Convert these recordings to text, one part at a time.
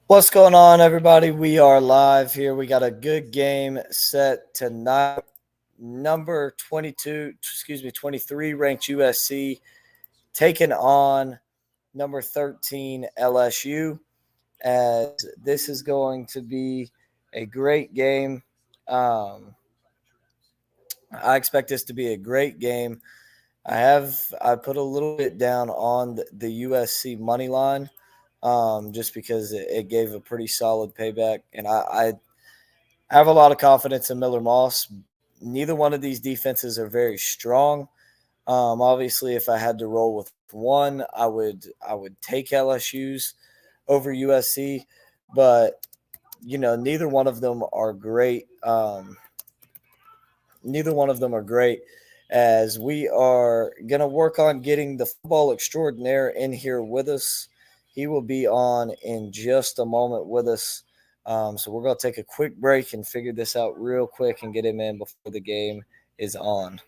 What's going on, everybody? We are live here. We got a good game set tonight. Number 23 ranked USC taking on number 13 LSU. As this is going to be a great game. I expect this to be a great game. I put a little bit down on the USC money line, just because it gave a pretty solid payback, and I have a lot of confidence in Miller Moss. Neither one of these defenses are very strong. Obviously, if I had to roll with one, I would take LSU's over USC, but neither one of them are great. Neither one of them are great. As we are gonna work on getting the football extraordinaire in here with us. He will be on in just a moment with us. So we're going to take a quick break and figure this out real quick and get him in before the game is on.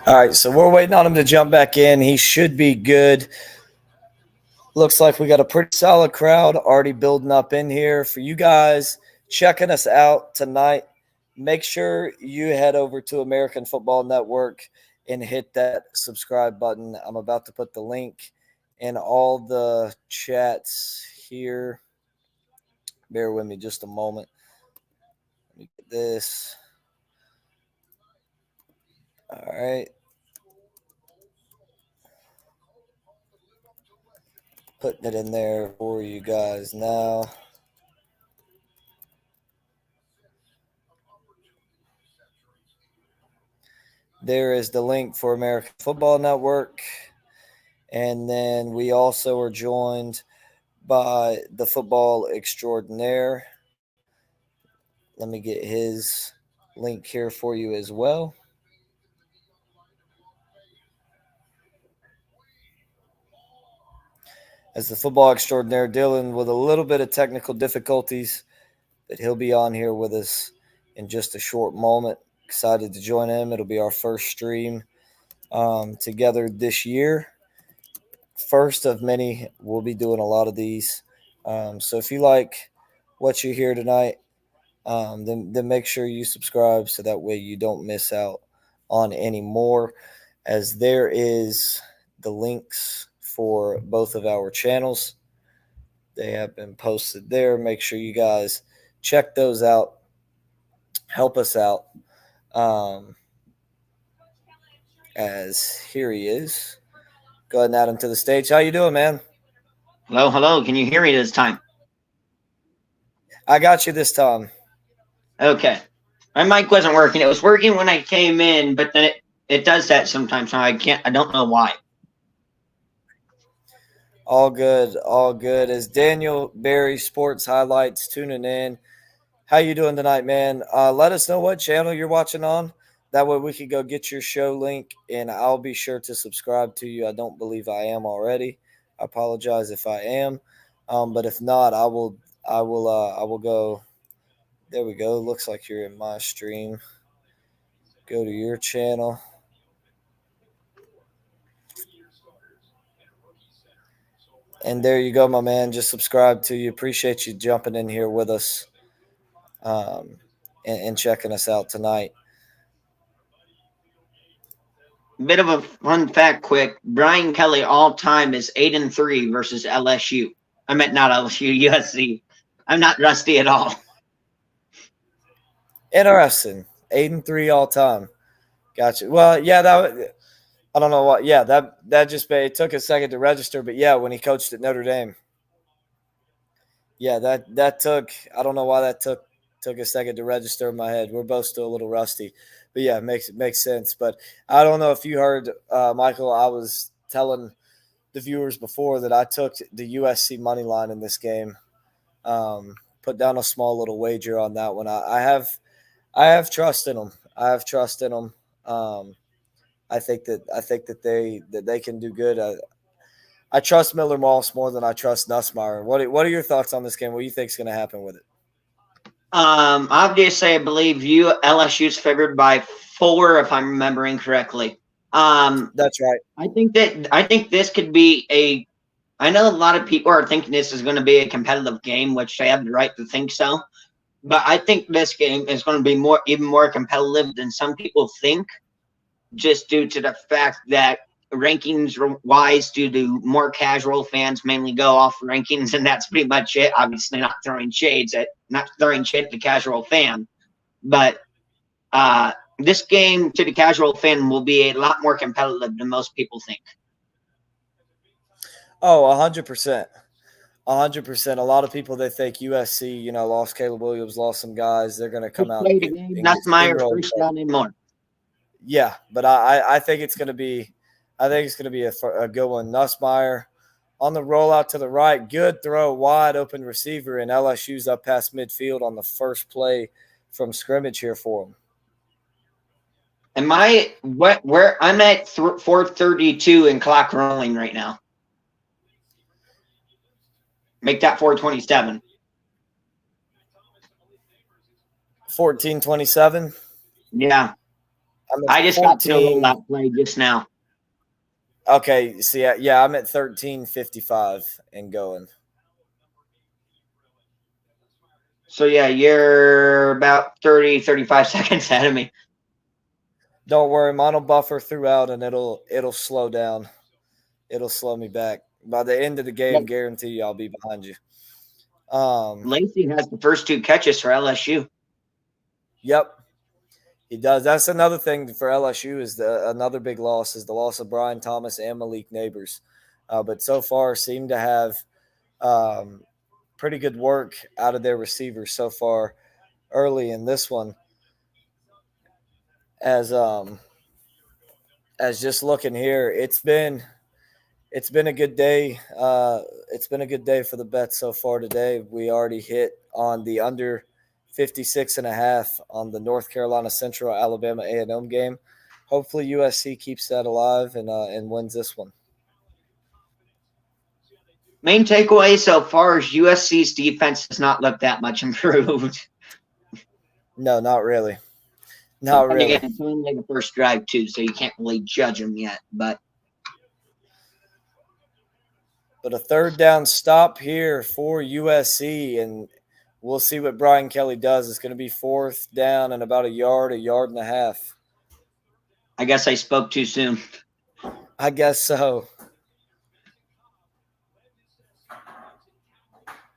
All right, so we're waiting on him to jump back in. He should be good. Looks like we got a pretty solid crowd already building up in here. For you guys checking us out tonight, make sure you head over to American Football Network and hit that subscribe button. I'm about to put the link in all the chats here. Bear with me just a moment. Let me get this. All right. Putting it in there for you guys now. There is the link for American Football Network. And then we also are joined by the football extraordinaire. Let me get his link here for you as well. As the football extraordinaire dealing with a little bit of technical difficulties, but he'll be on here with us in just a short moment. Excited to join him. It'll be our first stream together this year. First of many. We'll be doing a lot of these. So if you like what you hear tonight, then make sure you subscribe so that way you don't miss out on any more. As there is the links for both of our channels. They have been posted there. Make sure you guys check those out. Help us out. As here he is. Go ahead and add him to the stage. How you doing, man? Hello. Can you hear me this time? I got you this time. Okay. My mic wasn't working. It was working when I came in, but then it does that sometimes. So I don't know why. All good. As Daniel Berry Sports Highlights tuning in. How you doing tonight, man? Let us know what channel you're watching on. That way we can go get your show link, and I'll be sure to subscribe to you. I don't believe I am already. I apologize if I am, but if not, I will go. There we go. Looks like you're in my stream. Go to your channel. And there you go, my man. Just subscribe to you. Appreciate you jumping in here with us, and checking us out tonight. Bit of a fun fact quick. Brian Kelly all time is 8-3 versus LSU. I meant not LSU, USC. I'm not rusty at all. Interesting. 8-3 all time. Gotcha. Well, yeah, that I don't know what. Yeah, that just it took a second to register, but yeah, when he coached at Notre Dame, yeah, that took. I don't know why that took a second to register in my head. We're both still a little rusty, but yeah, it makes sense. But I don't know if you heard, Michael. I was telling the viewers before that I took the USC money line in this game. Put down a small little wager on that one. I have trust in them. I have trust in them. I think that they can do good. I trust Miller Moss more than I trust Nussmeier. What are your thoughts on this game? What do you think is going to happen with it? Obviously, I believe LSU's favored by 4, if I'm remembering correctly. That's right. I think this could be a. I know a lot of people are thinking this is going to be a competitive game, which they have the right to think so. But I think this game is going to be even more competitive than some people think, just due to the fact that rankings wise, due to more casual fans mainly go off rankings, and that's pretty much it. Obviously, not throwing shade at the casual fan, but this game to the casual fan will be a lot more competitive than most people think. Oh, 100%. 100%. A lot of people, they think USC, lost Caleb Williams, lost some guys. They're going to come First out play and the get, game, and that's get my steamrolled. first down anymore. Yeah, but I think it's going to be a good one. Nussmeier on the rollout to the right, good throw, wide open receiver, and LSU's up past midfield on the first play from scrimmage here for him. Where I'm at 4:32 and clock rolling right now. Make that 4:27. 14-27. Yeah, I just 14. got to the rollout play just now. Okay, see, yeah, I'm at 13:55 and going. So yeah, you're about 35 seconds ahead of me. Don't worry, mine will buffer throughout, and it'll slow down. It'll slow me back. By the end of the game, Yep. guarantee you I'll be behind you. Lacey has the first 2 catches for LSU. Yep, he does. That's another thing for LSU is another big loss is the loss of Brian Thomas and Malik Neighbors, but so far seem to have um, pretty good work out of their receivers so far early in this one. As just looking here, it's been a good day. It's been a good day for the bets so far today. We already hit on the under 56.5 on the North Carolina Central Alabama A&M game. Hopefully USC keeps that alive and wins this one. Main takeaway so far is USC's defense does not look that much improved. No, not really. Not really. Again, it's only the first drive too, so you can't really judge them yet. But a third down stop here for USC, and we'll see what Brian Kelly does. It's going to be 4th down and about a yard and a half. I guess I spoke too soon. I guess so.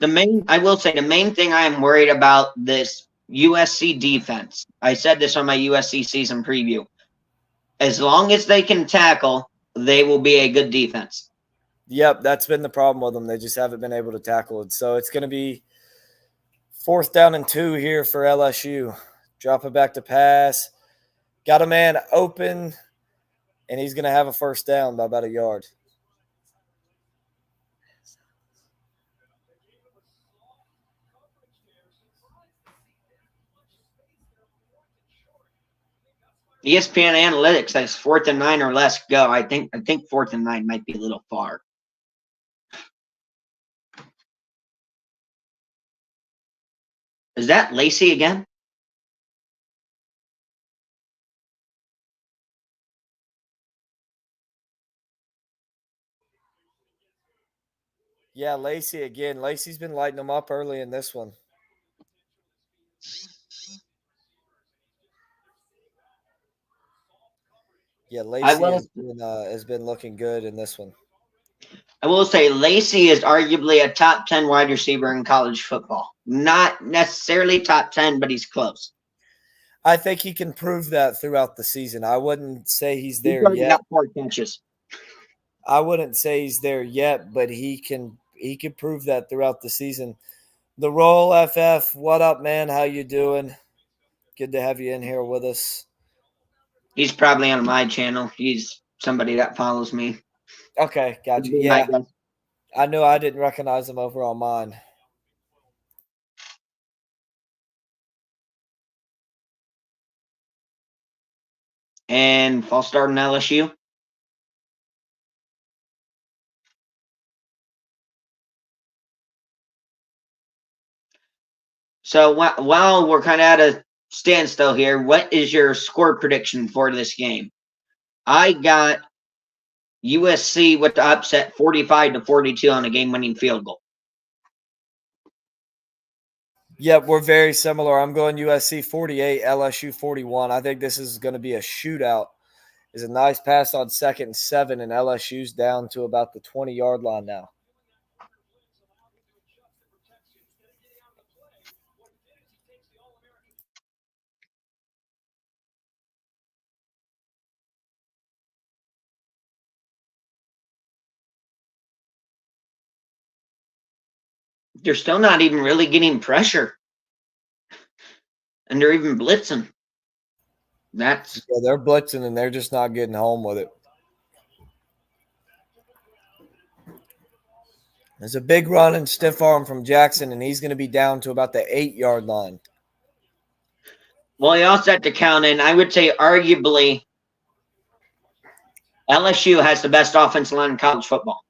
I will say the main thing I am worried about this USC defense. I said this on my USC season preview. As long as they can tackle, they will be a good defense. Yep, that's been the problem with them. They just haven't been able to tackle it. So it's going to be 4th down and 2 here for LSU. Drop it back to pass. Got a man open, and he's going to have a first down by about a yard. ESPN Analytics says 4th and 9 or less go. I think 4th and 9 might be a little far. Is that Lacey again? Yeah, Lacey again. Lacey's been lighting them up early in this one. Yeah, Lacey has been looking good in this one. I will say Lacey is arguably a top 10 wide receiver in college football. Not necessarily top 10, but he's close. I think he can prove that throughout the season. I wouldn't say he's He's there already got yet. 4 catches. I wouldn't say he's there yet, but he can prove that throughout the season. The Roll FF, what up, man? How you doing? Good to have you in here with us. He's probably on my channel. He's somebody that follows me. Okay, Would gotcha. be my Yeah, guess. I knew I didn't recognize him over on mine. And false start in LSU. So while we're kind of at a standstill here, what is your score prediction for this game? I got USC with the upset 45-42 on a game-winning field goal. Yep, we're very similar. I'm going USC 48, LSU 41. I think this is going to be a shootout. It's a nice pass on 2nd and 7, and LSU's down to about the 20-yard line now. They're still not even really getting pressure, and they're even blitzing. That's Yeah, they're blitzing, and they're just not getting home with it. There's a big run and stiff arm from Jackson, and he's going to be down to about the 8-yard line. well, you also have to count in. I would say arguably LSU has the best offensive line in college football.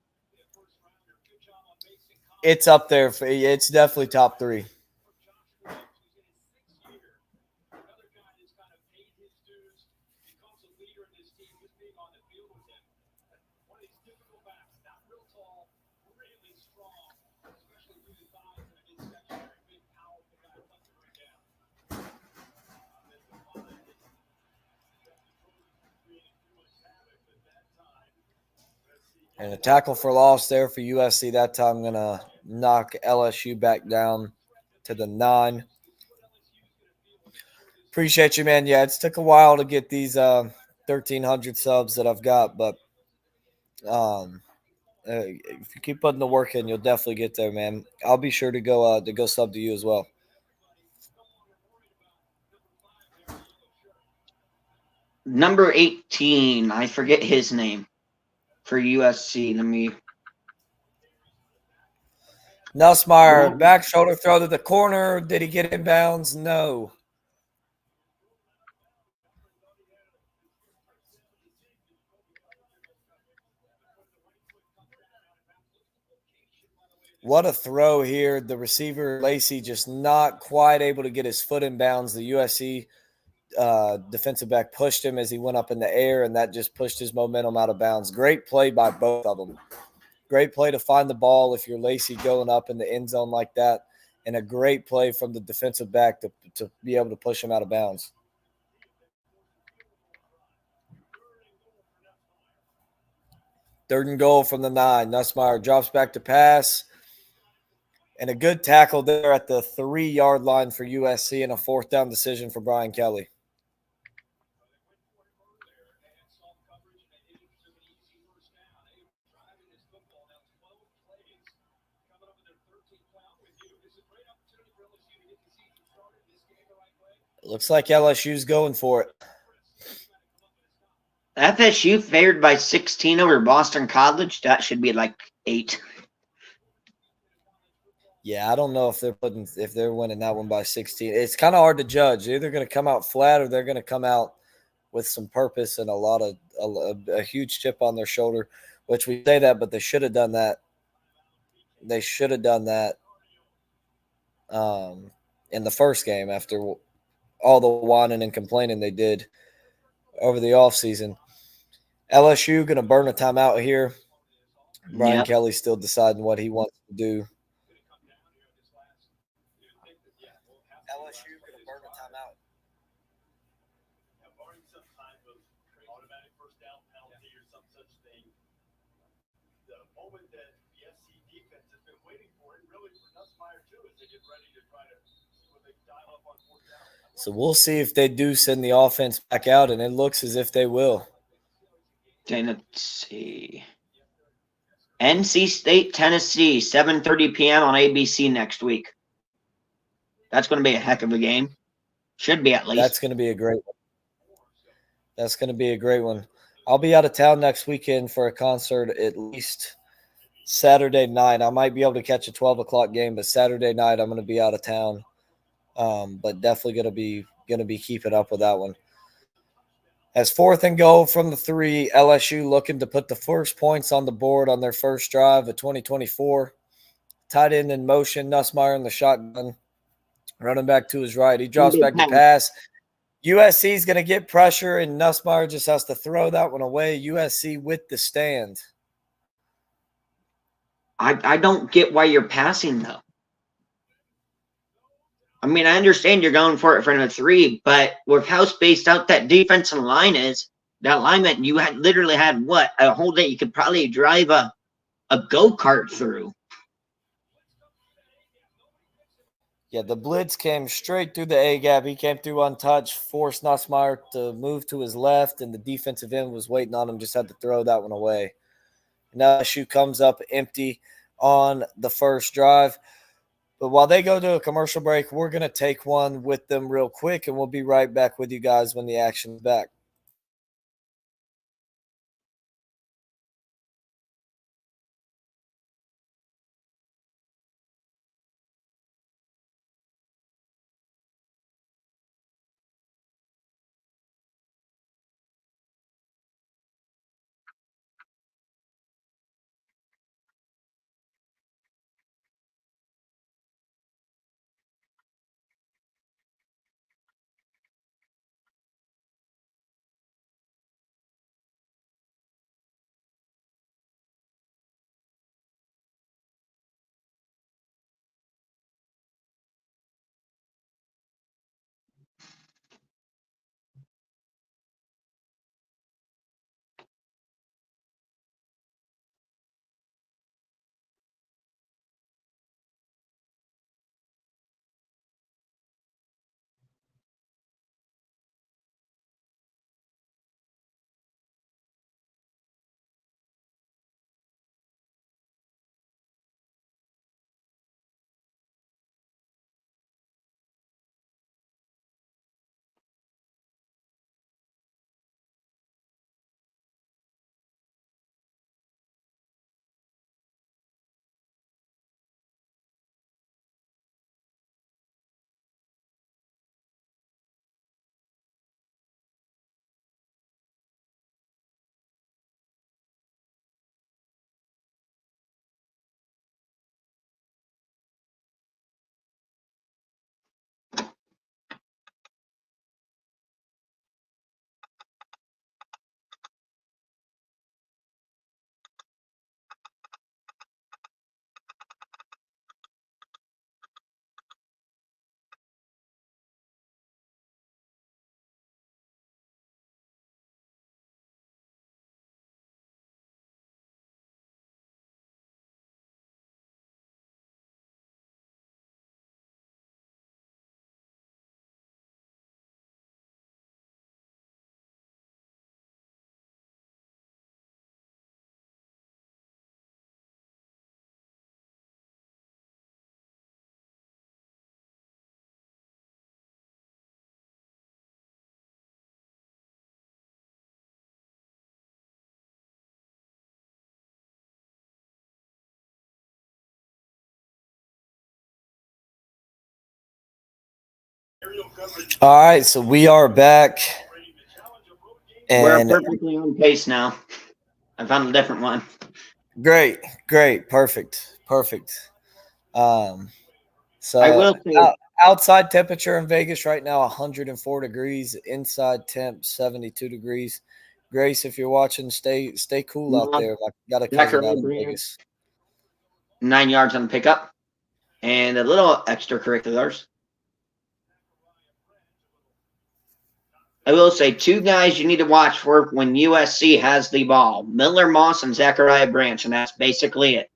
It's up there. It's definitely top 3. And a tackle for loss there for USC. That time going to knock LSU back down to the 9. Appreciate you, man. Yeah, it's took a while to get these 1,300 subs that I've got, but if you keep putting the work in, you'll definitely get there, man. I'll be sure to go sub to you as well. Number 18, I forget his name for USC. Let me. Nussmeyer, back shoulder throw to the corner. Did he get inbounds? No. What a throw here. The receiver, Lacey, just not quite able to get his foot in bounds. The USC defensive back pushed him as he went up in the air, and that just pushed his momentum out of bounds. Great play by both of them. Great play to find the ball if you're Lacey going up in the end zone like that, and a great play from the defensive back to be able to push him out of bounds. Third and goal from the 9. Nussmeyer drops back to pass. And a good tackle there at the 3-yard line for USC and a 4th down decision for Brian Kelly. Looks like LSU's going for it. FSU favored by 16 over Boston College. That should be like 8. Yeah, I don't know if they're winning that one by 16. It's kind of hard to judge. They're either going to come out flat or they're going to come out with some purpose and a huge chip on their shoulder, which we say that, but they should have done that. They should have done that in the first game after all the whining and complaining they did over the offseason. LSU going to burn a timeout here. Brian Yep. Kelly's still deciding what he wants to do. LSU going to burn a timeout. So we'll see if they do send the offense back out, and it looks as if they will. Okay, let's see. NC State, Tennessee, 7:30 p.m. on ABC next week. That's going to be a heck of a game. Should be at least. That's going to be a great one. That's going to be a great one. I'll be out of town next weekend for a concert at least Saturday night. I might be able to catch a 12 o'clock game, but Saturday night I'm going to be out of town. But definitely going to be keeping up with that one. As 4th and goal from the 3, LSU looking to put the first points on the board on their first drive of 2024. Tight end in motion, Nussmeier in the shotgun, running back to his right. He drops back to pass. USC is going to get pressure, and Nussmeier just has to throw that one away. USC with the stand. I don't get why you're passing, though. I mean, I understand you're going for it for a 3, but with how spaced out that defensive line is, that lineman, you had literally had what? A whole day you could probably drive a go-kart through. Yeah, the blitz came straight through the A-gap. He came through untouched, forced Nussmeier to move to his left, and the defensive end was waiting on him, just had to throw that one away. Now LSU comes up empty on the first drive. But while they go to a commercial break, we're going to take one with them real quick, and we'll be right back with you guys when the action's back. All right, so we are back. And we're perfectly on pace now. I found a different one. Great, perfect. So I will say, outside temperature in Vegas right now 104 degrees, inside temp 72 degrees. Grace, if you're watching, stay cool out there. I got a cousin out in Vegas. 9 yards on the pickup and a little extracurriculars. I will say two guys you need to watch for when USC has the ball: Miller Moss and Zachariah Branch, and that's basically it.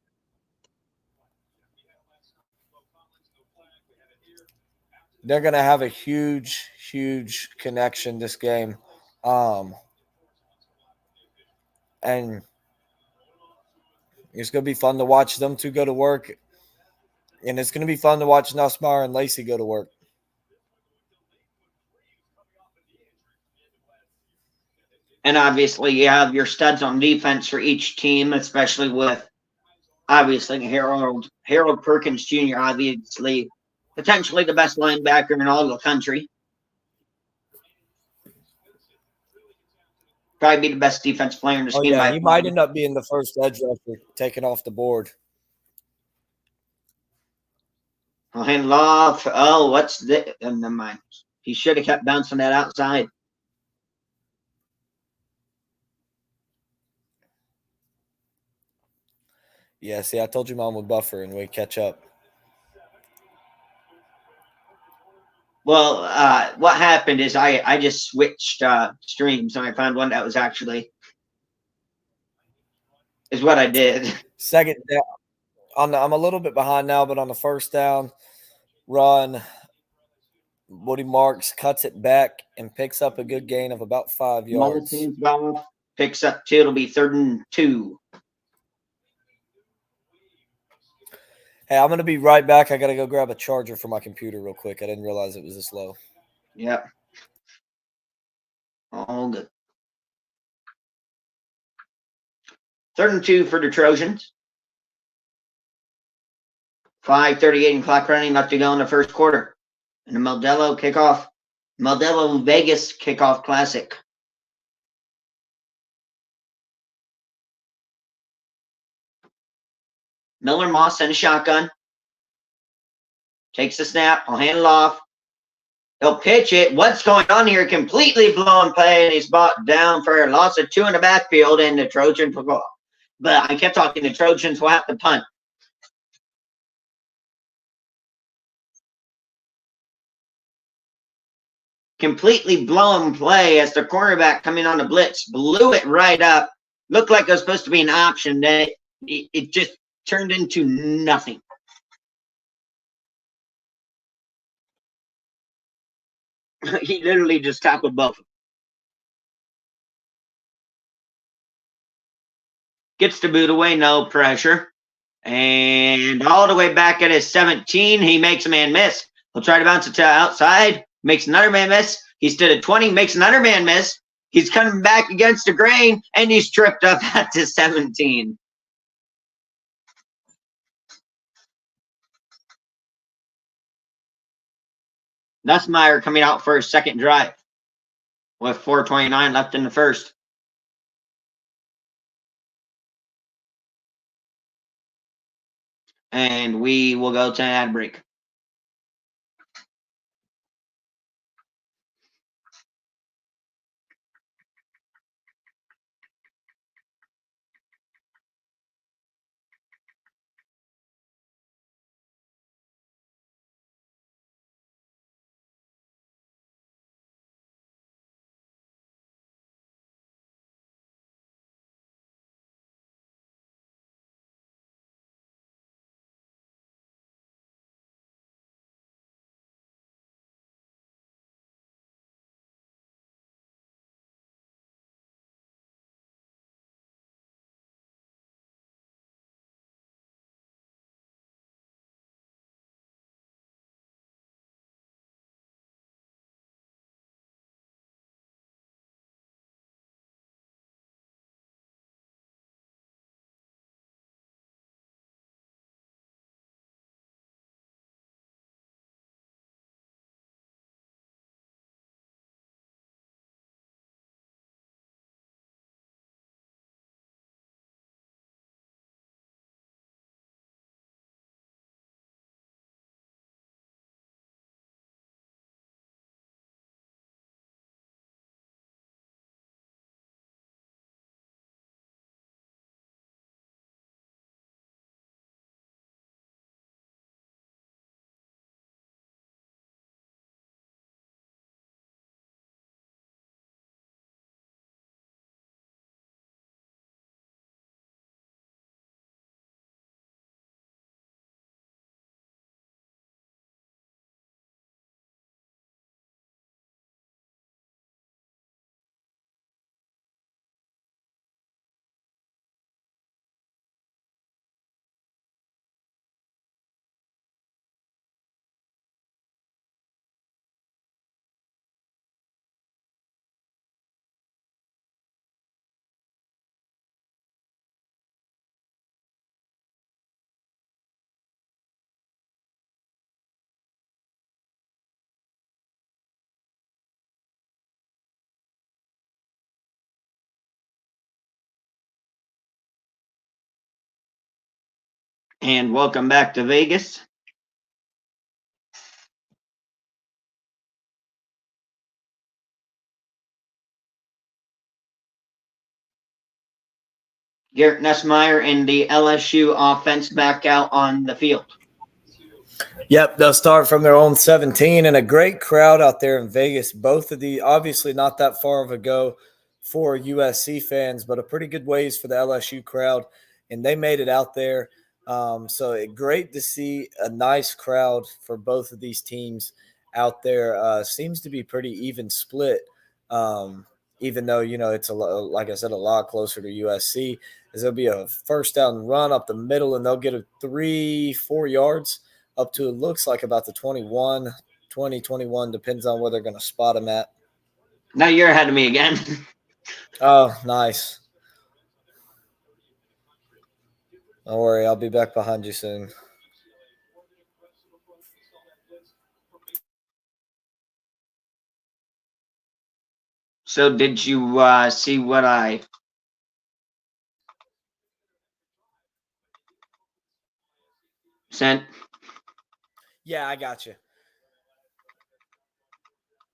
They're going to have a huge, huge connection this game. And it's going to be fun to watch them two go to work. And it's going to be fun to watch Nussmeier and Lacey go to work. And obviously, you have your studs on defense for each team, especially with obviously Harold Perkins Jr., obviously potentially the best linebacker in all the country. Probably be the best defense player in the scheme. He might end up being the first edge rusher taken off the board. I'll hand off. Oh, what's this? Never mind. He should have kept bouncing that outside. Yeah, see, I told you mom would buffer and we'd catch up. Well, what happened is I just switched streams and I found one that was actually is what I did. Second down. I'm a little bit behind now, but on the first down run, Woody Marks cuts it back and picks up a good gain of about 5 yards. Picks up 2. It'll be 3rd and 2. Hey, I'm going to be right back. I got to go grab a charger for my computer real quick. I didn't realize it was this low. Yep. All good. 3rd and 2 for the Trojans. 5:38 clock running left to go in the first quarter. And the Modelo Vegas kickoff classic. Miller Moss in a shotgun. Takes the snap. I'll hand it off. He'll pitch it. What's going on here? Completely blown play, and he's brought down for a loss of 2 in the backfield, and the Trojans will go. But I kept talking. The Trojans will have to punt. Completely blown play as the cornerback coming on the blitz blew it right up. Looked like it was supposed to be an option. It just turned into nothing. He literally just tackled both. Gets the boot away, no pressure. And all the way back at his 17, he makes a man miss. He'll try to bounce it to outside, makes another man miss. He stood at 20, makes another man miss. He's coming back against the grain, and he's tripped up at the 17. Nussmeier coming out for his second drive with 4:29 left in the first. And we will go to an ad break. And welcome back to Vegas. Garrett Nussmeier and the LSU offense back out on the field. Yep, they'll start from their own 17, and a great crowd out there in Vegas. Both of the obviously not that far of a go for USC fans, but a pretty good ways for the LSU crowd, and they made it out there. So great to see a nice crowd for both of these teams out there. Seems to be pretty even split, even though it's like I said, a lot closer to USC. As there'll be a first down run up the middle, and they'll get a 3-4 yards up to, it looks like, about the 21, 20, 21, depends on where they're going to spot him at. Now you're ahead of me again. Oh, nice. Don't worry, I'll be back behind you soon. So did you see what I sent? Yeah, I got you.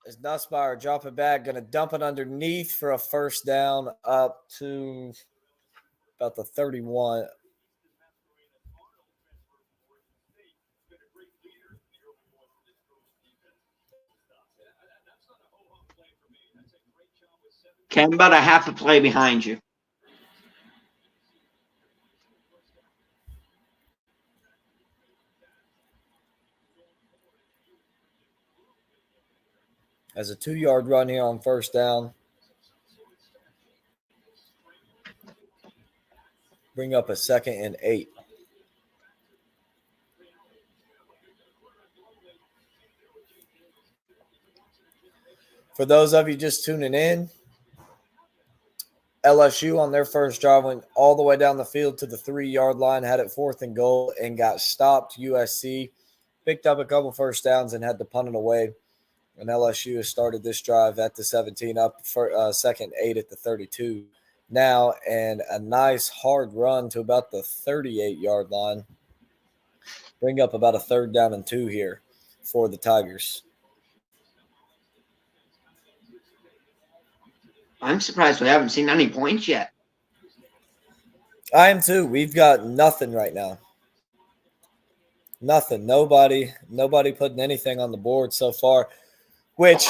As Nussbauer drop it back, going to dump it underneath for a first down up to about the 31. Okay, I'm about a half a play behind you. As a 2-yard run here on first down. Bring up a 2nd and 8. For those of you just tuning in, LSU on their first drive went all the way down the field to the 3-yard line, had it 4th and goal, and got stopped. USC picked up a couple first downs and had to punt it away. And LSU has started this drive at the 17, up for 2nd 8 at the 32 now, and a nice hard run to about the 38-yard line. Bring up about a 3rd down and 2 here for the Tigers. I'm surprised we haven't seen any points yet. I am too. We've got nothing right now. Nothing. Nobody putting anything on the board so far, which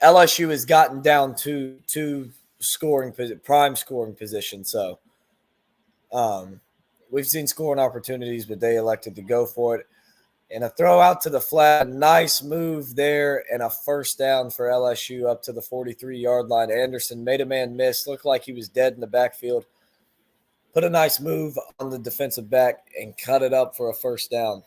LSU has gotten down to prime scoring position. So we've seen scoring opportunities, but they elected to go for it. And a throw out to the flat, nice move there, and a first down for LSU up to the 43-yard line. Anderson made a man miss, looked like he was dead in the backfield. Put a nice move on the defensive back and cut it up for a first down.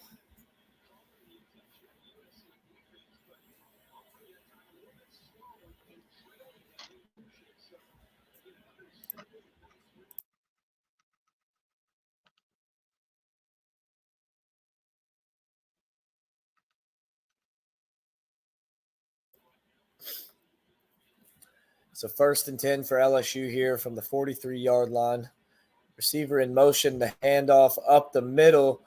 So 1st and 10 for LSU here from the 43-yard line. Receiver in motion, the handoff up the middle,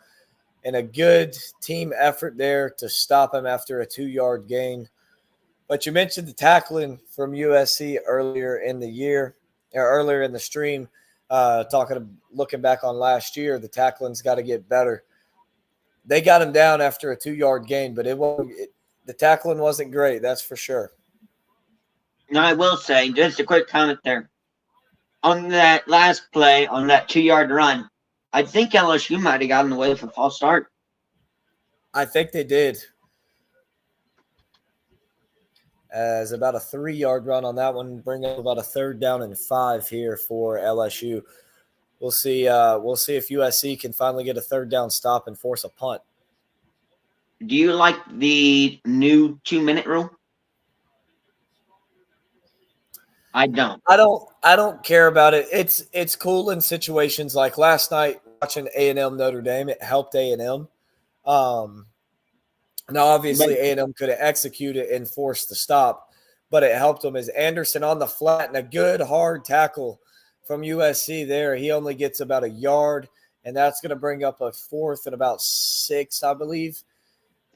and a good team effort there to stop him after a 2-yard gain. But you mentioned the tackling from USC earlier in the year, or earlier in the stream, looking back on last year, the tackling's got to get better. They got him down after a 2-yard gain, but the tackling wasn't great, that's for sure. Now, I will say, just a quick comment there. On that last play, on that 2-yard run, I think LSU might have gotten away with a false start. I think they did. As about a 3-yard run on that one, bring up about a 3rd down and 5 here for LSU. We'll see. We'll see if USC can finally get a 3rd down stop and force a punt. Do you like the new 2-minute rule? I don't. I don't care about it. It's cool in situations like last night watching A&M Notre Dame. It helped A&M. Now, obviously, A&M could have executed and forced the stop, but it helped them as Anderson on the flat and a good hard tackle from USC there. He only gets about a yard, and that's going to bring up a 4th and about 6, I believe.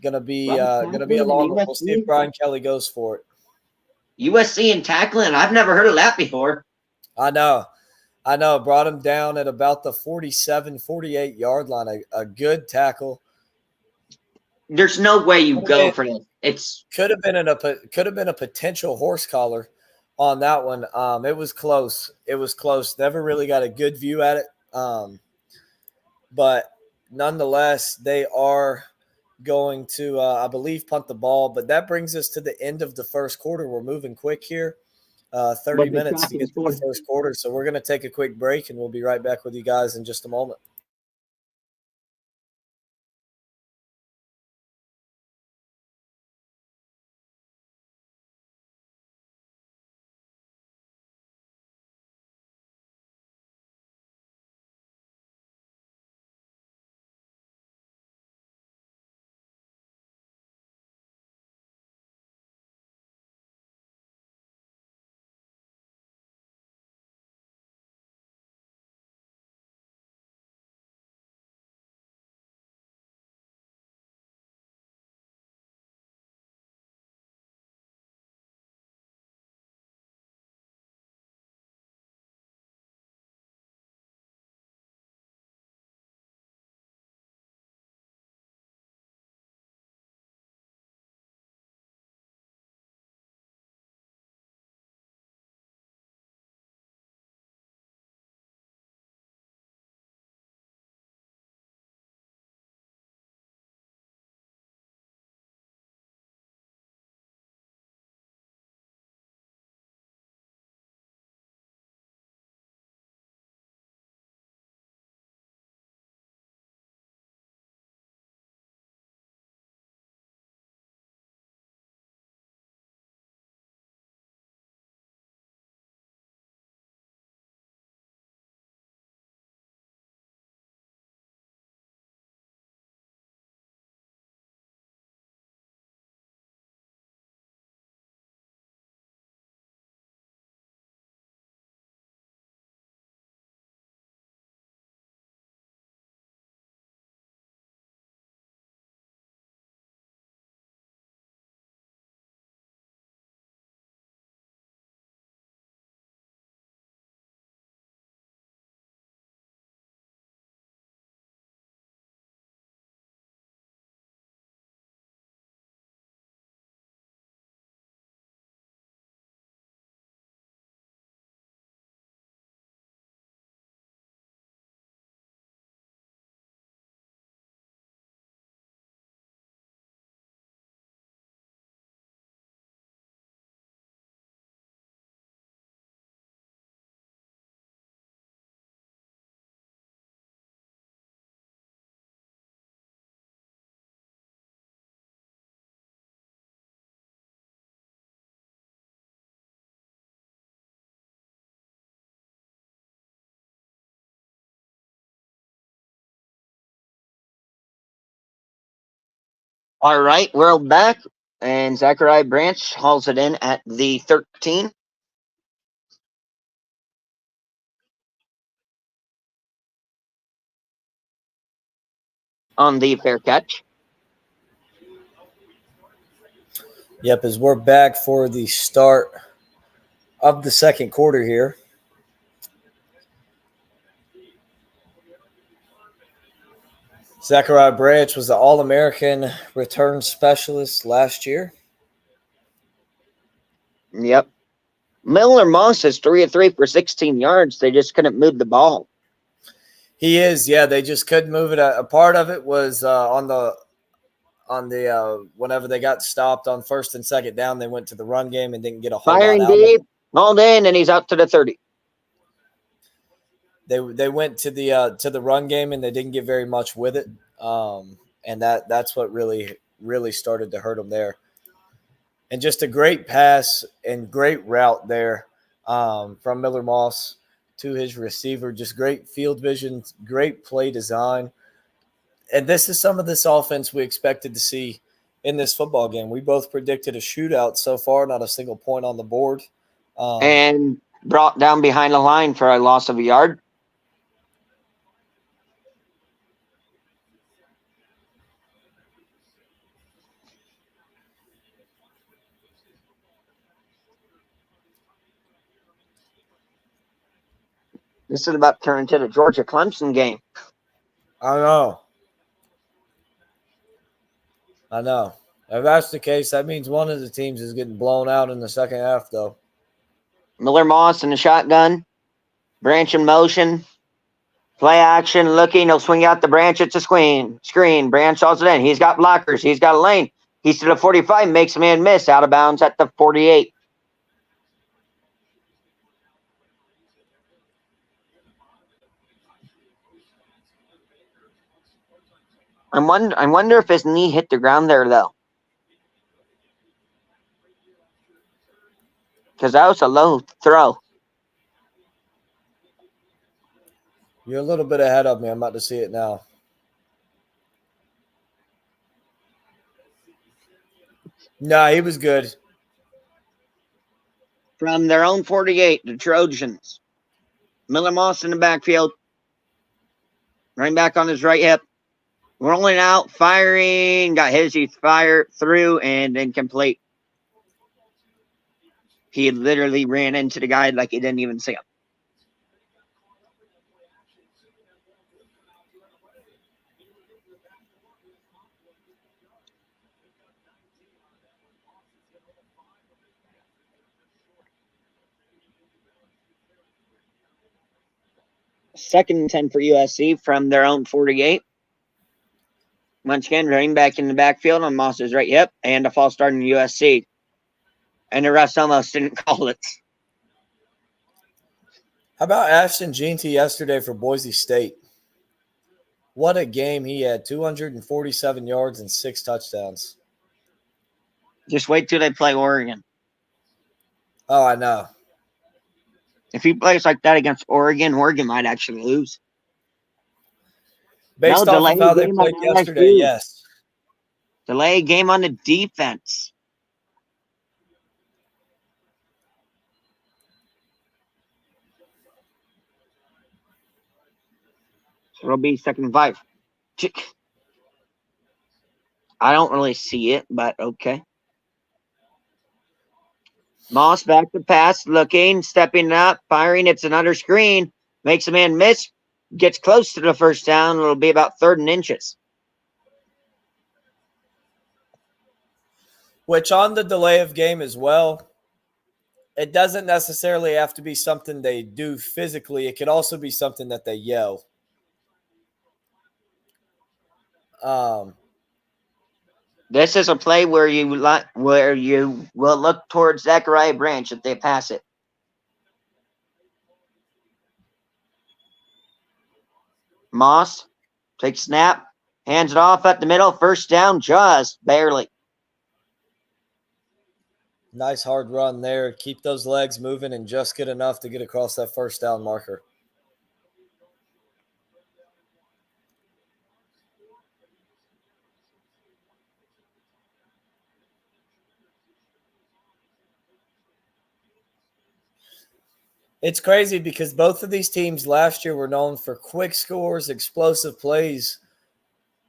Going to be a long one. We'll see if Brian Kelly goes for it. USC and tackling. I've never heard of that before. I know. Brought him down at about the 47, 48 yard line. A good tackle. There's no way you go for this. It's could have been a potential horse collar on that one. It was close. Never really got a good view at it. But nonetheless, they are going to, I believe, punt the ball. But that brings us to the end of the first quarter. We're moving quick here. 30 minutes to get to the first quarter. So we're going to take a quick break, and we'll be right back with you guys in just a moment. all right. We're back, and Zachariah Branch hauls it in at the 13. On the fair catch. Yep, as we're back for the start of the second quarter here. Zachariah Branch was the All-American return specialist last year. Yep. Miller Moss is 3 of 3 for 16 yards. They just couldn't move the ball. He is, yeah. They just couldn't move it. A part of it was on the whenever they got stopped on 1st and 2nd down, they went to the run game and didn't get a whole Firing lot out deep, hauled in, and he's out to the 30. They went to the run game and they didn't get very much with it, and that's what really started to hurt them there. And just a great pass and great route there from Miller Moss to his receiver. Just great field vision, great play design. And this is some of this offense we expected to see in this football game. We both predicted a shootout so far, not a single point on the board. And brought down behind the line for a loss of a yard. This is about to turn into the Georgia Clemson game. I know. If that's the case, that means one of the teams is getting blown out in the second half, though. Miller Moss in the shotgun. Branch in motion. Play action, looking. He'll swing out the branch. It's a screen. Branch calls it in. He's got blockers. He's got a lane. He's to the 45. Makes a man miss. Out of bounds at the 48. I wonder if his knee hit the ground there, though. Because that was a low throw. You're a little bit ahead of me. I'm about to see it now. Nah, he was good. From their own 48, the Trojans. Miller Moss in the backfield. Running back on his right hip. Rolling out, firing. Got his, he fired through and incomplete. He literally ran into the guy like he didn't even see him. Second and 10 for USC from their own 48. Once again, running back in the backfield on Moss's right hip and a false start in USC. And the refs almost didn't call it. How about Ashton Jeanty yesterday for Boise State? What a game he had. 247 yards and 6 touchdowns. Just wait till they play Oregon. Oh, I know. If he plays like that against Oregon, Oregon might actually lose. Based off of how they played yesterday, yes. Delay game on the defense. So it'll be second and 5. I don't really see it, but okay. Moss back to pass, looking, stepping up, firing. It's another screen. Makes a man miss. Gets close to the first down. It'll be about 3rd and inches. Which on the delay of game as well, it doesn't necessarily have to be something they do physically. It could also be something that they yell. This is a play where you will look towards Zachariah Branch if they pass it. Moss takes snap, hands it off at the middle, first down, just barely. Nice hard run there. Keep those legs moving and just get enough to get across that first down marker. It's crazy because both of these teams last year were known for quick scores, explosive plays.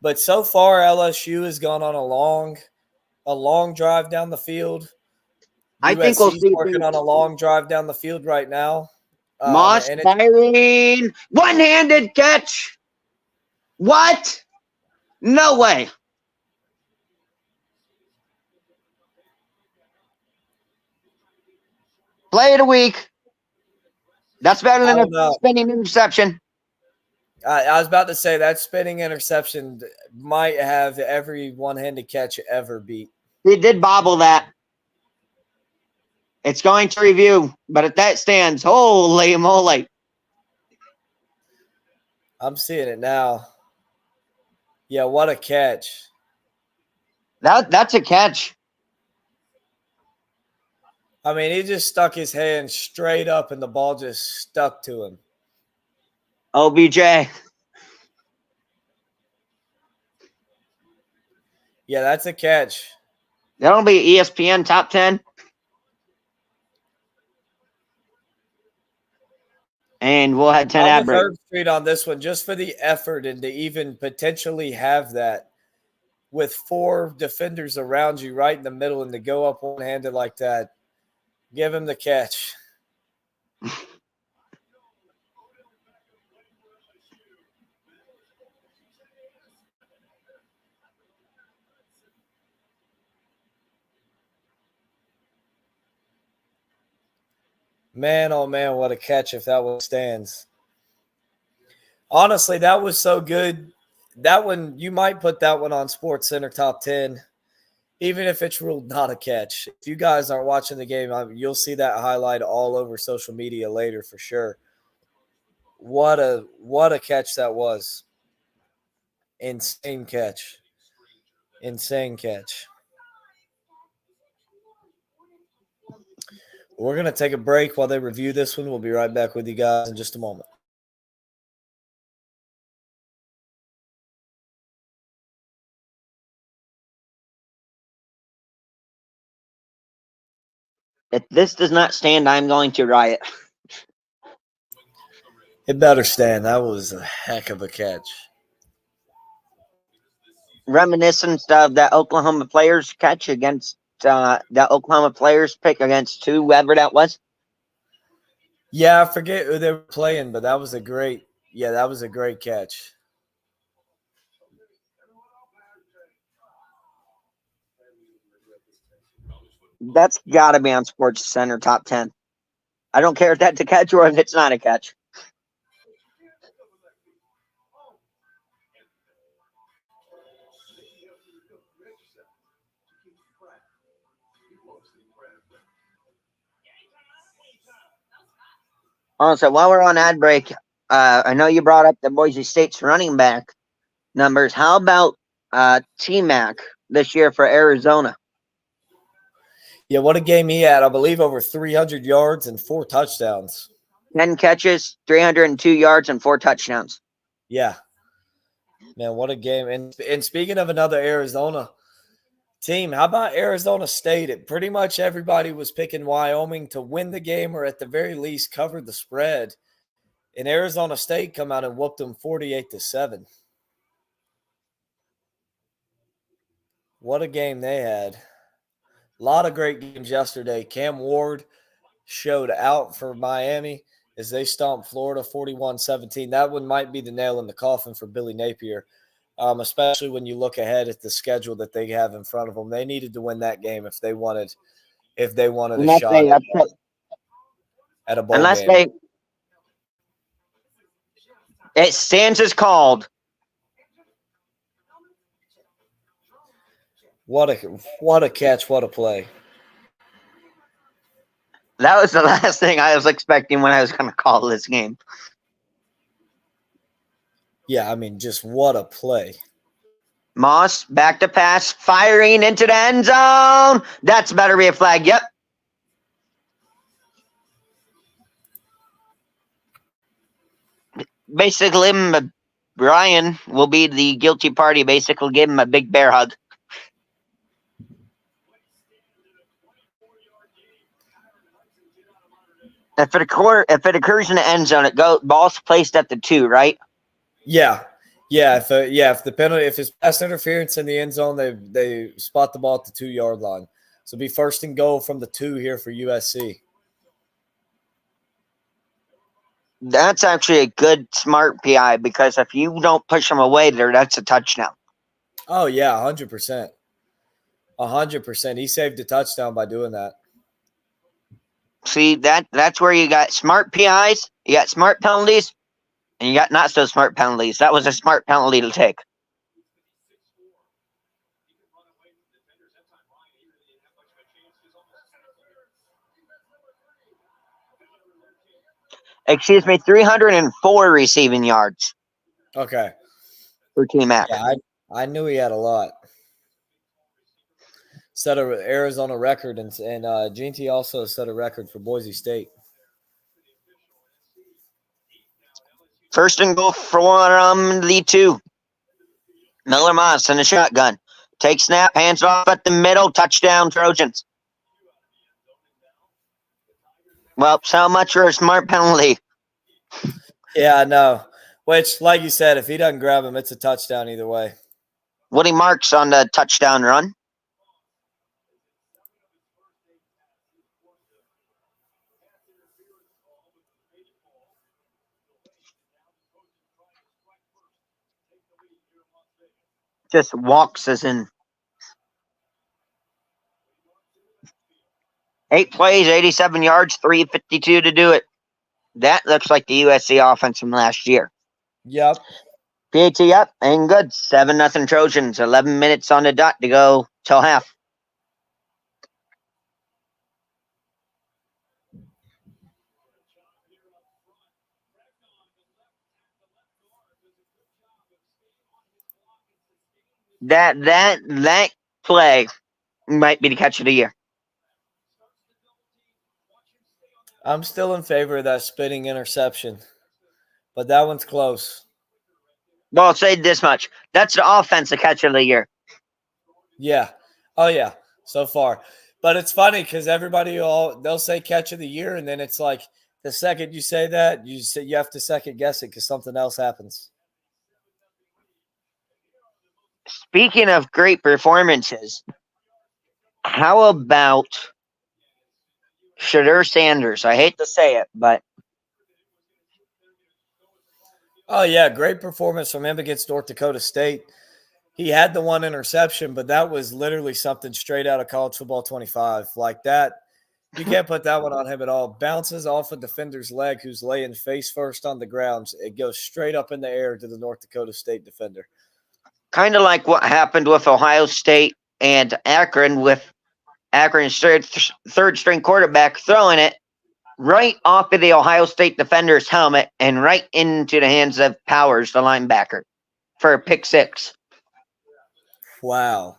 But so far, LSU has gone on a long drive down the field. I think we'll see working on a long drive down the field right now. Moss firing, one-handed catch. What? No way. Play of the week. That's better than a spinning interception. I was about to say that spinning interception might have every one-handed catch ever beat. He did bobble that. It's going to review, but if that stands, holy moly. I'm seeing it now. Yeah, what a catch. That's a catch. I mean, he just stuck his hand straight up and the ball just stuck to him. OBJ. Yeah, that's a catch. That'll be ESPN top 10. And we'll head to an I'm ad with break. Herb Street on this one just for the effort and to even potentially have that with 4 defenders around you right in the middle and to go up one-handed like that. Give him the catch. Man, oh man, what a catch if that one stands. Honestly, that was so good. That one, you might put that one on Sports Center top 10, even if it's ruled not a catch. If you guys aren't watching the game, you'll see that highlight all over social media later for sure. What a catch that was. Insane catch. Insane catch. We're going to take a break while they review this one. We'll be right back with you guys in just a moment. If this does not stand, I'm going to riot. It better stand. That was a heck of a catch. Reminiscent of that Oklahoma players catch against the Oklahoma players pick against whoever that was. Yeah, I forget who they were playing, but that was a great catch. That's got to be on Sports Center top 10. I don't care if that's a catch or if it's not a catch. Also, while we're on ad break, I know you brought up the Boise State's running back numbers. How about T-Mac this year for Arizona? Yeah, what a game he had. I believe over 300 yards and 4 touchdowns. 10 catches, 302 yards, and 4 touchdowns. Yeah. Man, what a game. And speaking of another Arizona team, how about Arizona State? Pretty much everybody was picking Wyoming to win the game or at the very least cover the spread. And Arizona State come out and whooped them 48-7. What a game they had. A lot of great games yesterday. Cam Ward showed out for Miami as they stomped Florida 41-17. That one might be the nail in the coffin for Billy Napier, especially when you look ahead at the schedule that they have in front of them. They needed to win that game if they wanted a shot at a bowl game. It stands as called. What a catch, what a play. That was the last thing I was expecting when I was going to call this game. Yeah, I mean, just what a play. Moss, back to pass, firing into the end zone. That's better be a flag. Yep. Basically, Brian will be the guilty party. Basically, give him a big bear hug. If it occurs in the end zone, ball's placed at the 2, right? Yeah. If the penalty, if it's pass interference in the end zone, they spot the ball at the 2-yard line. So it'll be first and goal from the 2 here for USC. That's actually a good, smart PI because if you don't push them away there, that's a touchdown. Oh, yeah, 100%. 100%. He saved a touchdown by doing that. See, that's where you got smart PIs, you got smart penalties, and you got not so smart penalties. That was a smart penalty to take. Excuse me, 304 receiving yards. Okay. For T-Mac. Yeah, I knew he had a lot. Set an Arizona record, and GT also set a record for Boise State. First and goal from the 2. Miller Moss in a shotgun. Take snap, hands off at the middle, touchdown Trojans. Well, so much for a smart penalty. Yeah, I know. Which, like you said, if he doesn't grab him, it's a touchdown either way. Woody Marks on the touchdown run. Just walks us in. 8 plays, 87 yards, 352 to do it. That looks like the USC offense from last year. Yep. PAT up and good. 7-0 Trojans. 11 minutes on the dot to go till half. That play might be the catch of the year. I'm still in favor of that spinning interception, but that one's close. Well, I'll say this much. That's the offensive catch of the year. Yeah. Oh, yeah. So far. But it's funny because they'll say catch of the year, and then it's like the second you say that, you have to second guess it because something else happens. Speaking of great performances, how about Shadur Sanders? I hate to say it, but Oh, yeah. Great performance from him against North Dakota State. He had the one interception, but that was literally something straight out of College Football 25. Like that, you can't put that one on him at all. Bounces off a defender's leg who's laying face first on the ground. It goes straight up in the air to the North Dakota State defender. kind of like what happened with Ohio State and Akron, with Akron's third string quarterback throwing it right off of the Ohio State defender's helmet and right into the hands of Powers, the linebacker, for a pick six. Wow.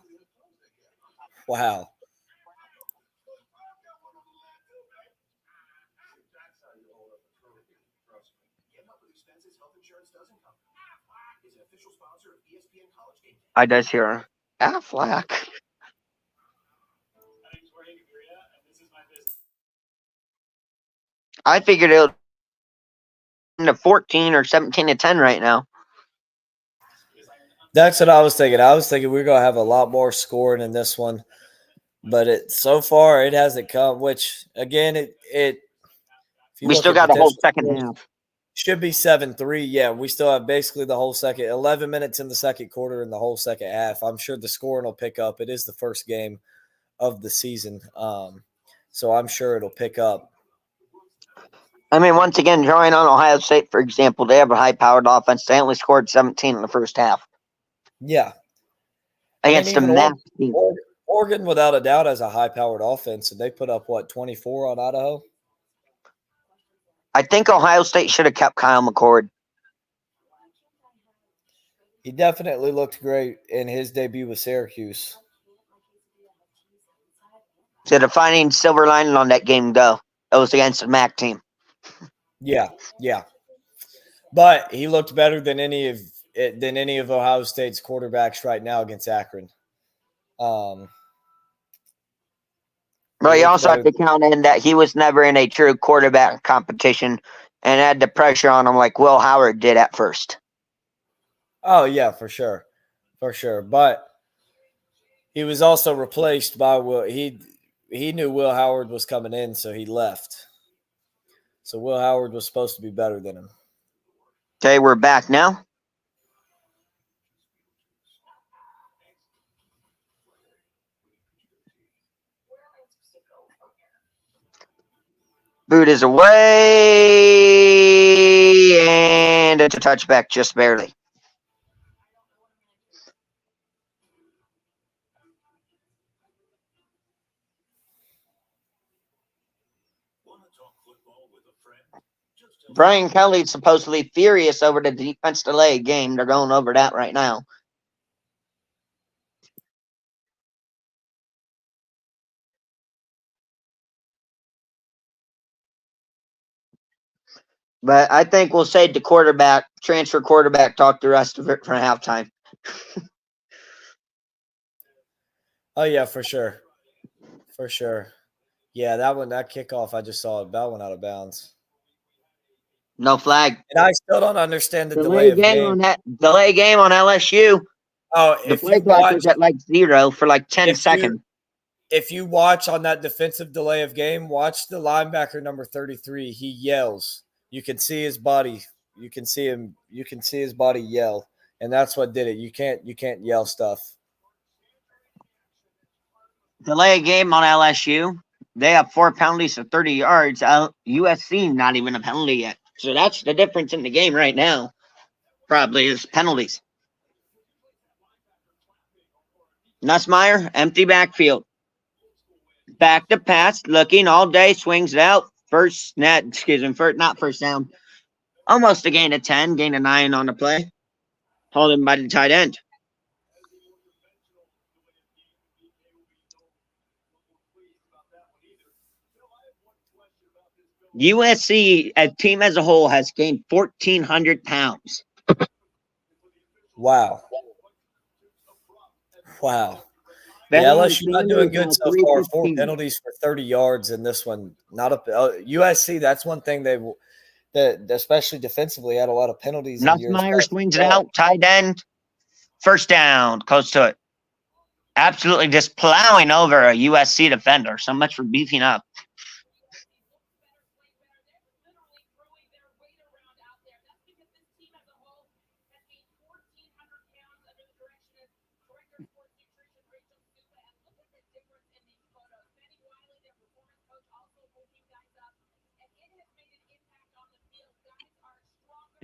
Wow. I does hear Affleck. I figured it would be 14 or 17-10 right now. That's what I was thinking. I was thinking we're going to have a lot more scoring in this one. But so far it hasn't come, which again, if you We look still at got a whole potential second scores, half. should be 7-3. Yeah, we still have basically the whole second 11 minutes in the second quarter and the whole second half. I'm sure the scoring will pick up. It is the first game of the season. So I'm sure it'll pick up. I mean, once again, drawing on Ohio State, for example, they have a high-powered offense. They only scored 17 in the first half Yeah. I mean, against a even mass team. Oregon, without a doubt, has a high-powered offense, and they put up, 24 on Idaho? I think Ohio State should have kept Kyle McCord. He definitely looked great in his debut with Syracuse. The defining silver lining on that game, though, it was against the MAC team. Yeah, yeah. But he looked better than any of Ohio State's quarterbacks right now against Akron. He But you looked also have better. to count in that he was never in a true quarterback competition and had the pressure on him like Will Howard did at first. Oh yeah, for sure, for sure. But he was also replaced by Will. He knew Will Howard was coming in, so he left. So Will Howard was supposed to be better than him. Okay, we're back now. Boot is away, and it's a touchback just barely. Brian Kelly's supposedly furious over the defense delay game. They're going over that right now. But I think we'll save the transfer quarterback talk the rest of it for halftime. Oh yeah, for sure, for sure. Yeah, that kickoff I just saw, that one out of bounds. No flag. And I still don't understand the delay Delay of game game. on that. Delay game on LSU. Oh, The play clock was at like 0 for like 10 if you seconds. if you watch on that defensive delay of game, watch the linebacker number 33. He yells. You can see his body. You can see him. You can see his body yell, and that's what did it. You can't yell stuff. Delay game on LSU. They have 4 penalties for 30 yards. USC not even a penalty yet. So that's the difference in the game right now. Probably is penalties. Nussmeier, empty backfield. Back to pass, looking all day, swings it out. Not first down. Almost a gain of 10, gain of 9 on the play. Holding by the tight end. USC, a team as a whole, has gained 1,400 pounds. Wow. Yeah, Federal LSU not doing Sanders good at so far. 4 315. penalties for 30 yards in this one. Not a USC. That's one thing that especially defensively had a lot of penalties in years Nussmeier past. swings it out, tight end. First down, close to it. Absolutely just plowing over a USC defender. So much for beefing up.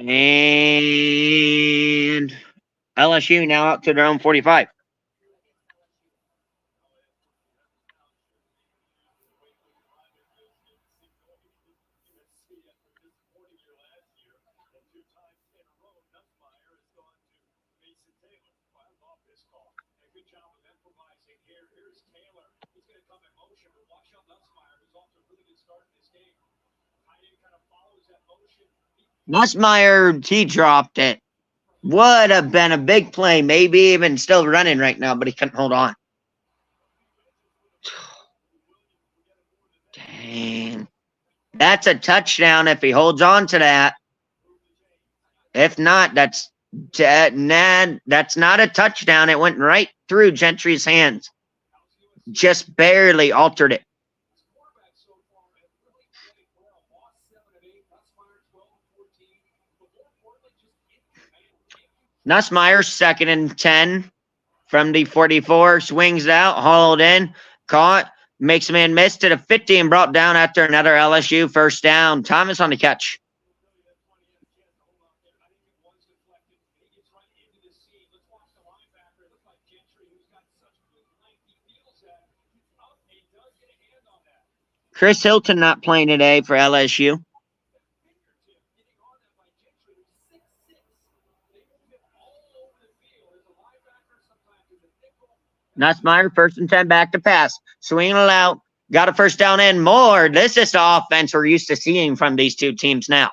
And LSU now out to their own 45. Nussmeier, he dropped it. Would have been a big play, maybe even still running right now, but he couldn't hold on. Dang. That's a touchdown if he holds on to that. If not, that's not a touchdown. It went right through Gentry's hands. Just barely altered it. Nussmeier, 2nd and 10 from the 44, swings out, hauled in, caught, makes a man miss to the 50 and brought down after another LSU first down. Thomas on the catch. Chris Hilton not playing today for LSU. Nussmeier, 1st and 10, back to pass. Swinging it out. Got a first down and more. This is the offense we're used to seeing from these two teams now.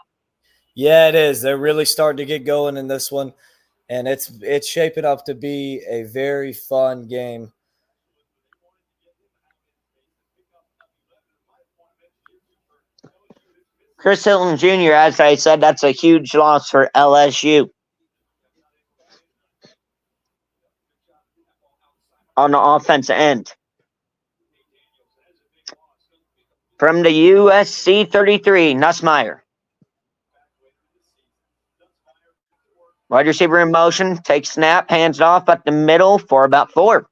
Yeah, it is. They're really starting to get going in this one, and it's shaping up to be a very fun game. Chris Hilton Jr., as I said, that's a huge loss for LSU. On the offensive end. From the USC 33, Nussmeier. Wide receiver in motion, takes snap, hands it off at the middle for about 4.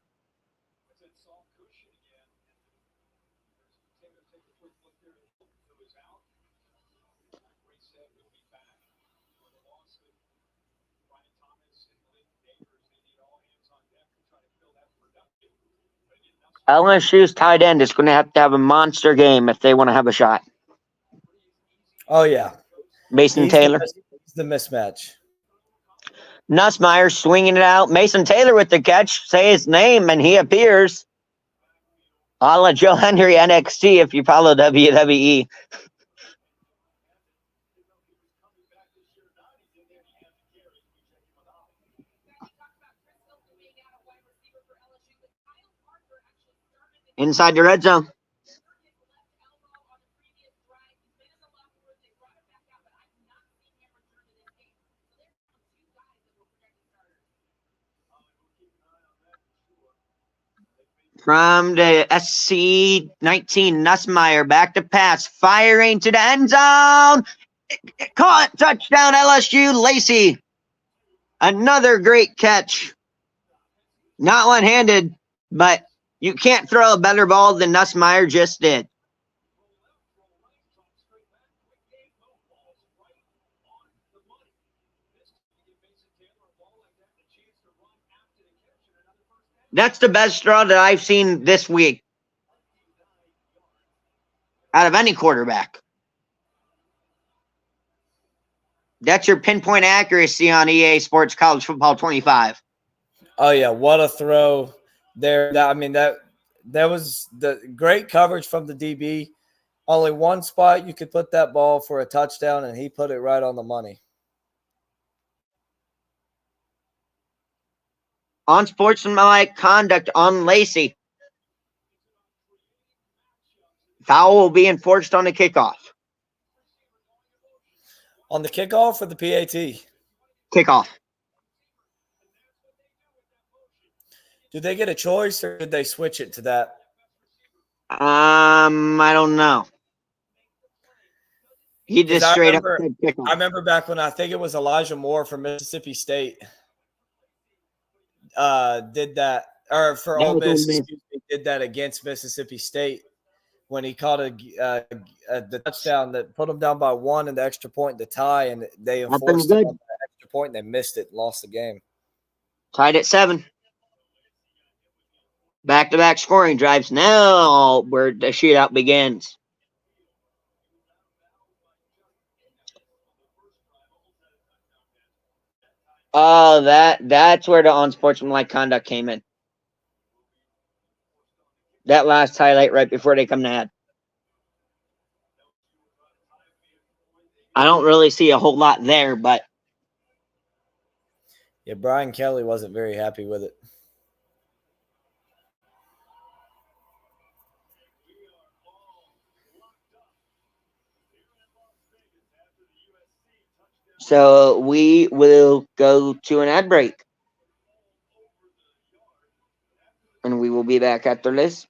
LSU's tight end is going to have a monster game if they want to have a shot. Oh, yeah. Mason Taylor. He's the mismatch. Nussmeier swinging it out. Mason Taylor with the catch. Say his name, and he appears. A la Joe Henry NXT if you follow WWE. Inside the red zone. From the SC 19, Nussmeier back to pass, firing to the end zone. Caught, touchdown LSU. Lacey, another great catch. Not one-handed, but you can't throw a better ball than Nussmeier just did. That's the best throw that I've seen this week out of any quarterback. That's your pinpoint accuracy on EA Sports College Football 25. Oh yeah, what a throw there! That was the great coverage from the DB. Only one spot you could put that ball for a touchdown, and he put it right on the money. Unsportsmanlike conduct on Lacey. Foul will be enforced on the kickoff. On the kickoff or the PAT? Kickoff. Do they get a choice, or did they switch it to that? I don't know. He just straight up said kickoff. I remember back when I think it was Elijah Moore from Mississippi State did that, or for Ole Miss, did that against Mississippi State when he caught the touchdown that put them down by one and the extra point to tie, and they enforced it on the extra point, and they missed it and lost the game. Tied at 7. Back-to-back scoring drives now where the shootout begins. Oh, that's where the unsportsmanlike conduct came in. That last highlight right before they come to head. I don't really see a whole lot there, but yeah, Brian Kelly wasn't very happy with it. So we will go to an ad break. And we will be back after this.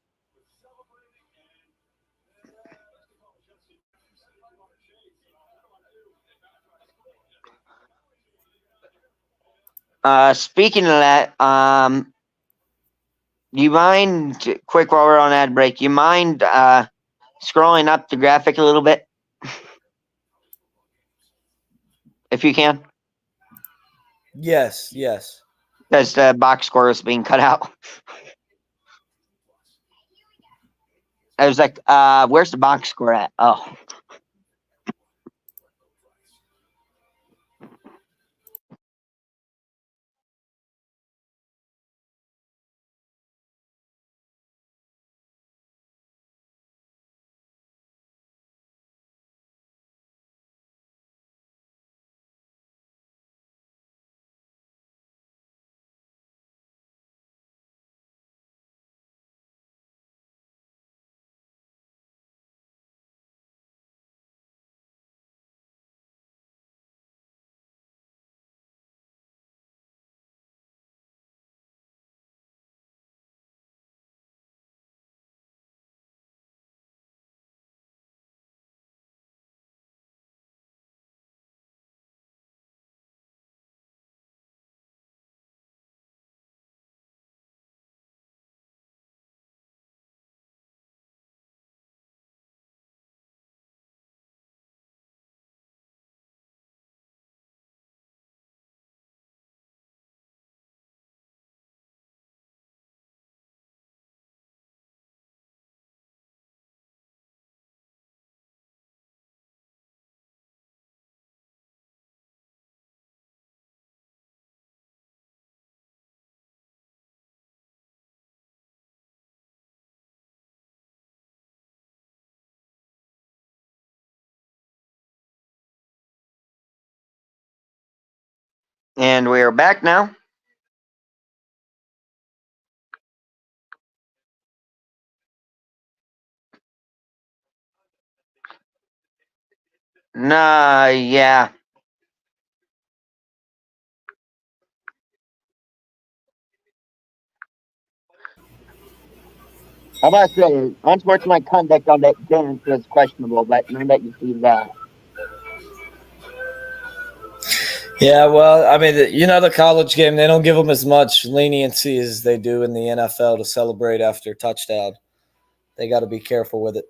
Speaking of that, you mind, quick while we're on ad break, you mind scrolling up the graphic a little bit? If you can. Yes. Because the box score is being cut out. I was like, where's the box score at? Oh. And we are back now. Nah, yeah. How about I say, unsportsmanlike conduct on that dance was questionable, but now that you see that. Yeah, well, I mean, the college game, they don't give them as much leniency as they do in the NFL to celebrate after a touchdown. They got to be careful with it.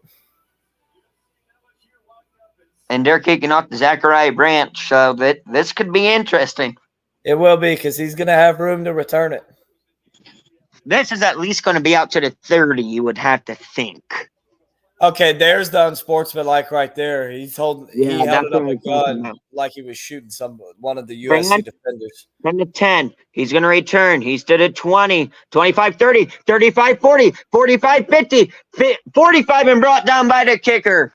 And they're kicking off the Zachariah Branch, so this could be interesting. It will be because he's going to have room to return it. This is at least going to be out to the 30, you would have to think. Okay, there's the unsportsmanlike right there. He held it up a gun like he was shooting one of the USC defenders. From the 10, he's going to return. He's to the 20, 25, 30, 35, 40, 45, 50, 45, and brought down by the kicker.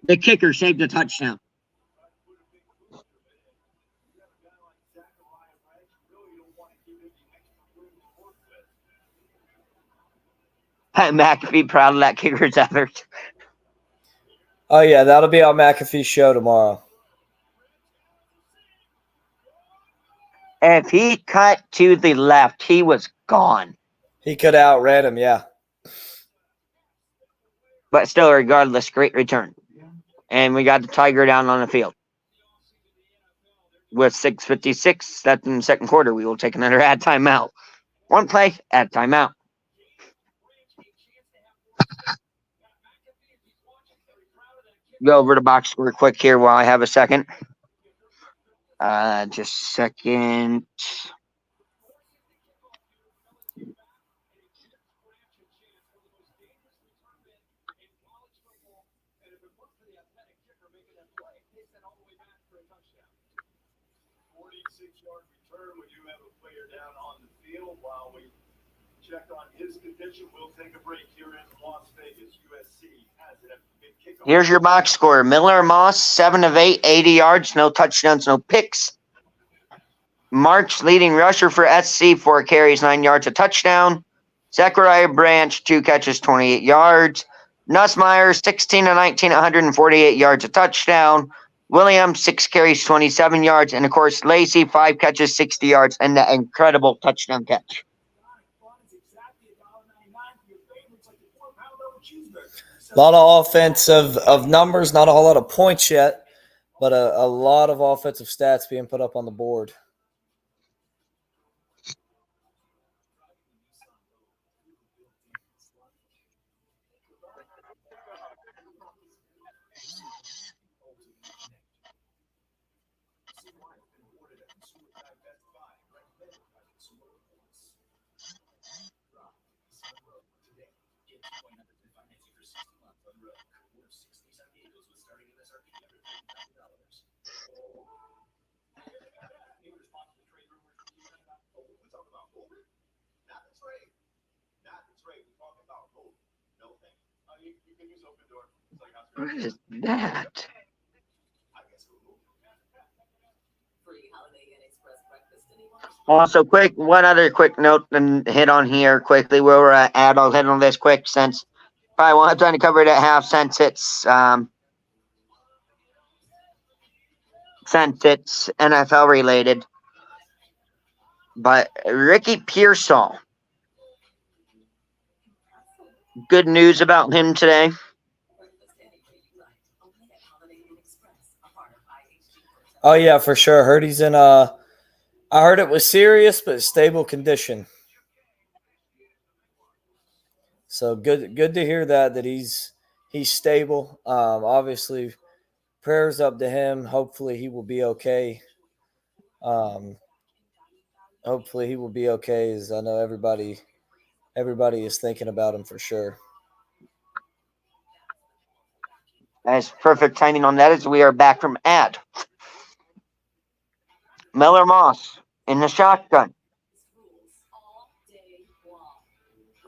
The kicker saved a touchdown. Pat McAfee proud of that kicker's effort. Oh, yeah, that'll be on McAfee's show tomorrow. If he cut to the left, he was gone. He could have outran him, yeah. But still, regardless, great return. And we got the Tiger down on the field. With 6:56, that's in the second quarter, we will take another ad timeout. One play, ad timeout. Go over to box score quick here while I have a second. Just a second. Check on his condition. We'll take a break here in Las Vegas. USC has it at the big kickoff. Here's your box score. Miller Moss, 7 of 8, 80 yards, no touchdowns, no picks. March, leading rusher for SC, 4 carries, 9 yards, a touchdown. Zachariah Branch, 2 catches, 28 yards. Nussmeier, 16 of 19, 148 yards, a touchdown. Williams, 6 carries, 27 yards. And, of course, Lacey, 5 catches, 60 yards, and that incredible touchdown catch. A lot of offensive numbers, not a whole lot of points yet, but a lot of offensive stats being put up on the board. What is that? Also, one other quick note and hit on here quickly where we're at. I'll hit on this quick since probably won't have time to cover it at half since it's NFL related. But Ricky Pearsall, good news about him today. Oh yeah, for sure. Heard he's in I heard it was serious but stable condition. So good to hear that he's stable. Obviously, prayers up to him. Hopefully he will be okay. Hopefully he will be okay, as I know everybody is thinking about him for sure. That's perfect timing on that as we are back from ad. Miller Moss in the shotgun.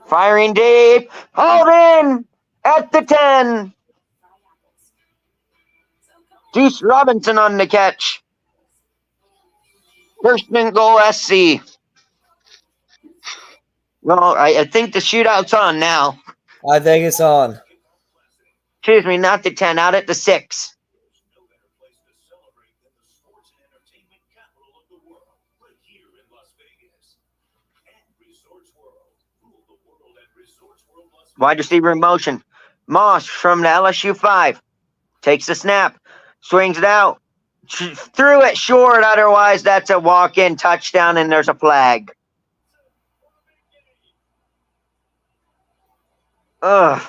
Firing deep. Hold in at the 10. Deuce Robinson on the catch. First and goal, SC. Well, I think the shootout's on now. I think it's on. Excuse me, not the 10, out at the 6. No better place to celebrate than the sports and entertainment capital of the world, right here in Las Vegas. And Resorts World. Rule the world at Resorts World Las Vegas. Wide receiver in motion. Moss from the LSU 5. Takes the snap. Swings it out. Threw it short. Otherwise, that's a walk-in touchdown, and there's a flag. Ugh.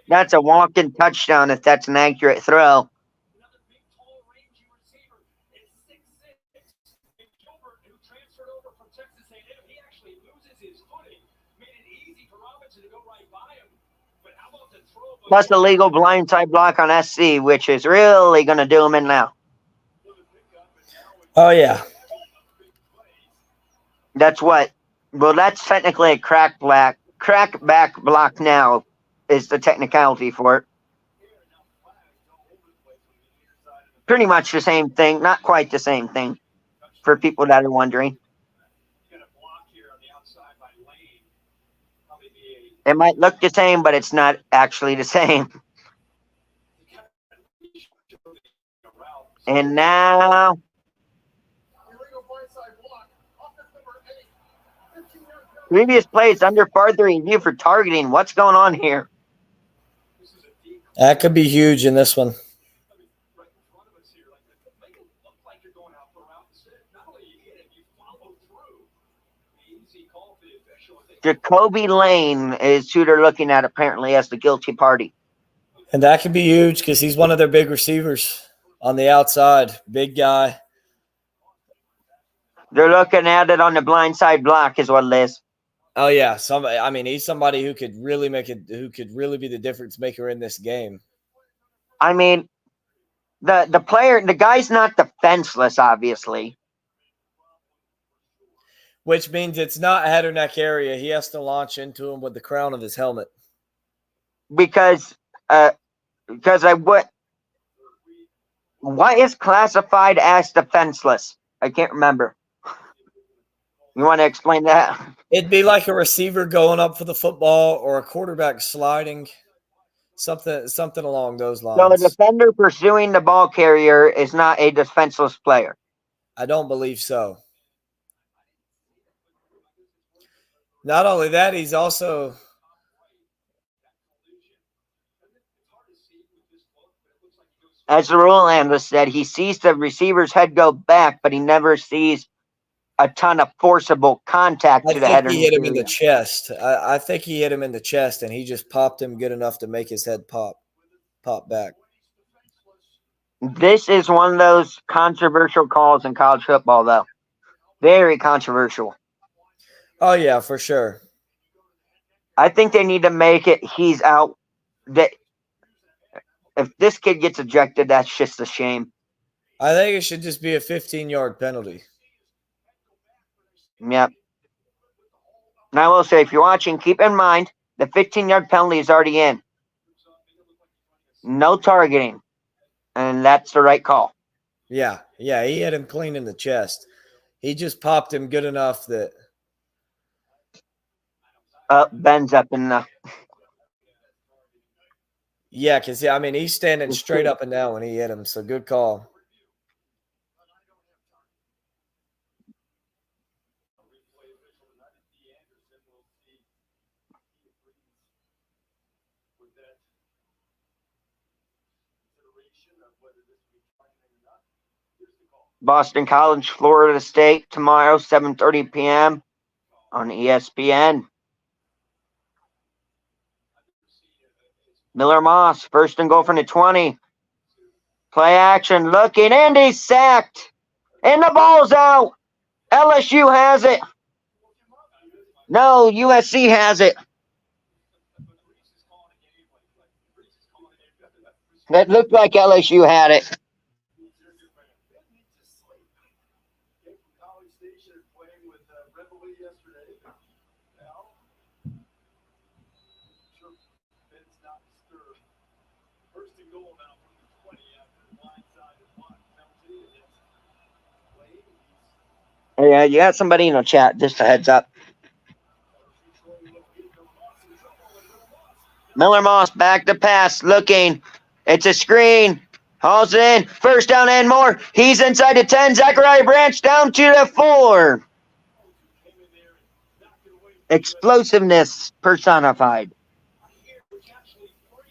That's a walk-in touchdown if that's an accurate throw. Another big, tall, rangy receiver is 6'6". Gilbert, who transferred over from Texas A&M, he actually loses his footing. Made it easy for Robinson to go right by him. But how about the throw? Plus the legal blindside block on SC, which is really going to do him in now. Oh, yeah. That's what. Well, that's technically a crackback block now is the technicality for it. Pretty much the same thing. Not quite the same thing for people that are wondering. It might look the same, but it's not actually the same. And now, previous plays under further review for targeting. What's going on here? That could be huge in this one. Jacoby Lane is who they're looking at apparently as the guilty party. And that could be huge because he's one of their big receivers on the outside. Big guy. They're looking at it on the blindside block is what it is. Oh, yeah. He's somebody who could really who could really be the difference maker in this game. I mean, the guy's not defenseless, obviously. Which means it's not head or neck area. He has to launch into him with the crown of his helmet. Because what is classified as defenseless? I can't remember. You want to explain that? It'd be like a receiver going up for the football or a quarterback sliding, something along those lines. So a defender pursuing the ball carrier is not a defenseless player. I don't believe so. Not only that, he's also as the rule analyst said, he sees the receiver's head go back, but he never sees a ton of forcible contact to the head. I think he hit him in the chest. I think he hit him in the chest, and he just popped him good enough to make his head pop back. This is one of those controversial calls in college football, though. Very controversial. Oh, yeah, for sure. I think they need to make it he's out. That if this kid gets ejected, that's just a shame. I think it should just be a 15-yard penalty. Yep. And I will say, if you're watching, keep in mind the 15-yard penalty is already in. No targeting. And that's the right call. Yeah, he hit him clean in the chest. He just popped him good enough that bends up in the. Yeah, because he's standing straight up and down when he hit him. So good call. Boston College, Florida State tomorrow, 7:30 p.m. on ESPN. Miller Moss, first and goal from the 20. Play action, looking, and he's sacked. And the ball's out. LSU has it. No, USC has it. That looked like LSU had it. Yeah, you got somebody in the chat, just a heads up. Miller Moss back to pass, looking. It's a screen. Hauls it in. First down and more. He's inside the 10. Zachariah Branch down to the 4. Explosiveness personified.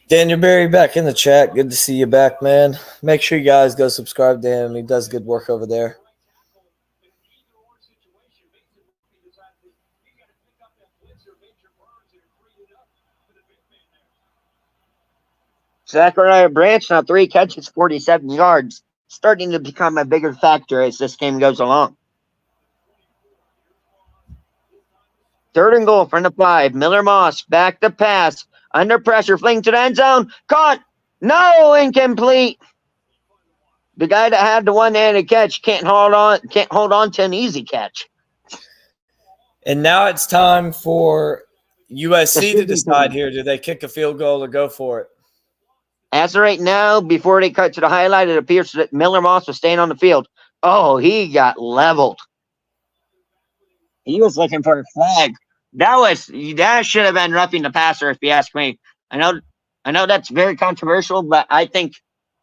Daniel Berry back in the chat. Good to see you back, man. Make sure you guys go subscribe to him. He does good work over there. Zachariah Branch now 3 catches, 47 yards. Starting to become a bigger factor as this game goes along. 3rd and goal from the 5. Miller Moss back to pass. Under pressure, fling to the end zone. Caught. No, incomplete. The guy that had the one-handed catch can't hold on to an easy catch. And now it's time for USC to decide here. Do they kick a field goal or go for it? As of right now, before they cut to the highlight, it appears that Miller Moss was staying on the field. Oh, he got leveled. He was looking for a flag. That should have been roughing the passer, if you ask me. I know that's very controversial, but I think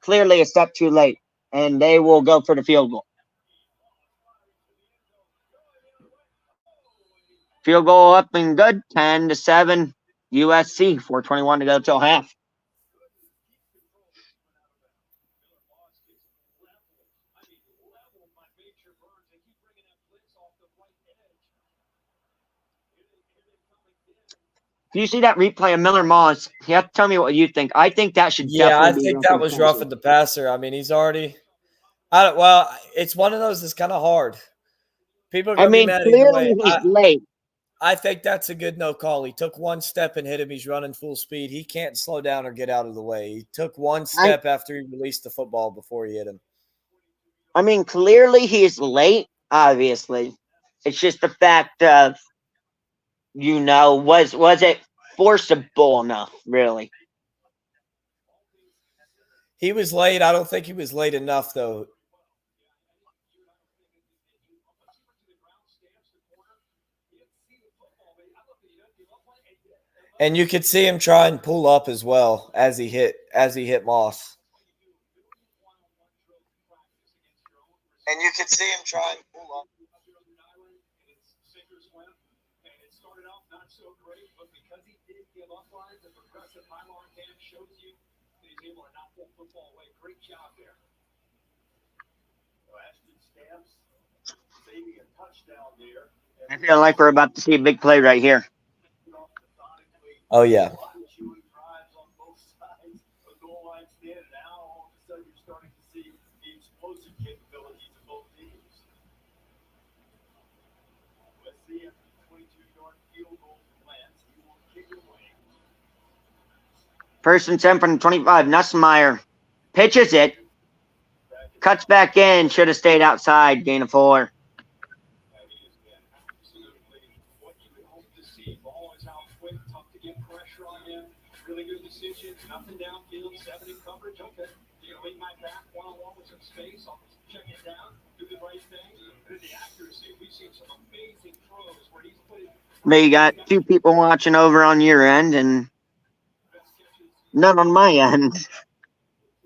clearly a step too late, and they will go for the field goal. Field goal up and good. 10-7 USC. 4:21 to go till half. If you see that replay of Miller Moss, you have to tell me what you think. I think that should definitely be. I think that was roughing the passer. I mean, he's already. Well, it's one of those that's kind of hard. People are going to be mad either way. He's late. I think that's a good no call. He took one step and hit him. He's running full speed. He can't slow down or get out of the way. He took one step after he released the football before he hit him. I mean, clearly he's late, obviously. It's just the fact of, was it forcible enough, really? He was late. I don't think he was late enough, though. And you could see him try and pull up as well as he hit Moss. And you could see him try and pull up. Great job there. Ashton Stamps saving a touchdown there. I feel like we're about to see a big play right here. Oh, yeah. First and 10 from 25. Nussmeier pitches it. Cuts back in. Should have stayed outside. Gain of 4. Really good decision. Nothing downfield. 7 in coverage. Okay. Lead my back one-on-one with some space. I'll check it down. Do the right thing. And the accuracy. We've seen some amazing throws where he's put it. You got 2 people watching over on your end and none on my end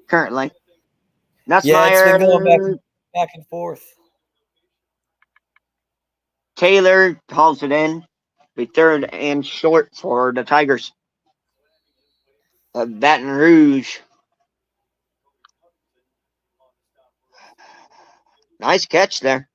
currently. Nussmeier. It's been going back and forth. Taylor hauls it in. Be 3rd and short for the Tigers of Baton Rouge. Nice catch there.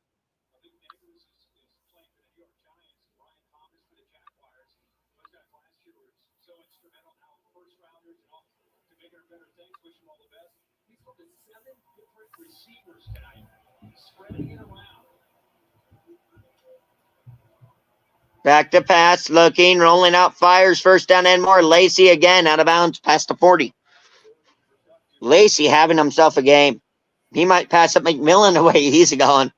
Back to pass, looking, rolling out, fires, first down and more. Lacey again, out of bounds, past the 40. Lacey having himself a game. He might pass up McMillan the way he's going.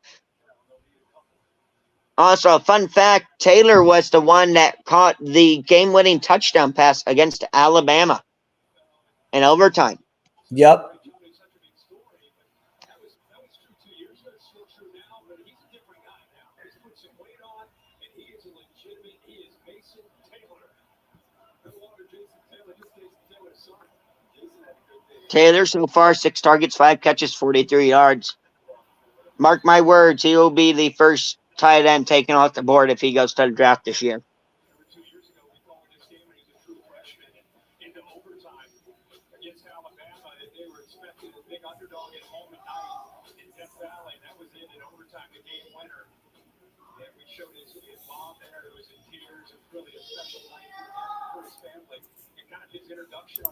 Also, a fun fact, Taylor was the one that caught the game-winning touchdown pass against Alabama in overtime. Yep. Taylor so far 6 targets, 5 catches, 43 yards. Mark my words, he will be the first tight end taken off the board if he goes to the draft this year. 2 years ago, we followed this game and he's a true freshman. And into overtime against Alabama, they were expecting a big underdog at home at night in Death Valley. That was it in overtime, the game winner. And we showed his mom there who was in tears. It was really a special night for his family. And kind of his introduction.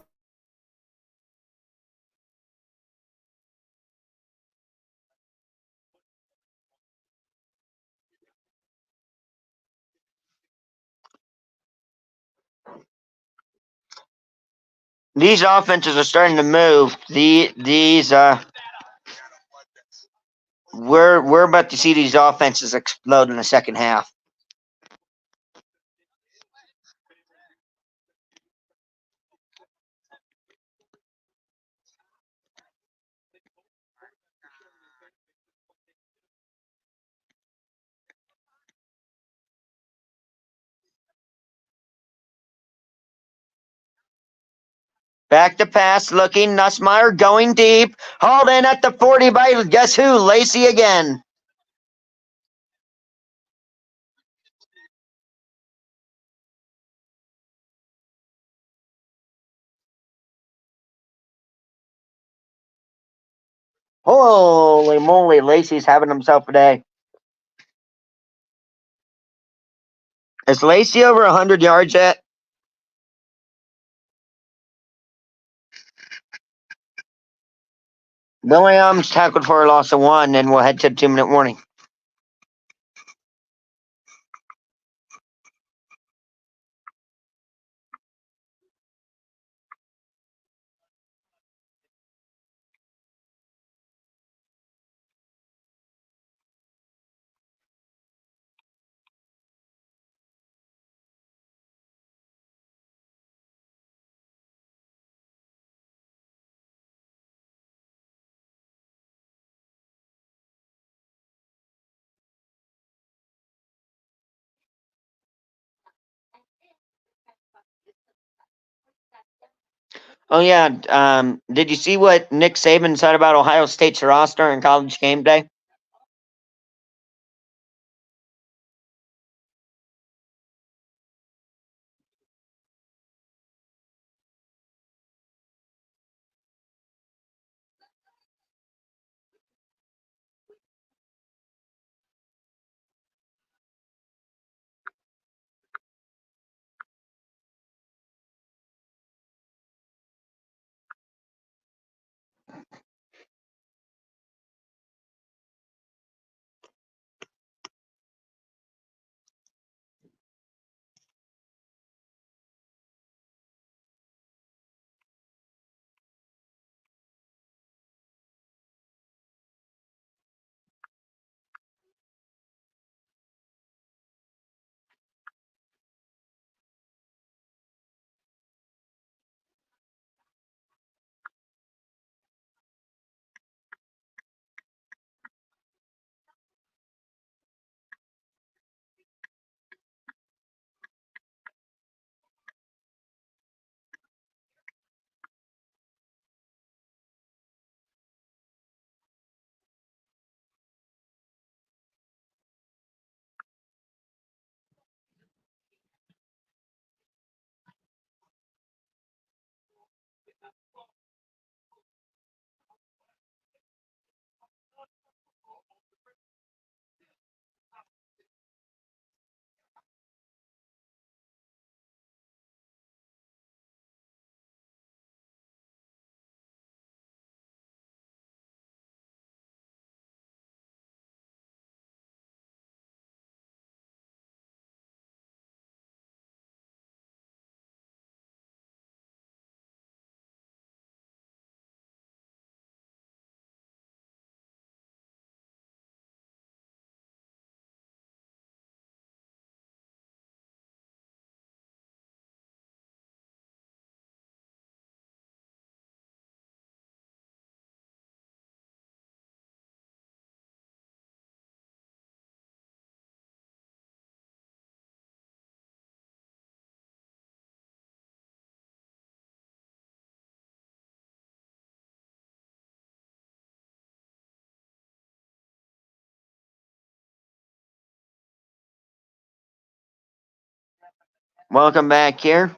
These offenses are starting to move. We're about to see these offenses explode in the second half. Back to pass, looking. Nussmeier going deep. Hauled in at the 40 by guess who? Lacey again. Holy moly, Lacey's having himself a day. Is Lacey over 100 yards yet? Williams tackled for a loss of 1, and we'll head to the 2-minute warning. Oh yeah. Did you see what Nick Saban said about Ohio State's roster in College Game Day? Welcome back here.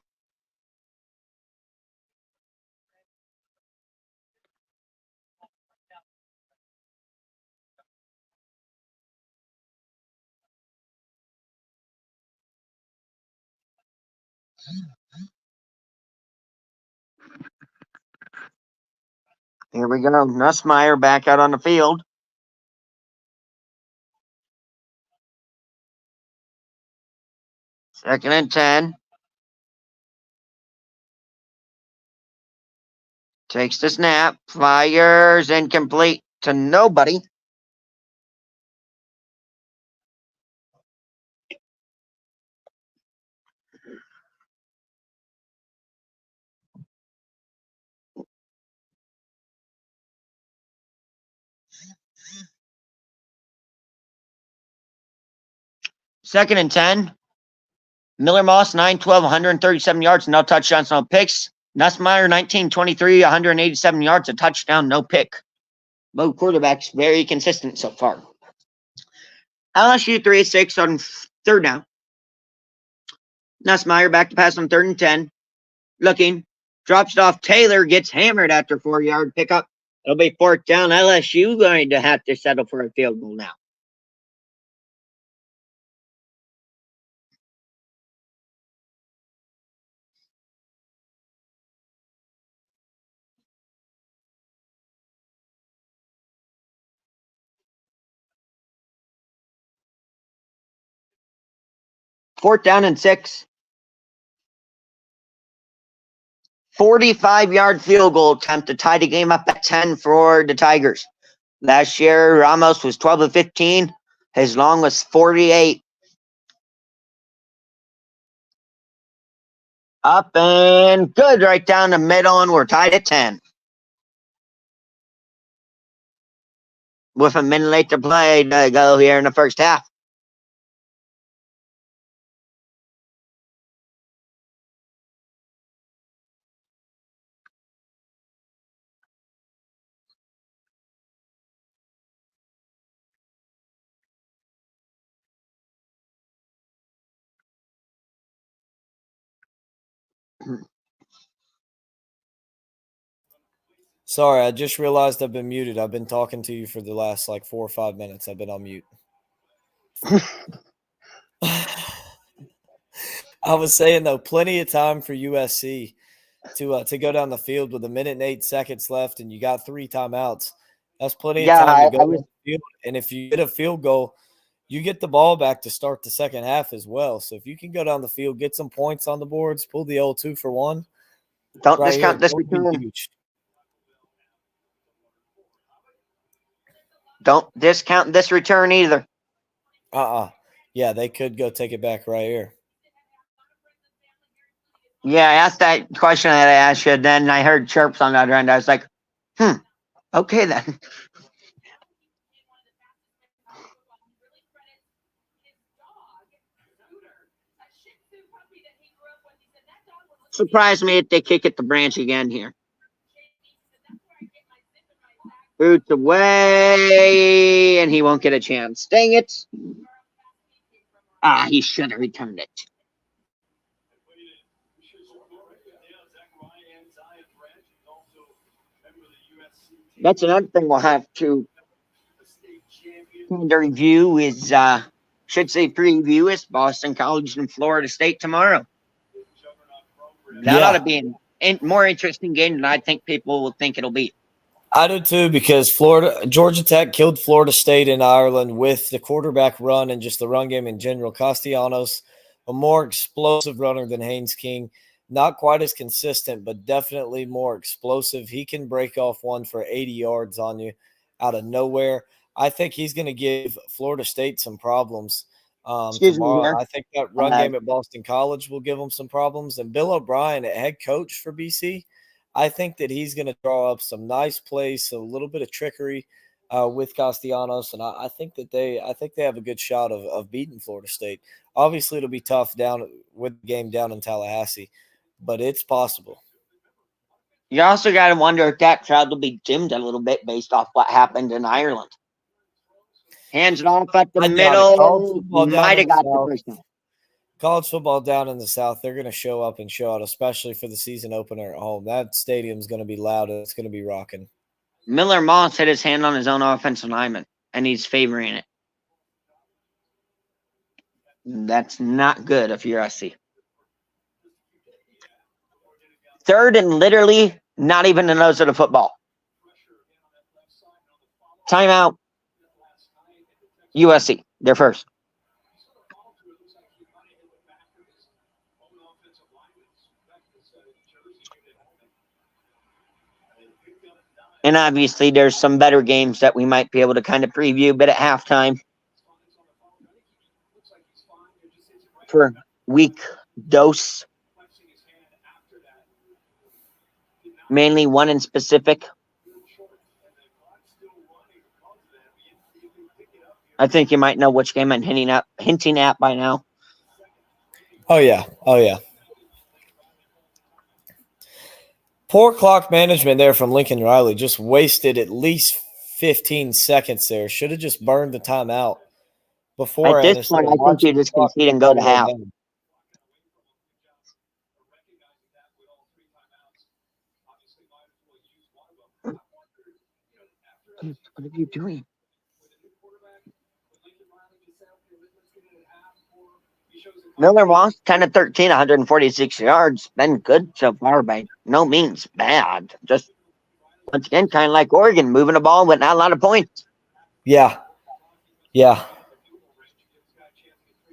Here we go. Nussmeier back out on the field. Second and 10. Takes the snap. Fires incomplete to nobody. Second and 10. Miller Moss, 9-12, 137 yards, no touchdowns, no picks. Nussmeier, 19-23, 187 yards, a touchdown, no pick. Both quarterbacks very consistent so far. LSU 3-6 on third down. Nussmeier back to pass on 3rd and 10. Looking. Drops it off. Taylor gets hammered after 4-yard pickup. It'll be 4th down. LSU going to have to settle for a field goal now. Fourth down and 6. 45-yard field goal attempt to tie the game up at 10 for the Tigers. Last year, Ramos was 12 of 15. His long was 48. Up and good right down the middle, and we're tied at 10. With a minute late to play to go here in the first half. Sorry, I just realized I've been muted. I've been talking to you for the last 4 or 5 minutes. I've been on mute. I was saying, though, plenty of time for USC to go down the field with 1 minute and 8 seconds left, and you got 3 timeouts. That's plenty of time to go down the field. And if you get a field goal, you get the ball back to start the second half as well. So if you can go down the field, get some points on the boards, pull the old 2 for 1. Don't discount this return. Huge. Don't discount this return either. Yeah, they could go take it back right here. Yeah, I asked that question that I asked you, and then I heard chirps on the other end. I was like, okay then. Surprise me if they kick at the branch again here. Boots away, and he won't get a chance. Dang it. He should have returned it. That's another thing we'll have to review is, preview is Boston College and Florida State tomorrow. That ought to be a more interesting game than I think people will think it'll be. I do too, because Georgia Tech killed Florida State in Ireland with the quarterback run and just the run game in general. Castellanos, a more explosive runner than Haynes King. Not quite as consistent, but definitely more explosive. He can break off one for 80 yards on you out of nowhere. I think he's going to give Florida State some problems tomorrow. I think that run game at Boston College will give them some problems. And Bill O'Brien, head coach for BC, I think that he's going to draw up some nice plays, a little bit of trickery with Castellanos, and I think they have a good shot of beating Florida State. Obviously, it'll be tough down with the game down in Tallahassee, but it's possible. You also got to wonder if that crowd will be dimmed a little bit based off what happened in Ireland. Hands it off at the middle. Might have got the first one. College football down in the South, they're going to show up and show out, especially for the season opener at home. That stadium's going to be loud and it's going to be rocking. Miller Moss had his hand on his own offensive lineman, and he's favoring it. That's not good if you're USC. Third and literally not even the nose of the football. Timeout. USC. They're first. And obviously, there's some better games that we might be able to kind of preview, but at halftime for week dose, mainly one in specific. I think you might know which game I'm hinting at by now. Oh, yeah. Poor clock management there from Lincoln Riley. Just wasted at least 15 seconds there. Should have just burned the timeout before. At this point, I think you just concede and go to half. What are you doing? Miller Moss, 10 of 13, 146 yards. Been good so far, by no means bad. Just, once again, kind of like Oregon, moving the ball with not a lot of points. Yeah.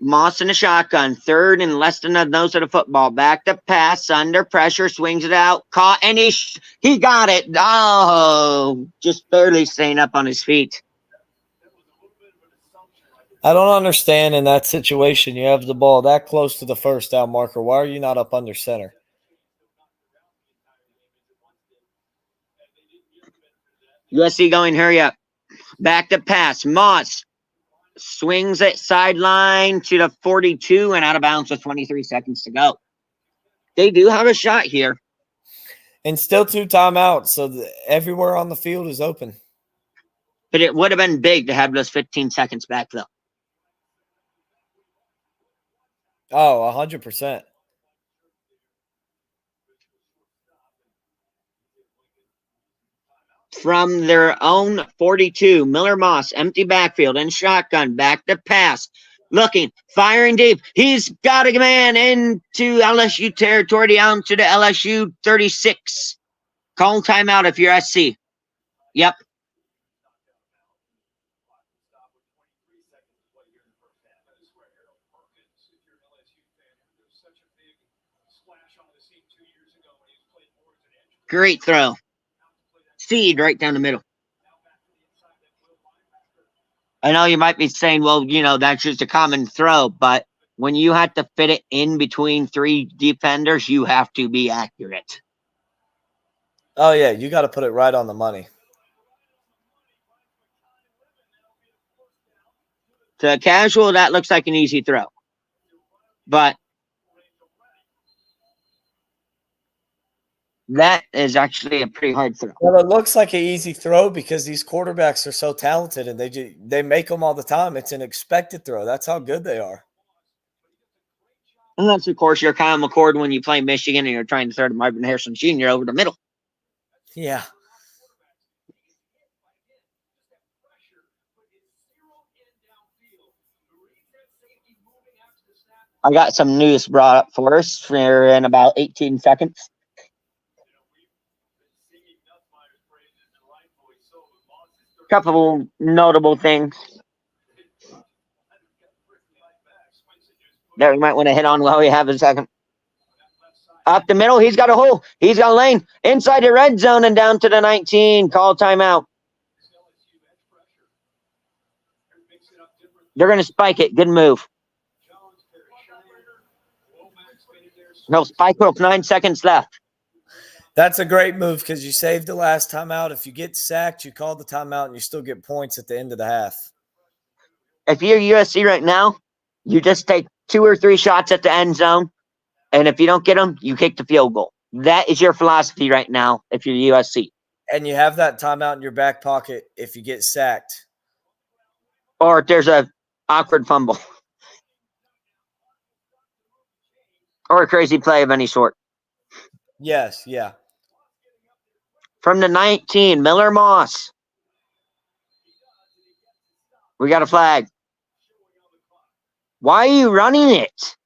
Moss in a shotgun, third and less than the nose of the football. Back to pass, under pressure, swings it out, caught, and he got it. Oh, just barely staying up on his feet. I don't understand in that situation. You have the ball that close to the first down marker. Why are you not up under center? USC going, hurry up. Back to pass. Moss swings it sideline to the 42 and out of bounds with 23 seconds to go. They do have a shot here. And still 2 timeouts, so everywhere on the field is open. But it would have been big to have those 15 seconds back, though. Oh, 100%. From their own 42, Miller Moss, empty backfield and shotgun, back to pass. Looking, firing deep. He's got a man into LSU territory, down to the LSU 36. Call timeout if you're SC. Yep. Great throw. Feed right down the middle. I know you might be saying, well, that's just a common throw, but when you have to fit it in between 3 defenders, you have to be accurate. Oh, yeah, you got to put it right on the money. To a casual, that looks like an easy throw. But that is actually a pretty hard throw. Well, it looks like an easy throw because these quarterbacks are so talented and they make them all the time. It's an expected throw. That's how good they are. Unless, of course, you're Kyle McCord when you play Michigan and you're trying to throw to Marvin Harrison Jr. over the middle. Yeah. I got some news brought up for us for in about 18 seconds. Couple notable things that we might want to hit on while we have a second. Up the middle, he's got a hole. He's got a lane inside the red zone and down to the 19. Call timeout. They're going to spike it. Good move. No, spike with 9 seconds left. That's a great move because you saved the last timeout. If you get sacked, you call the timeout and you still get points at the end of the half. If you're USC right now, you just take 2 or 3 shots at the end zone, and if you don't get them, you kick the field goal. That is your philosophy right now if you're USC. And you have that timeout in your back pocket if you get sacked. Or if there's a awkward fumble. or a crazy play of any sort. Yes, yeah. From the 19, Miller Moss. We got a flag. Why are you running it?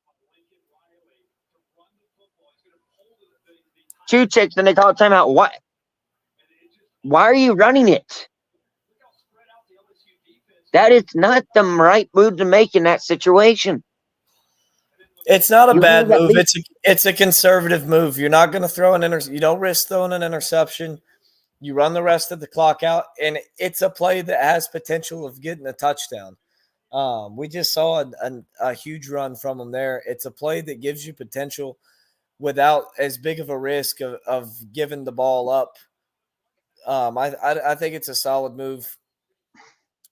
2 ticks, and they call a timeout. What? Why are you running it? That is not the right move to make in that situation. It's not a bad move. It's a conservative move. You're not going to throw you don't risk throwing an interception. You run the rest of the clock out, and it's a play that has potential of getting a touchdown. We just saw a huge run from him there. It's a play that gives you potential without as big of a risk of giving the ball up. I think it's a solid move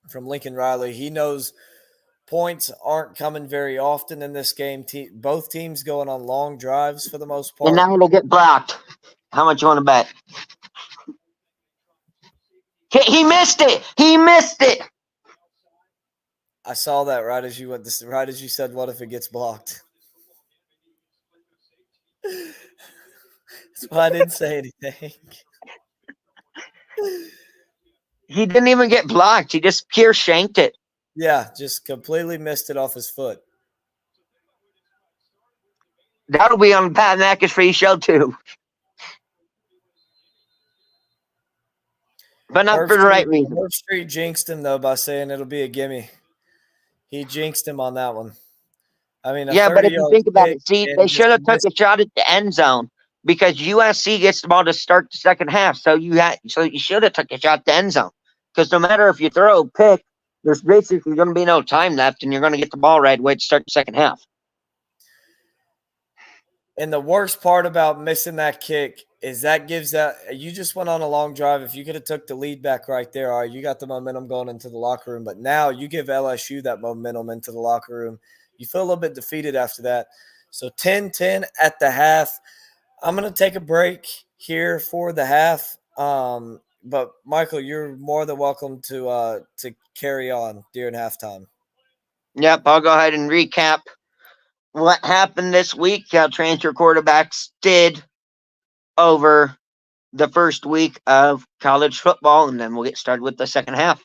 from Lincoln Riley. He knows points aren't coming very often in this game. Both teams going on long drives for the most part. And now it'll get blocked. How much you want to bet? He missed it. He missed it. I saw that right as you said, what if it gets blocked? That's why I didn't say anything. He didn't even get blocked. He just pure shanked it. Yeah, just completely missed it off his foot. That'll be on Pat McAfee's show too. But not for the right reason. Murph Street jinxed him, though, by saying it'll be a gimme. He jinxed him on that one. I mean, yeah, but if you think about it, see, they should have took a shot at the end zone because USC gets the ball to start the second half. So you should have took a shot at the end zone because no matter if you throw a pick, there's basically going to be no time left, and you're going to get the ball right away to start the second half. And the worst part about missing that kick is that gives that – you just went on a long drive. If you could have took the lead back right there, all right, you got the momentum going into the locker room. But now you give LSU that momentum into the locker room. You feel a little bit defeated after that. So 10-10 at the half. I'm going to take a break here for the half. But, Michael, you're more than welcome to carry on during halftime. Yep, I'll go ahead and recap what happened this week, how transfer quarterbacks did over the first week of college football, and then we'll get started with the second half.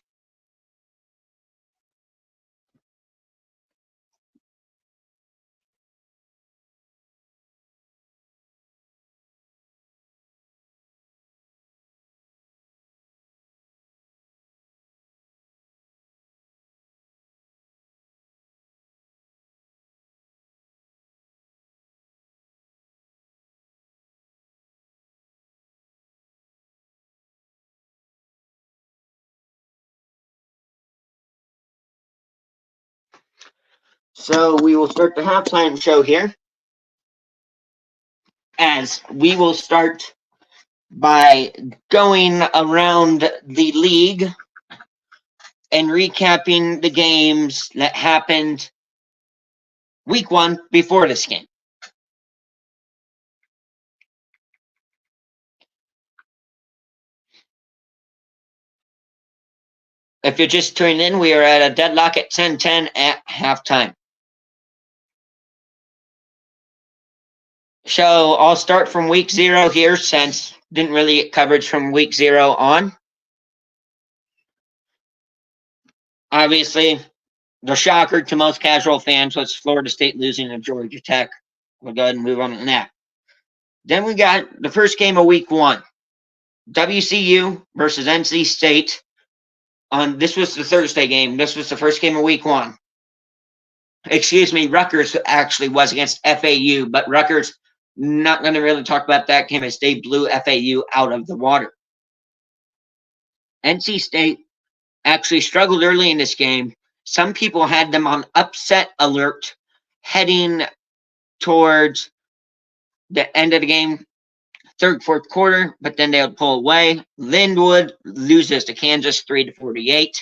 So we will start the halftime show here, as we will start by going around the league and recapping the games that happened week 1 before this game. If you're just tuning in, we are at a deadlock at 10-10 at halftime. So I'll start from week 0 here, since didn't really get coverage from week 0 on. Obviously, the shocker to most casual fans was Florida State losing to Georgia Tech. We'll go ahead and move on to that. Then we got the first game of week 1. WCU versus NC State. This was the Thursday game. This was the first game of week 1. Excuse me, Rutgers actually was against FAU, but Rutgers, not going to really talk about that game as they blew FAU out of the water. NC State actually struggled early in this game. Some people had them on upset alert heading towards the end of the game, third, fourth quarter, but then they would pull away. Linwood loses to Kansas 3-48.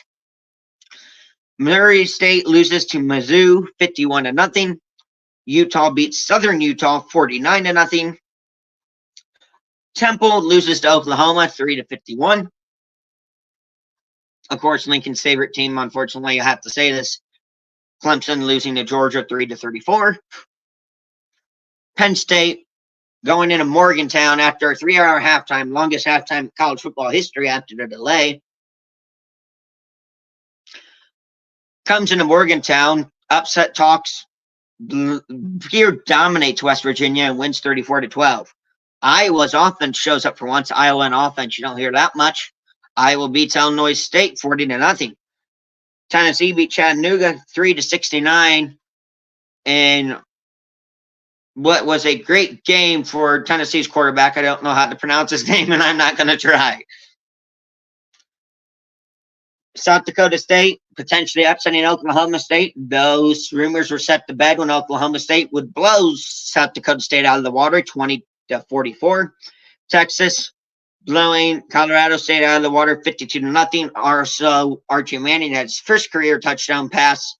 Missouri State loses to Mizzou 51-0. Utah beats Southern Utah 49-0. Temple loses to Oklahoma 3-51. Of course, Lincoln's favorite team, unfortunately, I have to say this, Clemson losing to Georgia 3-34. Penn State going into Morgantown after a 3-hour halftime, longest halftime in college football history after the delay. Comes into Morgantown, upset talks. Here dominates West Virginia and wins 34-12. Iowa's offense shows up for once. Iowa on offense, you don't hear that much. Iowa beats Illinois State 40-0. Tennessee beat Chattanooga 3-69, and what was a great game for Tennessee's quarterback. I don't know how to pronounce his name, and I'm not going to try. South Dakota State potentially upsetting Oklahoma State. Those rumors were set to bed when Oklahoma State would blow South Dakota State out of the water 20-44. Texas blowing Colorado State out of the water 52-0. Also, Archie Manning had his first career touchdown pass.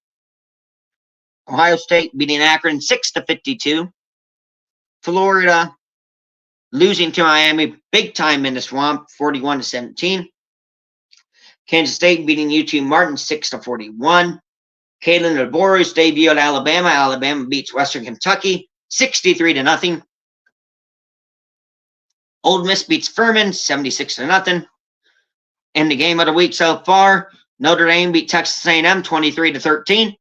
Ohio State beating Akron 6-52. Florida losing to Miami big time in the swamp 41-17. Kansas State beating UT Martin 6-41. Kalen DeBoer's debut at Alabama. Alabama beats Western Kentucky 63-0. Ole Miss beats Furman 76-0. In the game of the week so far, Notre Dame beat Texas A&M 23-13.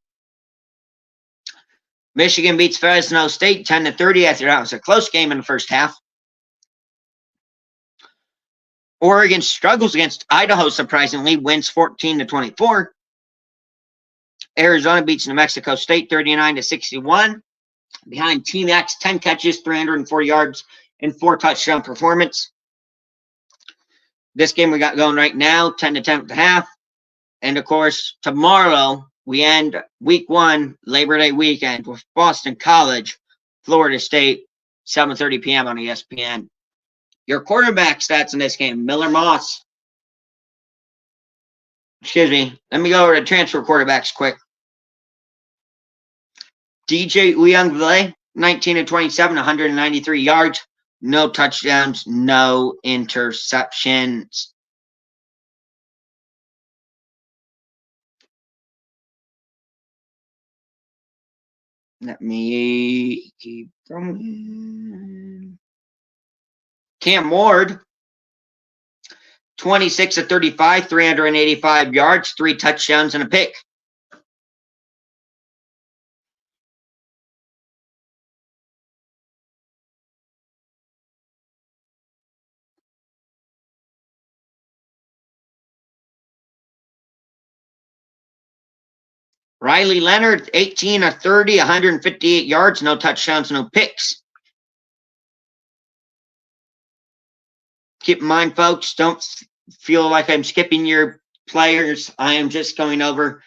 Michigan beats Fresno State 10-30 after that was a close game in the first half. Oregon struggles against Idaho, surprisingly, wins 14-24. Arizona beats New Mexico State 39-61. Behind Team X, 10 catches, 304 yards, and 4 touchdown performance. This game we got going right now, 10-10 at the half. And, of course, tomorrow we end week 1, Labor Day weekend, with Boston College, Florida State, 7:30 p.m. on ESPN. Your quarterback stats in this game, Miller Moss. Excuse me. Let me go over to transfer quarterbacks quick. DJ Uyunglele, 19-27, 193 yards. No touchdowns, no interceptions. Let me keep going. Cam Ward, 26-35, 385 yards, 3 touchdowns, and a pick. Riley Leonard, 18-30, 158 yards, no touchdowns, no picks. Keep in mind, folks, don't feel like I'm skipping your players. I am just going over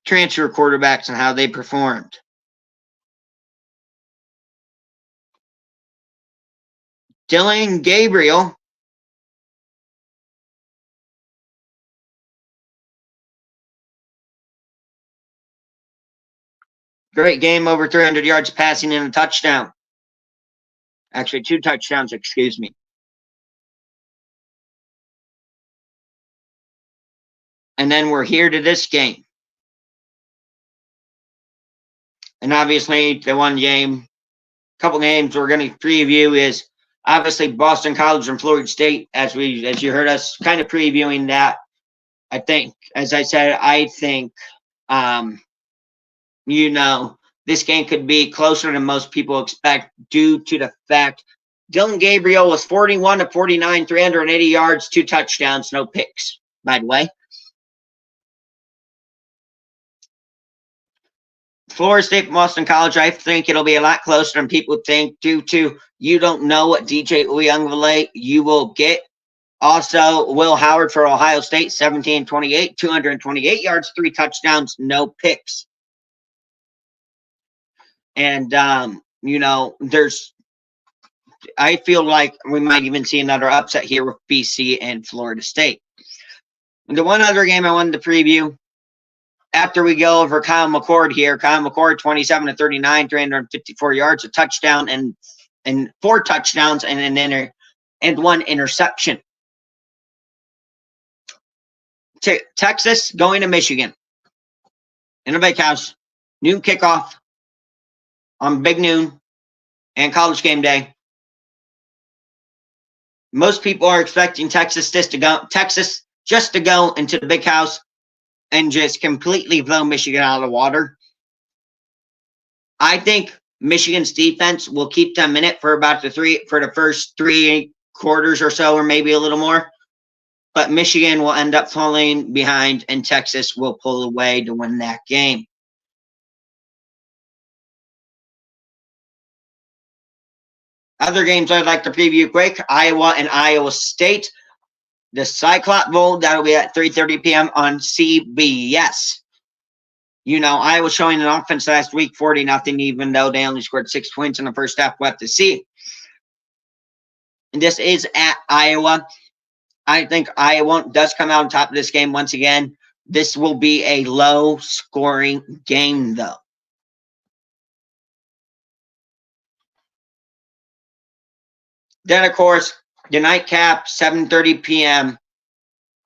transfer quarterbacks and how they performed. Dylan Gabriel, great game, over 300 yards passing and a touchdown. Actually, 2 touchdowns, excuse me. And then we're here to this game. And obviously, the one game, couple games we're going to preview is obviously Boston College and Florida State, as you heard us kind of previewing that. I think, as I said, this game could be closer than most people expect due to the fact Dylan Gabriel was 41-49, 380 yards, 2 touchdowns, no picks, by the way. Florida State, Boston College, I think it'll be a lot closer than people think due to you don't know what DJ Uyunglele you will get. Also, Will Howard for Ohio State, 17-28, 228 yards, 3 touchdowns, no picks. And, I feel like we might even see another upset here with BC and Florida State. The one other game I wanted to preview, after we go over Kyle McCord here, Kyle McCord, 27-39, 354 yards, a touchdown, and 4 touchdowns, and 1 interception. Texas going to Michigan in a big house. Noon kickoff on Big Noon. and College Game Day. Most people are expecting Texas just to go into the big house and just completely blow Michigan out of the water. I think Michigan's defense will keep them in it for the first 3 quarters or so, or maybe a little more. But Michigan will end up falling behind, and Texas will pull away to win that game. Other games I'd like to preview quick: Iowa and Iowa State. The Cyclop Bowl, that'll be at 3:30 p.m. on CBS. Iowa showing an offense last week, 40-0, even though they only scored 6 points in the first half. We'll have to see. And this is at Iowa. I think Iowa does come out on top of this game once again. This will be a low-scoring game, though. Then, of course, the nightcap, 7:30 p.m.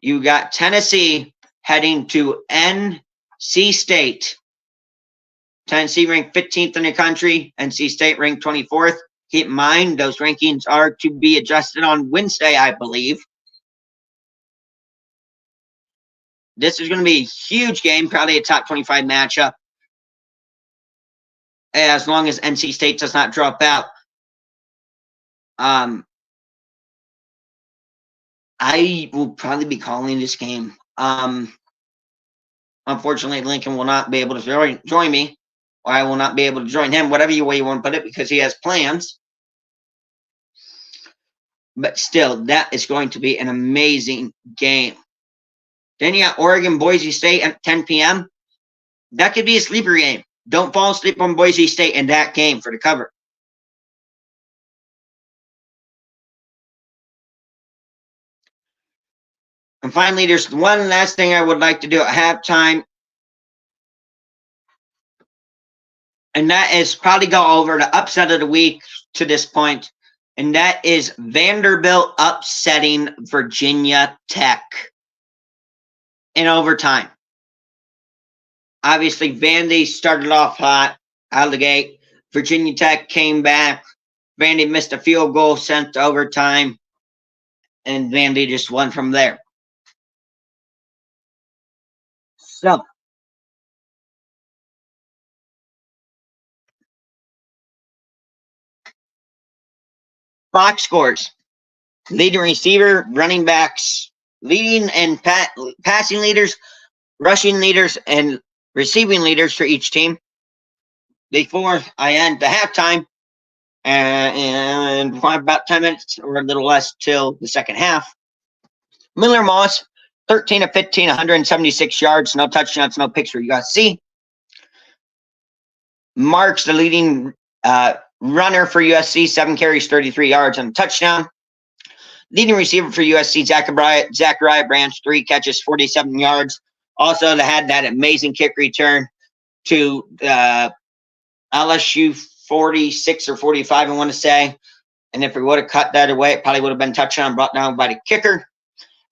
You got Tennessee heading to NC State. Tennessee ranked 15th in the country. NC State ranked 24th. Keep in mind, those rankings are to be adjusted on Wednesday, I believe. This is going to be a huge game, probably a top 25 matchup, as long as NC State does not drop out. I will probably be calling this game. Unfortunately, Lincoln will not be able to join me, or I will not be able to join him, whatever way you want to put it, because he has plans. But still, that is going to be an amazing game. Then you got Oregon, Boise State at 10 p.m. That could be a sleeper game. Don't fall asleep on Boise State in that game for the cover. And finally, there's one last thing I would like to do at halftime. And that is probably go over the upset of the week to this point. And that is Vanderbilt upsetting Virginia Tech in overtime. Obviously, Vandy started off hot out of the gate. Virginia Tech came back. Vandy missed a field goal, sent to overtime. And Vandy just won from there. So, box scores. Leading receiver, running backs, leading and passing leaders, rushing leaders, and receiving leaders for each team. Before I end the halftime, and about 10 minutes or a little less till the second half. Miller Moss, 13 of 15, 176 yards, no touchdowns, no picks for USC. Marks, the leading runner for USC, 7 carries, 33 yards, and a touchdown. Leading receiver for USC, Zachariah Branch, 3 catches, 47 yards. Also, they had that amazing kick return to LSU 46 or 45, I want to say. And if we would have cut that away, it probably would have been touchdown brought down by the kicker.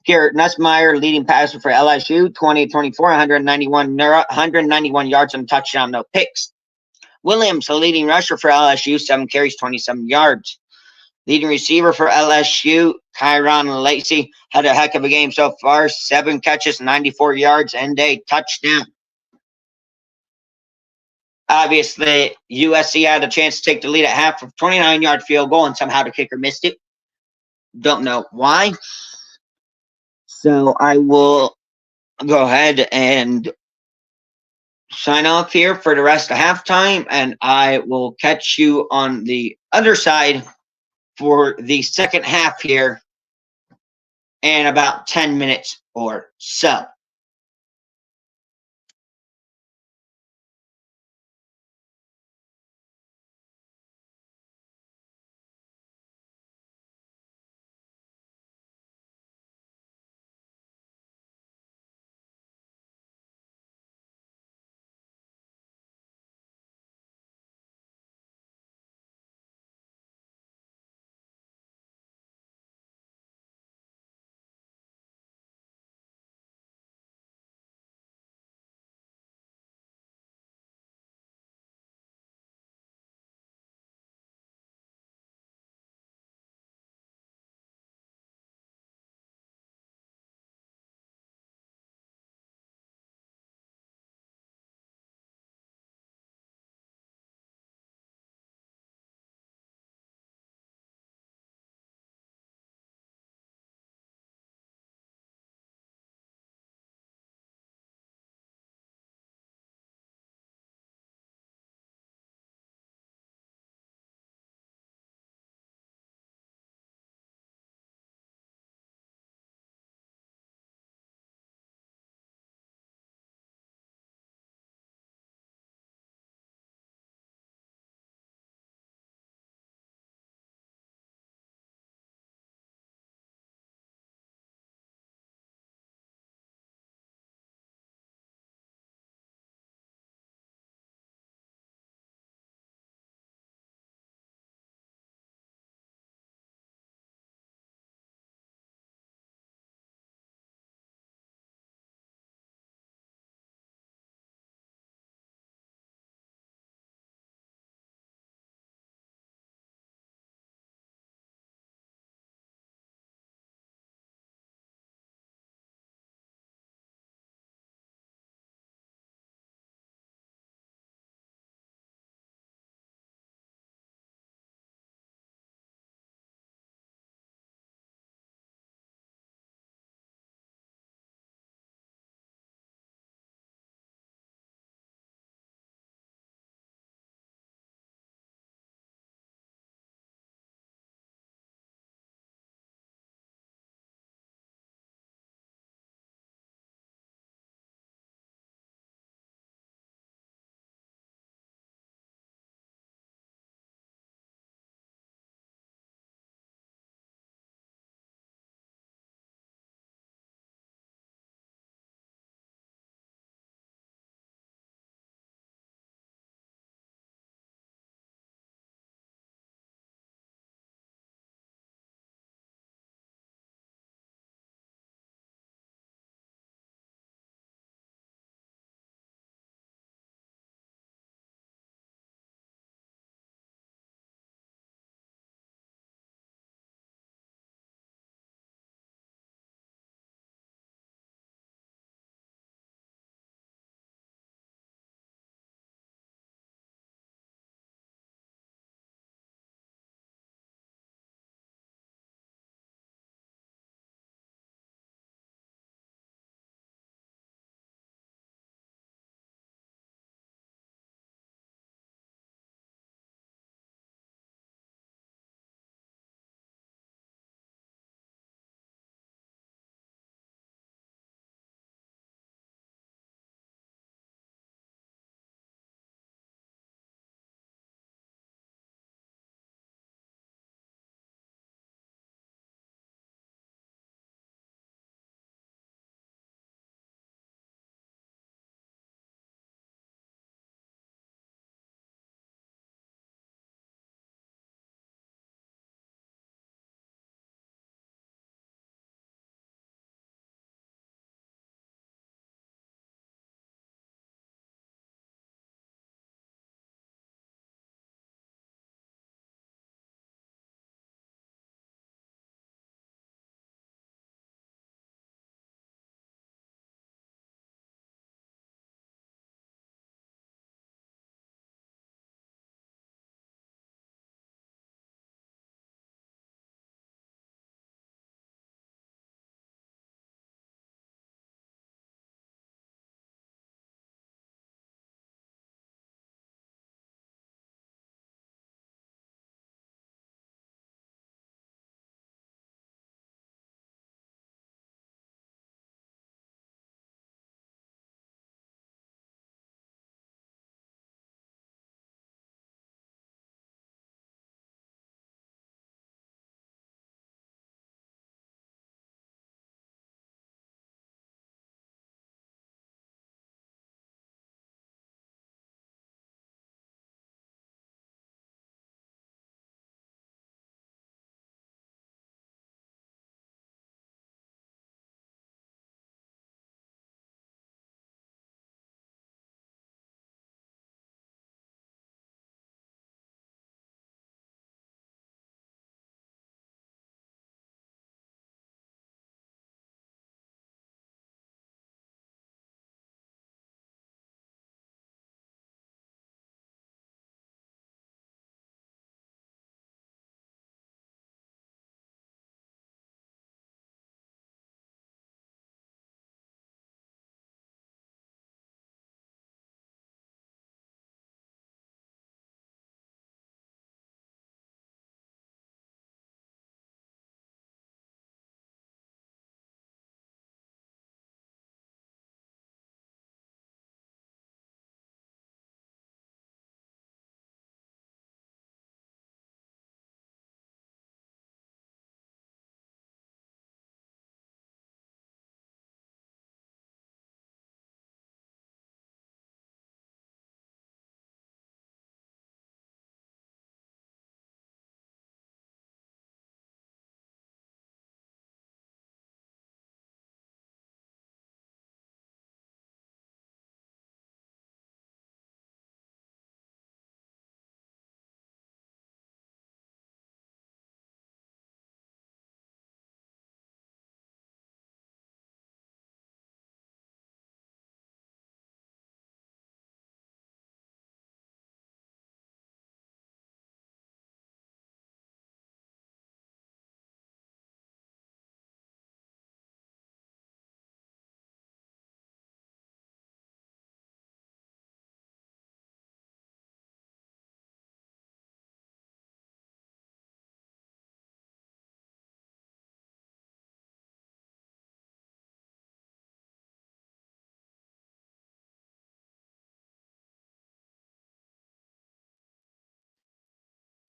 Garrett Nussmeier, leading passer for LSU, 20-24, 191 yards and a touchdown, no picks. Williams, the leading rusher for LSU, 7 carries, 27 yards. Leading receiver for LSU, Kyron Lacey, had a heck of a game so far. 7 catches, 94 yards, and a touchdown. Obviously, USC had a chance to take the lead at half of 29-yard field goal, and somehow the kicker missed it. Don't know why. So I will go ahead and sign off here for the rest of halftime, and I will catch you on the other side for the second half here in about 10 minutes or so.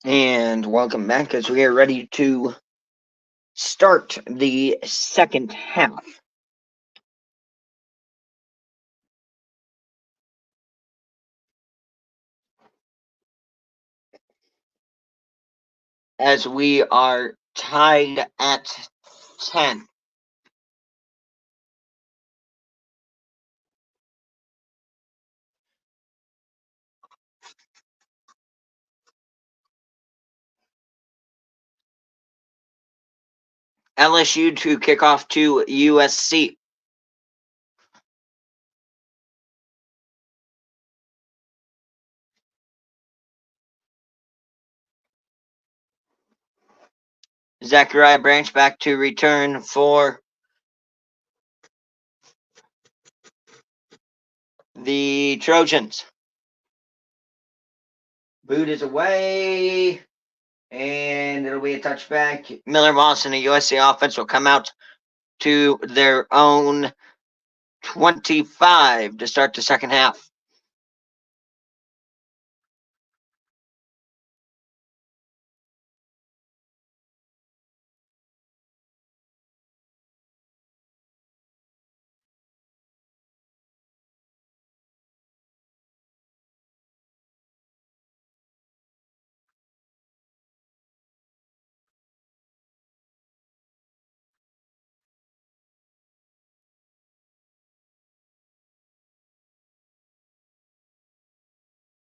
And welcome back as we are ready to start the second half. As we are tied at 10. LSU to kick off to USC. Zachariah Branch back to return for the Trojans. Boot is away, and it'll be a touchback. Miller Moss and the USC offense will come out to their own 25 to start the second half.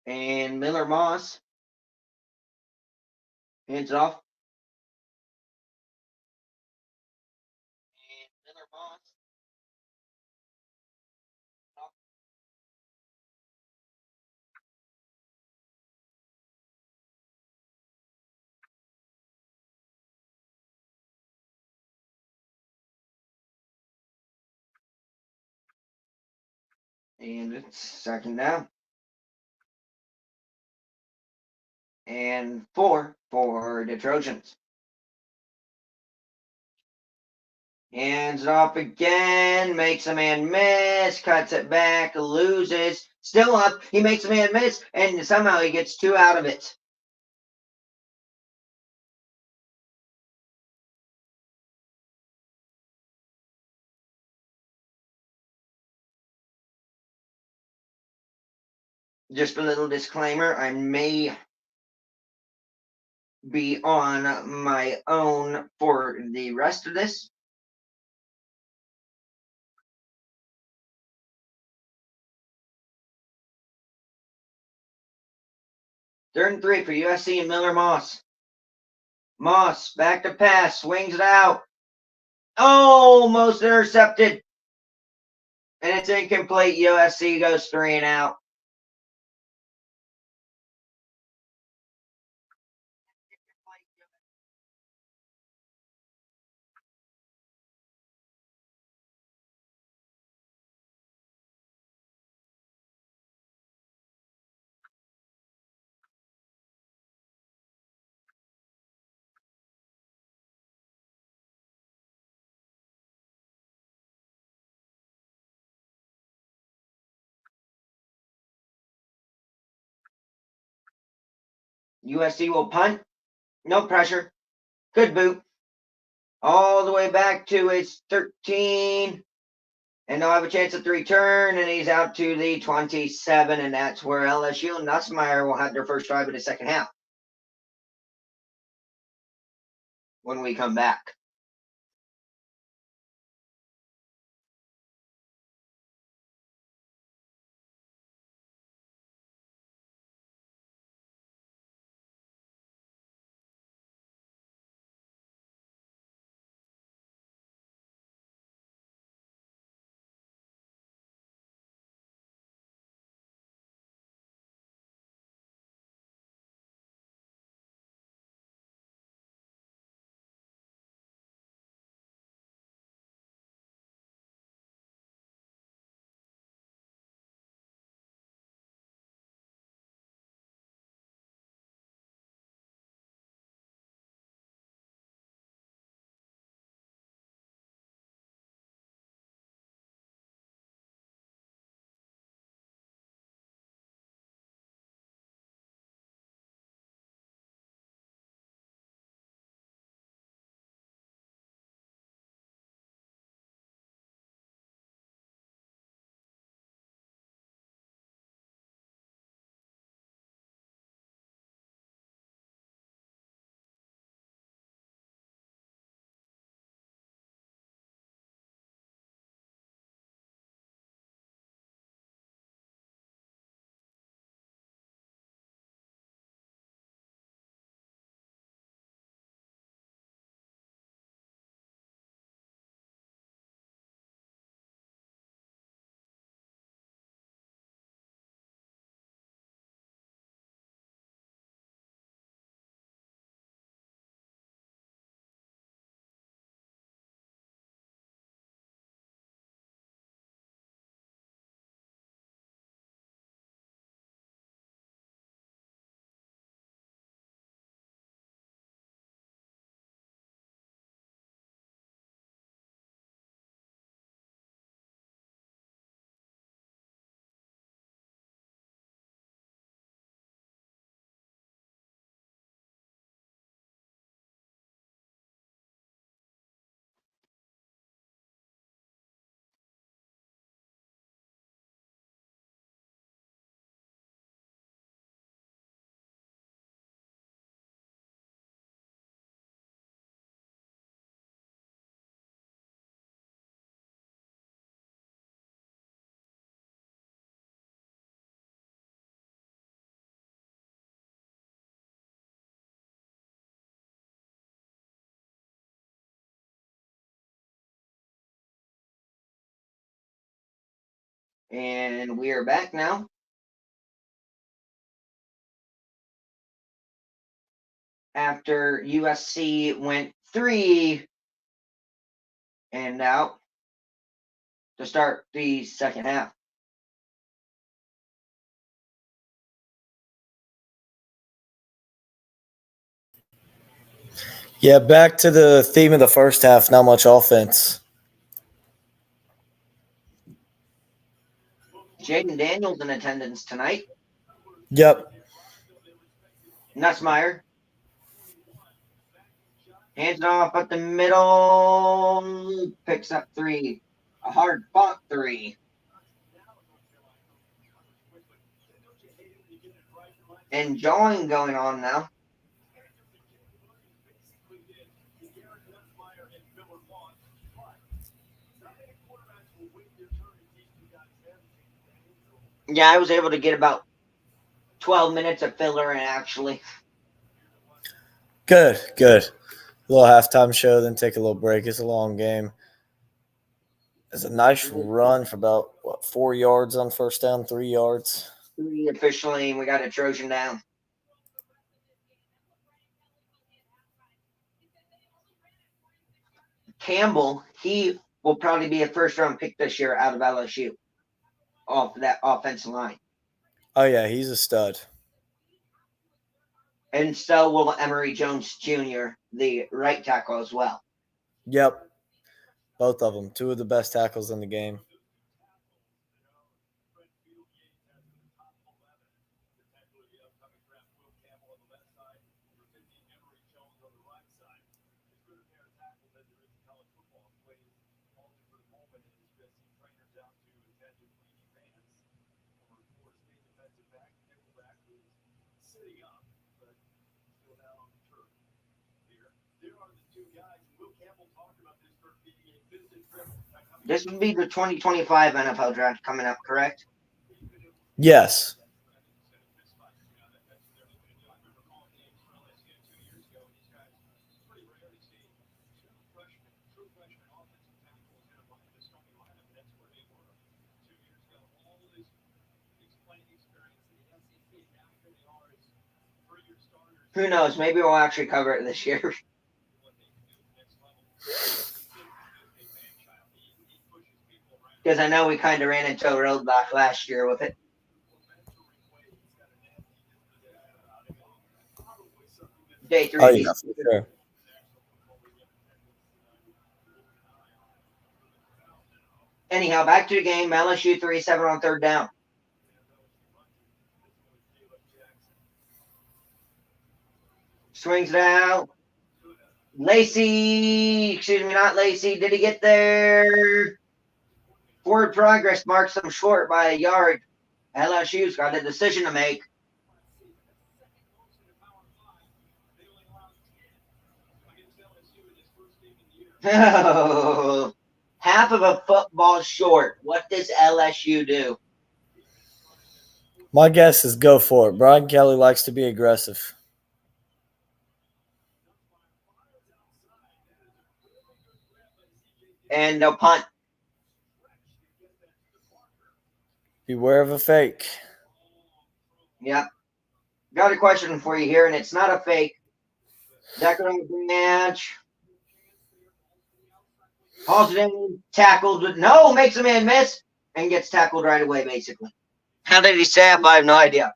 And Miller Moss hands it off. And Miller Moss. And it's second down. And 4 for the Trojans. Hands it off again, makes a man miss, cuts it back, loses, still up. He makes a man miss, and somehow he gets 2 out of it. Just a little disclaimer, I may be on my own for the rest of this. Third and 3 for USC and Miller Moss. Moss back to pass, swings it out. Almost intercepted. And it's incomplete. USC goes 3 and out. USC will punt. No pressure. Good boot. All the way back to his 13. And they'll have a chance at the return, and he's out to the 27, and that's where LSU and Nussmeier will have their first drive of the second half when we come back. And we are back now. After USC went 3 and out to start the second half. Yeah, back to the theme of the first half, not much offense. Jaden Daniels in attendance tonight. Yep. Nussmeyer. Hands it off at the middle. Picks up 3. A hard fought 3. Enjoying going on now. Yeah, I was able to get about 12 minutes of filler in, actually. Good. A little halftime show, then take a little break. It's a long game. It's a nice run for about, 4 yards on first down, 3 yards. 3 officially, and we got a Trojan down. Campbell, he will probably be a first-round pick this year out of LSU off that offensive line. Oh, yeah, he's a stud. And so will Emory Jones Jr., the right tackle, as well. Yep. Both of them. 2 of the best tackles in the game. This would be the 2025 NFL draft coming up, correct? Yes. Who knows? Maybe we'll actually cover it this year. Because I know we kind of ran into a roadblock last year with it. Day 3. Oh, yeah, for sure. Anyhow, back to the game. LSU 3-7 on third down. Swings it out. Lacey, not Lacey. Did he get there? Forward progress marks him short by a yard. LSU's got a decision to make. Oh, half of a football short. What does LSU do? My guess is go for it. Brian Kelly likes to be aggressive. And they'll punt. Beware of a fake. Yep. Got a question for you here, and it's not a fake. Decker on the match. Hauls it in, tackled, but no, makes a man miss, and gets tackled right away, basically. How did he snap? I have no idea.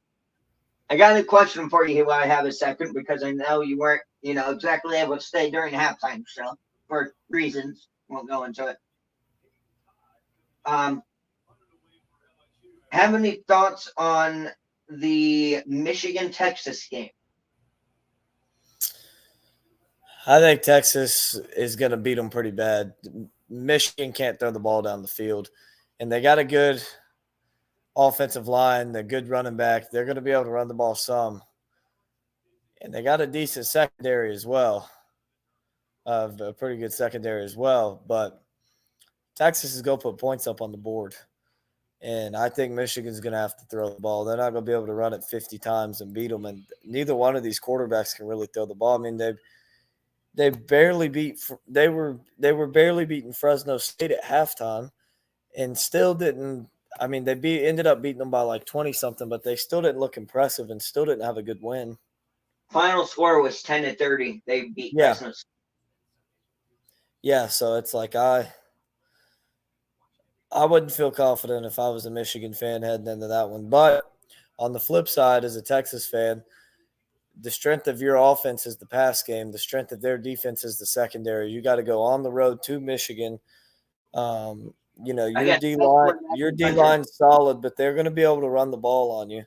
I got a question for you here while I have a second, because I know you weren't, exactly able to stay during the halftime show for reasons. Won't go into it. Have any thoughts on the Michigan-Texas game? I think Texas is going to beat them pretty bad. Michigan can't throw the ball down the field, and they got a good offensive line, a good running back. They're going to be able to run the ball some, and they got a decent secondary as well, a pretty good secondary as well. But Texas is going to put points up on the board, and I think Michigan's going to have to throw the ball. They're not going to be able to run it 50 times and beat them, and neither one of these quarterbacks can really throw the ball. I mean, they barely beat. They were barely beating Fresno State at halftime, and still didn't. I mean, they ended up beating them by like 20-something, but they still didn't look impressive and still didn't have a good win. Final score was 10-30. They beat Yeah. Fresno. Yeah, so it's like I wouldn't feel confident if I was a Michigan fan heading into that one. But on the flip side, as a Texas fan, the strength of your offense is the pass game. The strength of their defense is the secondary. You got to go on the road to Michigan. Your D-line's solid, but they're going to be able to run the ball on you.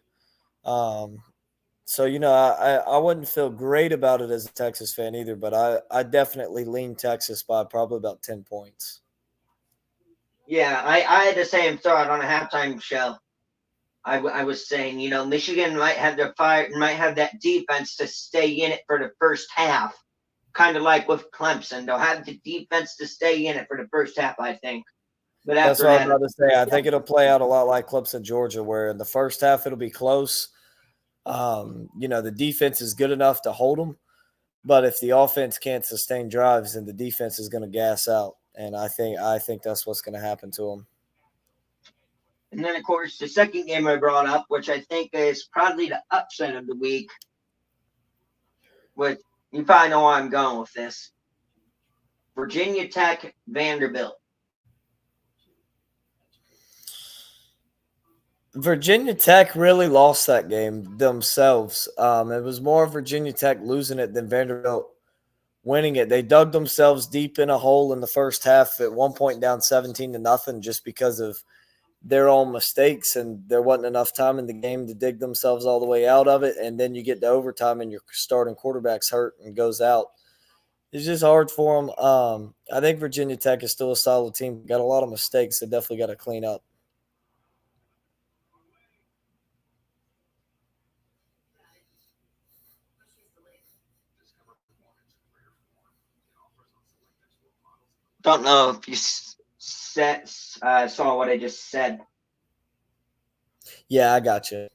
So, I wouldn't feel great about it as a Texas fan either, but I definitely lean Texas by probably about 10 points. Yeah, I had the same thought on a halftime show. I was saying, Michigan might have that defense to stay in it for the first half, kind of like with Clemson. They'll have the defense to stay in it for the first half, I think. But That's after what that, I'm about to say. I think it'll play out a lot like Clemson, Georgia, where in the first half it'll be close. The defense is good enough to hold them, but if the offense can't sustain drives, then the defense is going to gas out, and I think that's what's going to happen to them. And then, of course, the second game I brought up, which I think is probably the upset of the week, which you probably know where I'm going with this. Virginia Tech, Vanderbilt. Virginia Tech really lost that game themselves. It was more Virginia Tech losing it than Vanderbilt winning it. They dug themselves deep in a hole in the first half, at one point down 17-0, just because of their own mistakes, and there wasn't enough time in the game to dig themselves all the way out of it. And then you get to overtime and your starting quarterback's hurt and goes out. It's just hard for them. I think Virginia Tech is still a solid team. Got a lot of mistakes they definitely got to clean up. Don't know if you saw what I just said. Yeah, I got you.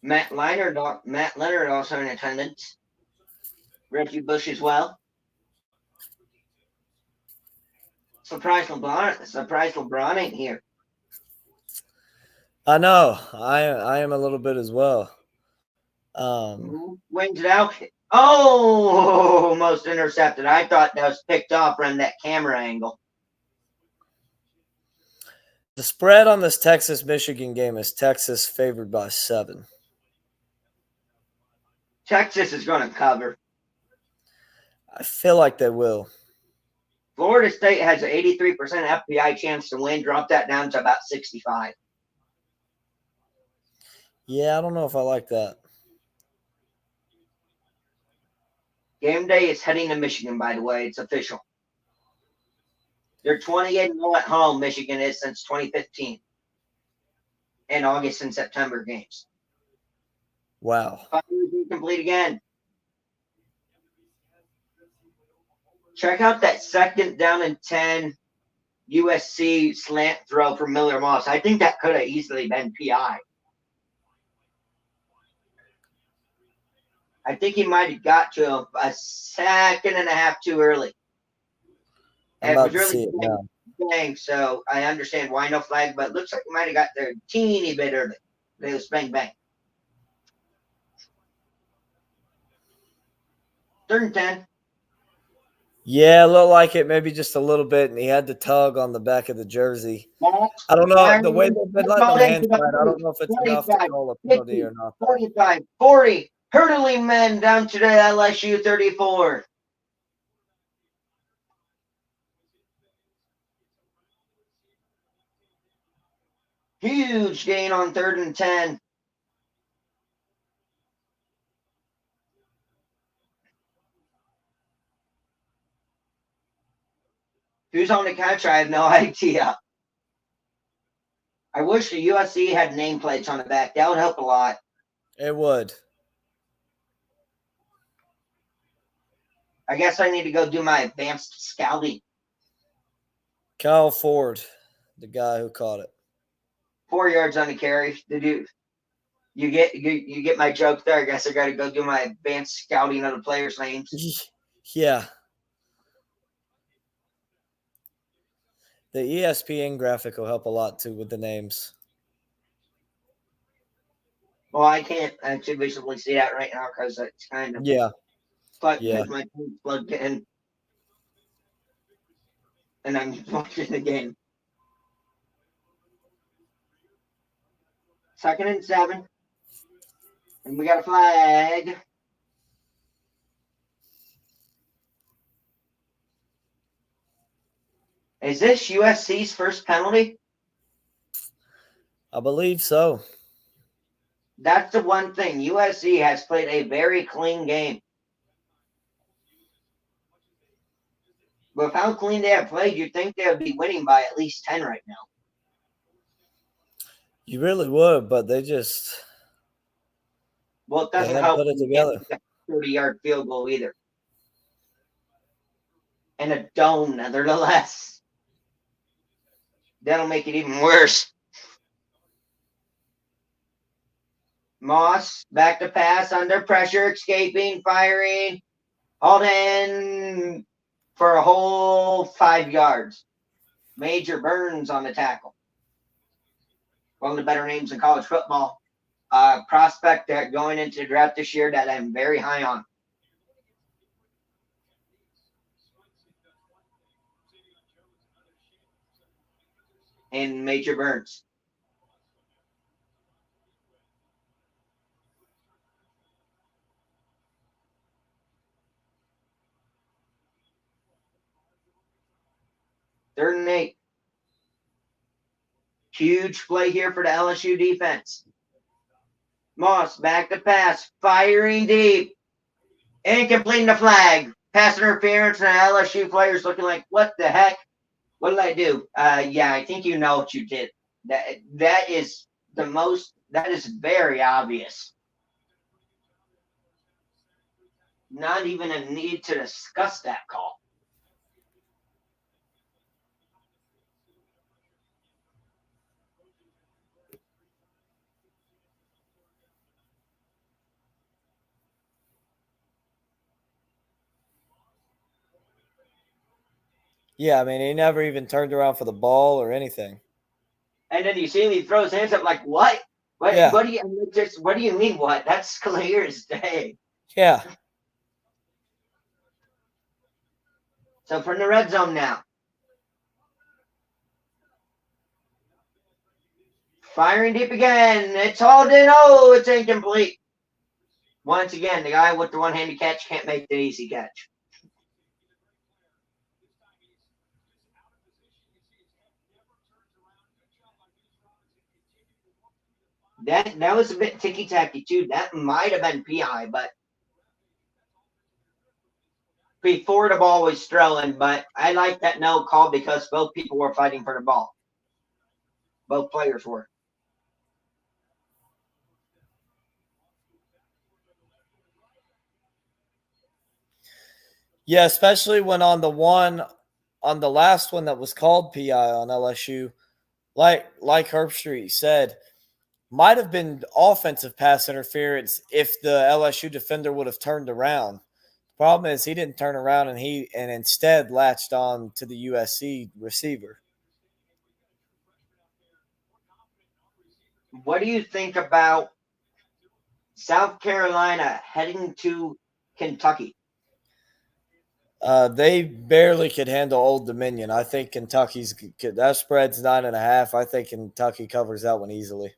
Matt Leonard also in attendance. Reggie Bush as well. Surprise LeBron ain't here. I know. I am a little bit as well. Wings it out. Oh, almost intercepted. I thought that was picked off from that camera angle. The spread on this Texas-Michigan game is Texas favored by 7. Texas is going to cover. I feel like they will. Florida State has an 83% FPI chance to win. Drop that down to about 65. Yeah, I don't know if I like that. Game day is heading to Michigan, by the way. It's official. They're 28-0 at home, Michigan is, since 2015. In August and September games. Wow. 5 years incomplete again. Check out that second down and 10 USC slant throw for Miller Moss. I think that could have easily been PI. I think he might have got to him a second and a half too early. I'm about to see it now. Bang, so I understand why no flag, but it looks like he might have got there a teeny bit early. It was bang, bang. 3rd and 10. Yeah, it looked like it, maybe just a little bit, and he had the tug on the back of the jersey. I don't know. The way they've been letting them hand fight, I don't know if it's enough to call a penalty or not. 45, 40. Hurdling men down to the LSU 34. Huge gain on 3rd and 10. Who's on the catch? I have no idea. I wish the USC had nameplates on the back. That would help a lot. It would. I guess I need to go do my advanced scouting. Kyle Ford, the guy who caught it. 4 yards on the carry. You get my joke there. I guess I got to go do my advanced scouting of the players' names. Yeah. The ESPN graphic will help a lot too with the names. Well, I can't actually visually see that right now because it's kind of Yeah. but Yeah. because my phone's plugged in and I'm watching the game. 2nd and 7. And we got a flag. Is this USC's first penalty? I believe so. That's the one thing. USC has played a very clean game. With how clean they have played, you'd think they would be winning by at least 10 right now. You really would, but they just Well, it they doesn't haven't help put it when you can't together. get a 30-yard field goal either. And a dome, nevertheless. That'll make it even worse. Moss, back to pass, under pressure, escaping, firing, hauled in for a whole 5 yards. Major Burns on the tackle. One of the better names in college football. Prospect that going into the draft this year that I'm very high on. And Major Burns. Third and 8. Huge play here for the LSU defense. Moss back to pass, firing deep, incomplete the flag. Pass interference, and the LSU players looking like, what the heck? What did I do? Yeah, I think you know what you did. That is very obvious. Not even a need to discuss that call. Yeah, I mean, he never even turned around for the ball or anything. And then you see him, he throws hands up like, what? Yeah. What do you mean what? That's clear as day. Yeah. So from the red zone now. Firing deep again. It's hauled in. Oh, it's incomplete. Once again, the guy with the one-handed catch can't make the easy catch. That was a bit ticky-tacky, too. That might have been PI, but before the ball was thrown. But I like that no call because both people were fighting for the ball. Both players were. Yeah, especially when on the last one that was called PI on LSU, like Herbstreit said, might have been offensive pass interference if the LSU defender would have turned around. The problem is he didn't turn around and instead latched on to the USC receiver. What do you think about South Carolina heading to Kentucky? They barely could handle Old Dominion. I think that spread's 9.5. I think Kentucky covers that one easily.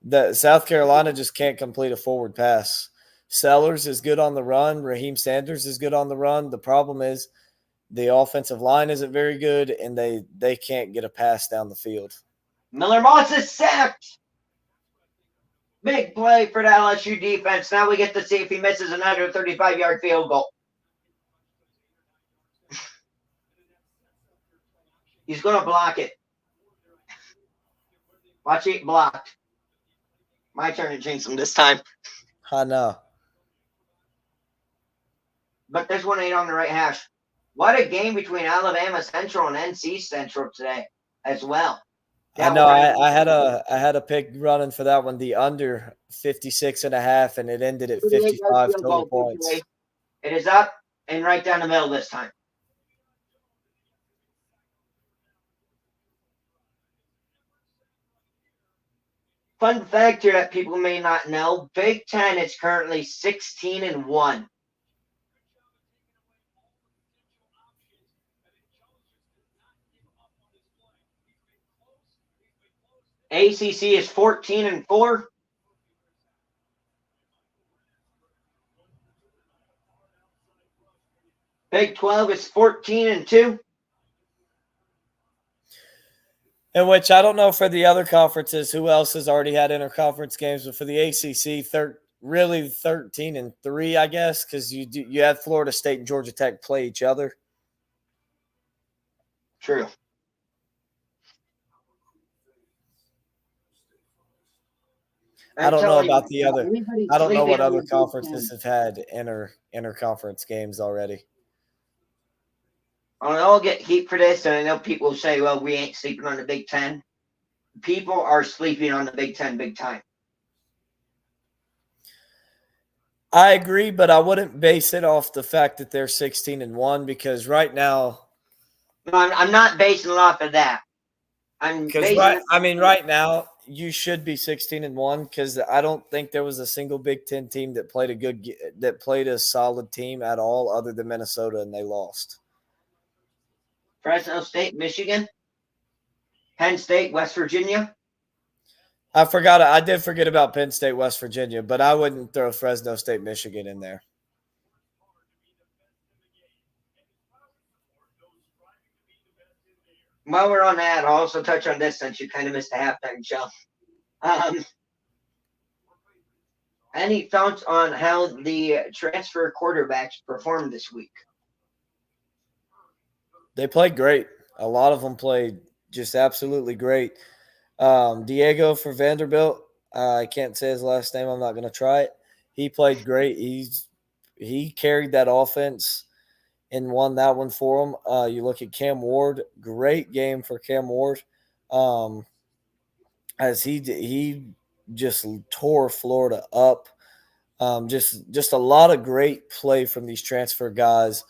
The South Carolina just can't complete a forward pass. Sellers is good on the run. Raheem Sanders is good on the run. The problem is the offensive line isn't very good, and they can't get a pass down the field. Miller Moss is sacked. Big play for the LSU defense. Now we get to see if he misses another 35-yard field goal. He's going to block it. Watch it blocked. My turn to jinx him this time. I know. But this one ain't on the right hash. What a game between Alabama Central and NC Central today as well. I know. I had a pick running for that one, the under 56.5, and it ended at 55 total points. It is up and right down the middle this time. Fun fact here that people may not know: Big Ten is currently 16-1. ACC is 14-4. Big 12 is 14-2. In which I don't know for the other conferences who else has already had interconference games, but for the ACC, really 13-3, I guess, because you had Florida State and Georgia Tech play each other. True. I don't know about the other. Everybody's I don't know what sleeping on other the Big conferences Ten. have had interconference games already. I'll get heat for this, and I know people will say, well, we ain't sleeping on the Big Ten. People are sleeping on the Big Ten big time. I agree, but I wouldn't base it off the fact that they're 16-1 because right now. No, I'm not basing it off of that. Right now you should be 16-1 because I don't think there was a single Big Ten team that played a solid team at all other than Minnesota, and they lost. Fresno State, Michigan, Penn State, West Virginia. I did forget about Penn State, West Virginia, but I wouldn't throw Fresno State, Michigan in there. While we're on that, I'll also touch on this since you kind of missed a halftime show. Any thoughts on how the transfer quarterbacks performed this week? They played great. A lot of them played just absolutely great. Diego for Vanderbilt, I can't say his last name. I'm not going to try it. He played great. He carried that offense and won that one for him. You look at Cam Ward, great game for Cam Ward, as he just tore Florida up. Just a lot of great play from these transfer guys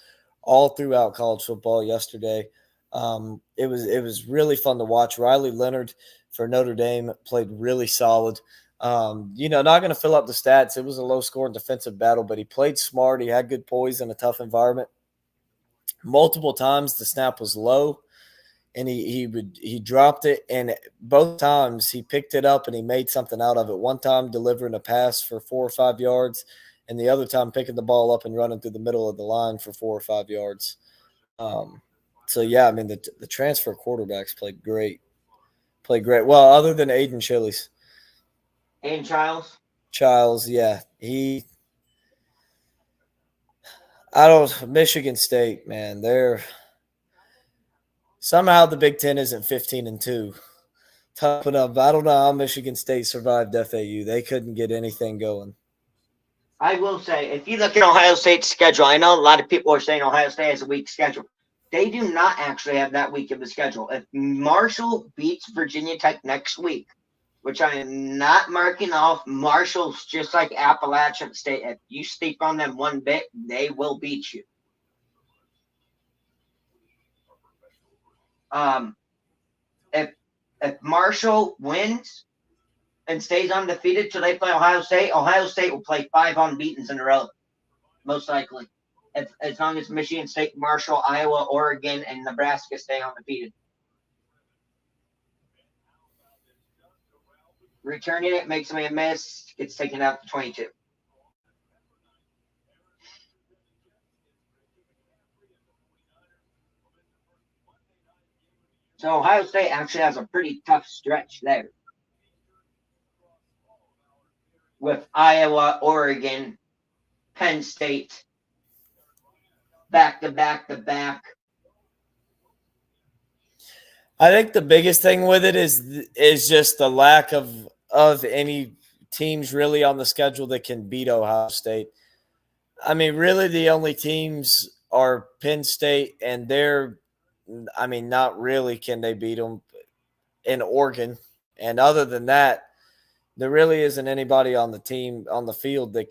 all throughout college football yesterday. It was really fun to watch. Riley Leonard for Notre Dame played really solid. Not going to fill up the stats. It was a low-scoring defensive battle, but he played smart. He had good poise in a tough environment. Multiple times the snap was low, and he dropped it, and both times he picked it up and he made something out of it. One time delivering a pass for 4 or 5 yards, and the other time picking the ball up and running through the middle of the line for 4 or 5 yards. The transfer quarterbacks played great. Well, other than Aiden Chili's. Aiden Childs? Childs, yeah. Michigan State, man, somehow the Big Ten isn't 15-2. Tough enough. I don't know how Michigan State survived FAU. They couldn't get anything going. I will say, if you look at Ohio State's schedule, I know a lot of people are saying Ohio State has a weak schedule. They do not actually have that weak of a schedule. If Marshall beats Virginia Tech next week, which I am not marking off, Marshall's just like Appalachian State. If you sleep on them one bit, they will beat you. If Marshall wins and stays undefeated till they play Ohio State will play 5 unbeatens in a row, most likely. As long as Michigan State, Marshall, Iowa, Oregon, and Nebraska stay undefeated. Returning it makes me a miss. Gets taken out to 22. So Ohio State actually has a pretty tough stretch there. With Iowa, Oregon, Penn State, back to back to back. I think the biggest thing with it is just the lack of any teams really on the schedule that can beat Ohio State. I mean, really the only teams are Penn State, and not really can they beat them in Oregon. And other than that, there really isn't anybody on the field that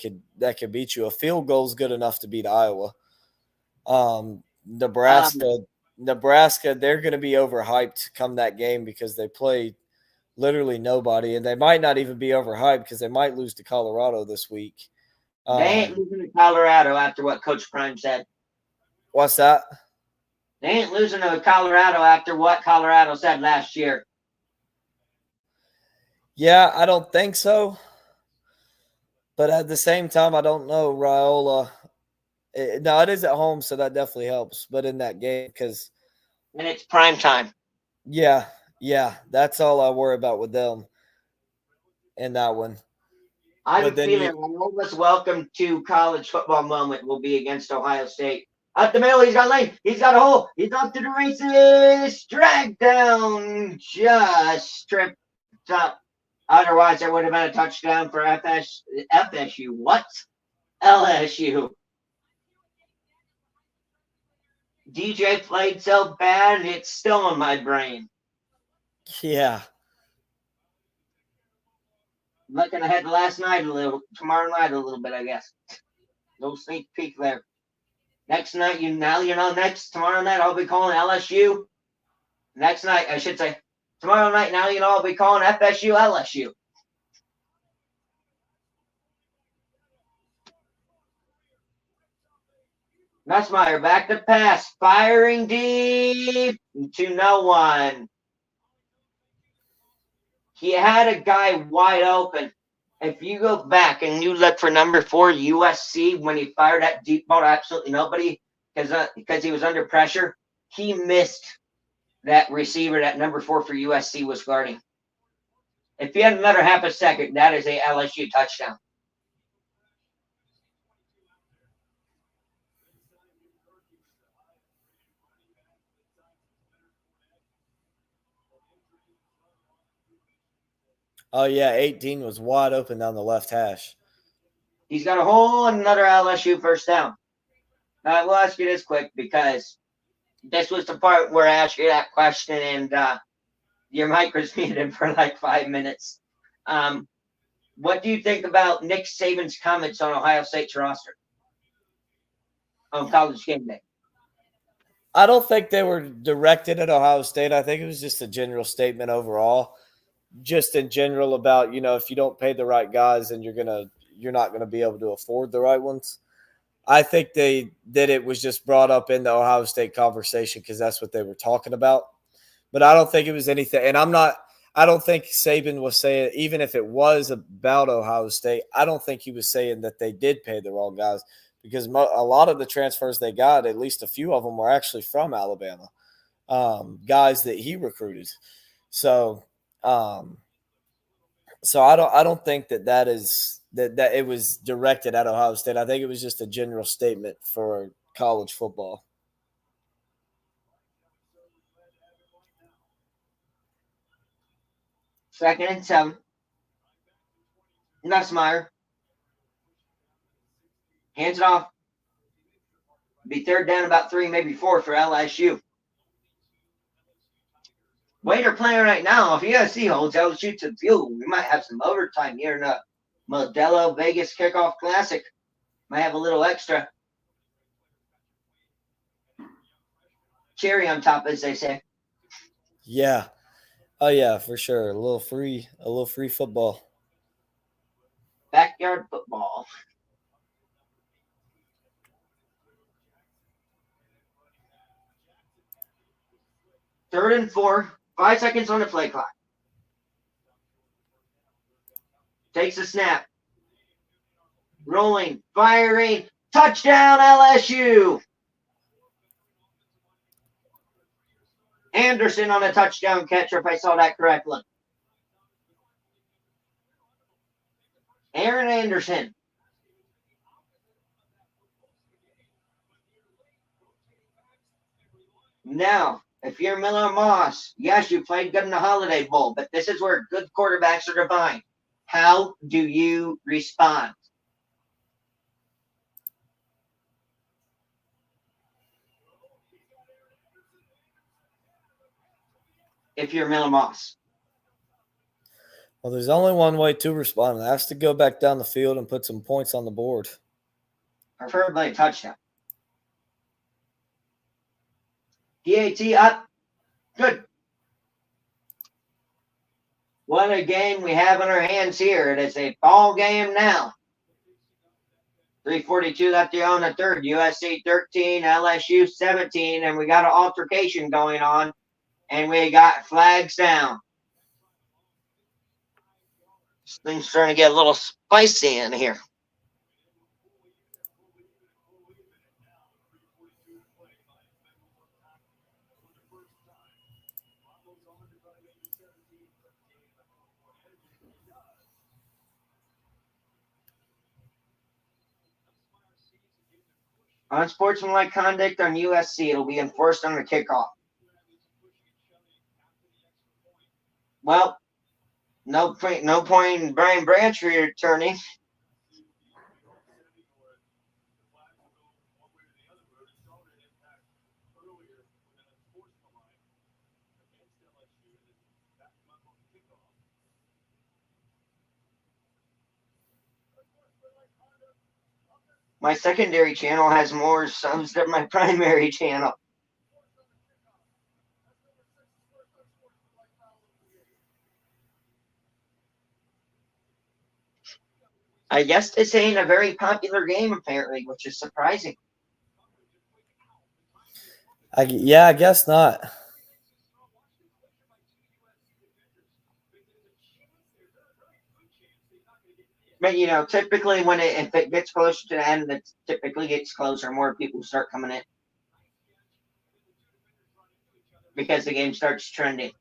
could beat you. A field goal is good enough to beat Iowa. Nebraska, they're going to be overhyped come that game because they play literally nobody, and they might not even be overhyped because they might lose to Colorado this week. They ain't losing to Colorado after what Coach Prime said. What's that? They ain't losing to Colorado after what Colorado said last year. Yeah, I don't think so. But at the same time, I don't know. Raiola. No, it is at home, so that definitely helps. But in that game, because And it's prime time. yeah, that's all I worry about with them in that one. I have But a then feeling Raiola's welcome to college football moment will be against Ohio State. Up the middle, he's got lane. He's got a hole. He's off to the races. Drag down. Just tripped up. Otherwise, there would have been a touchdown for FSU. What? LSU. DJ played so bad, it's still in my brain. Yeah. Looking ahead to last night a little, tomorrow night a little bit, I guess. No sneak peek there. Next night, tomorrow night I'll be calling LSU. Next night, I should say, tomorrow night, I'll be calling FSU LSU. Nussmeier back to pass, firing deep to no one. He had a guy wide open. If you go back and you look for number 4 USC when he fired that deep ball to absolutely nobody because he was under pressure, he missed that receiver that number 4 for USC was guarding. If he had another half a second, that is a LSU touchdown. Oh, yeah, 18 was wide open down the left hash. He's got a whole another LSU first down. Now, I will ask you this quick because this was the part where I asked you that question and your mic was muted for like 5 minutes. What do you think about Nick Saban's comments on Ohio State's roster on College Game Day? I don't think they were directed at Ohio State. I think it was just a general statement overall. Just in general about, if you don't pay the right guys, then you're not gonna be able to afford the right ones. I think that it was just brought up in the Ohio State conversation because that's what they were talking about. But I don't think it was anything. And I don't think Saban was saying, even if it was about Ohio State, I don't think he was saying that they did pay the wrong guys because a lot of the transfers they got, at least a few of them, were actually from Alabama, guys that he recruited. So I don't think that it was directed at Ohio State. I think it was just a general statement for college football. Second and 7. Nussmeier. Hands it off. Be third down about 3, maybe 4 for LSU. Way they're playing right now, if USC holds LSU to the field, we might have some overtime here in the Modelo Vegas Kickoff Classic. Might have a little extra cherry on top, as they say. Yeah. Oh yeah, for sure. A little free football. Backyard football. Third and 4. 5 seconds on the play clock. Takes a snap. Rolling. Firing. Touchdown LSU. Anderson on a touchdown catcher, if I saw that correctly. Aaron Anderson. Now, if you're Miller Moss, yes, you played good in the Holiday Bowl, but this is where good quarterbacks are defined. How do you respond? If you're Miller Moss. Well, there's only one way to respond, and that's to go back down the field and put some points on the board. Preferably a touchdown. DAT up. Good. What a game we have in our hands here. It is a ball game now. 3:42 left to go in the third. USC 13, LSU 17, and we got an altercation going on, and we got flags down. This thing's starting to get a little spicy in here. Unsportsmanlike conduct on USC. It'll be enforced on the kickoff. Well, no point in Brian Branch returning. My secondary channel has more subs than my primary channel. I guess this ain't a very popular game, apparently, which is surprising. I guess not. But, you know, typically when if it gets closer to the end, it typically gets closer. More people start coming in because the game starts trending.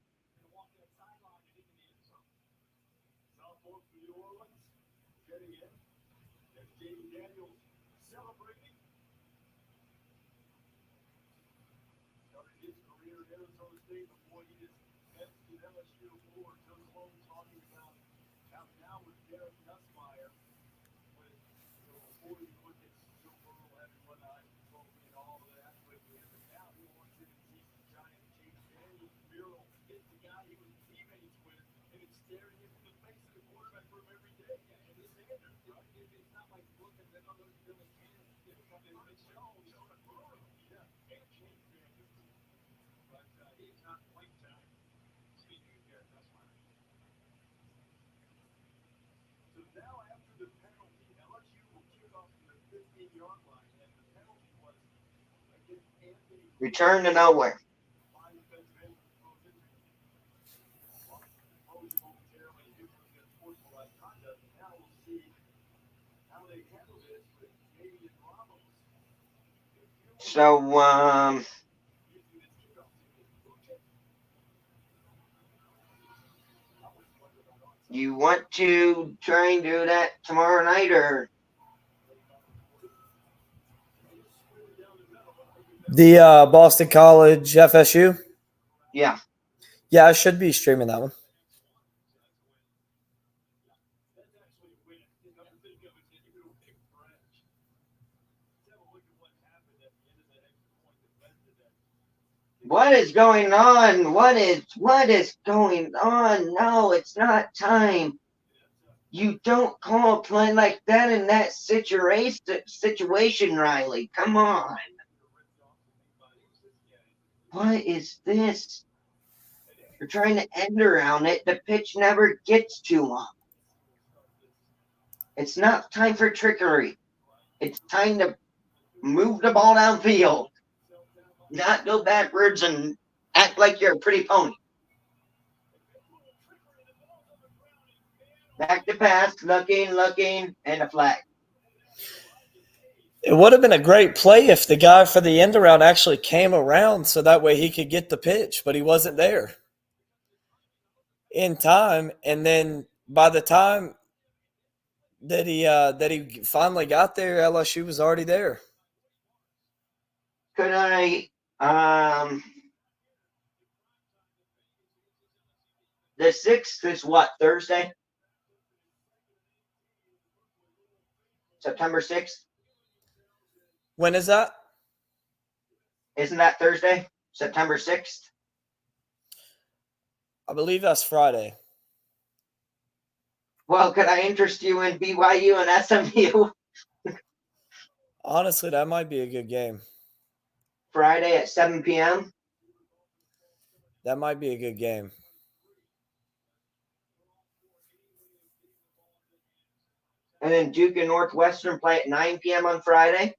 Return to nowhere. So, you want to try and do that tomorrow night, or? The Boston College FSU? Yeah. Yeah, I should be streaming that one. What is going on? What is going on? No, it's not time. You don't call a play like that in that situation, Riley. Come on. What is this? You're trying to end around it. The pitch never gets to him. It's not time for trickery. It's time to move the ball downfield. Not go backwards and act like you're a pretty pony. Back to pass, looking, and a flag. It would have been a great play if the guy for the end around actually came around so that way he could get the pitch, but he wasn't there in time. And then by the time that he finally got there, LSU was already there. Could I the 6th is what, Thursday? September 6th? When is that? Isn't that Thursday? September 6th? I believe that's Friday. Well, could I interest you in BYU and SMU? Honestly, that might be a good game. Friday at 7 p.m.? That might be a good game. And then Duke and Northwestern play at 9 p.m. on Friday.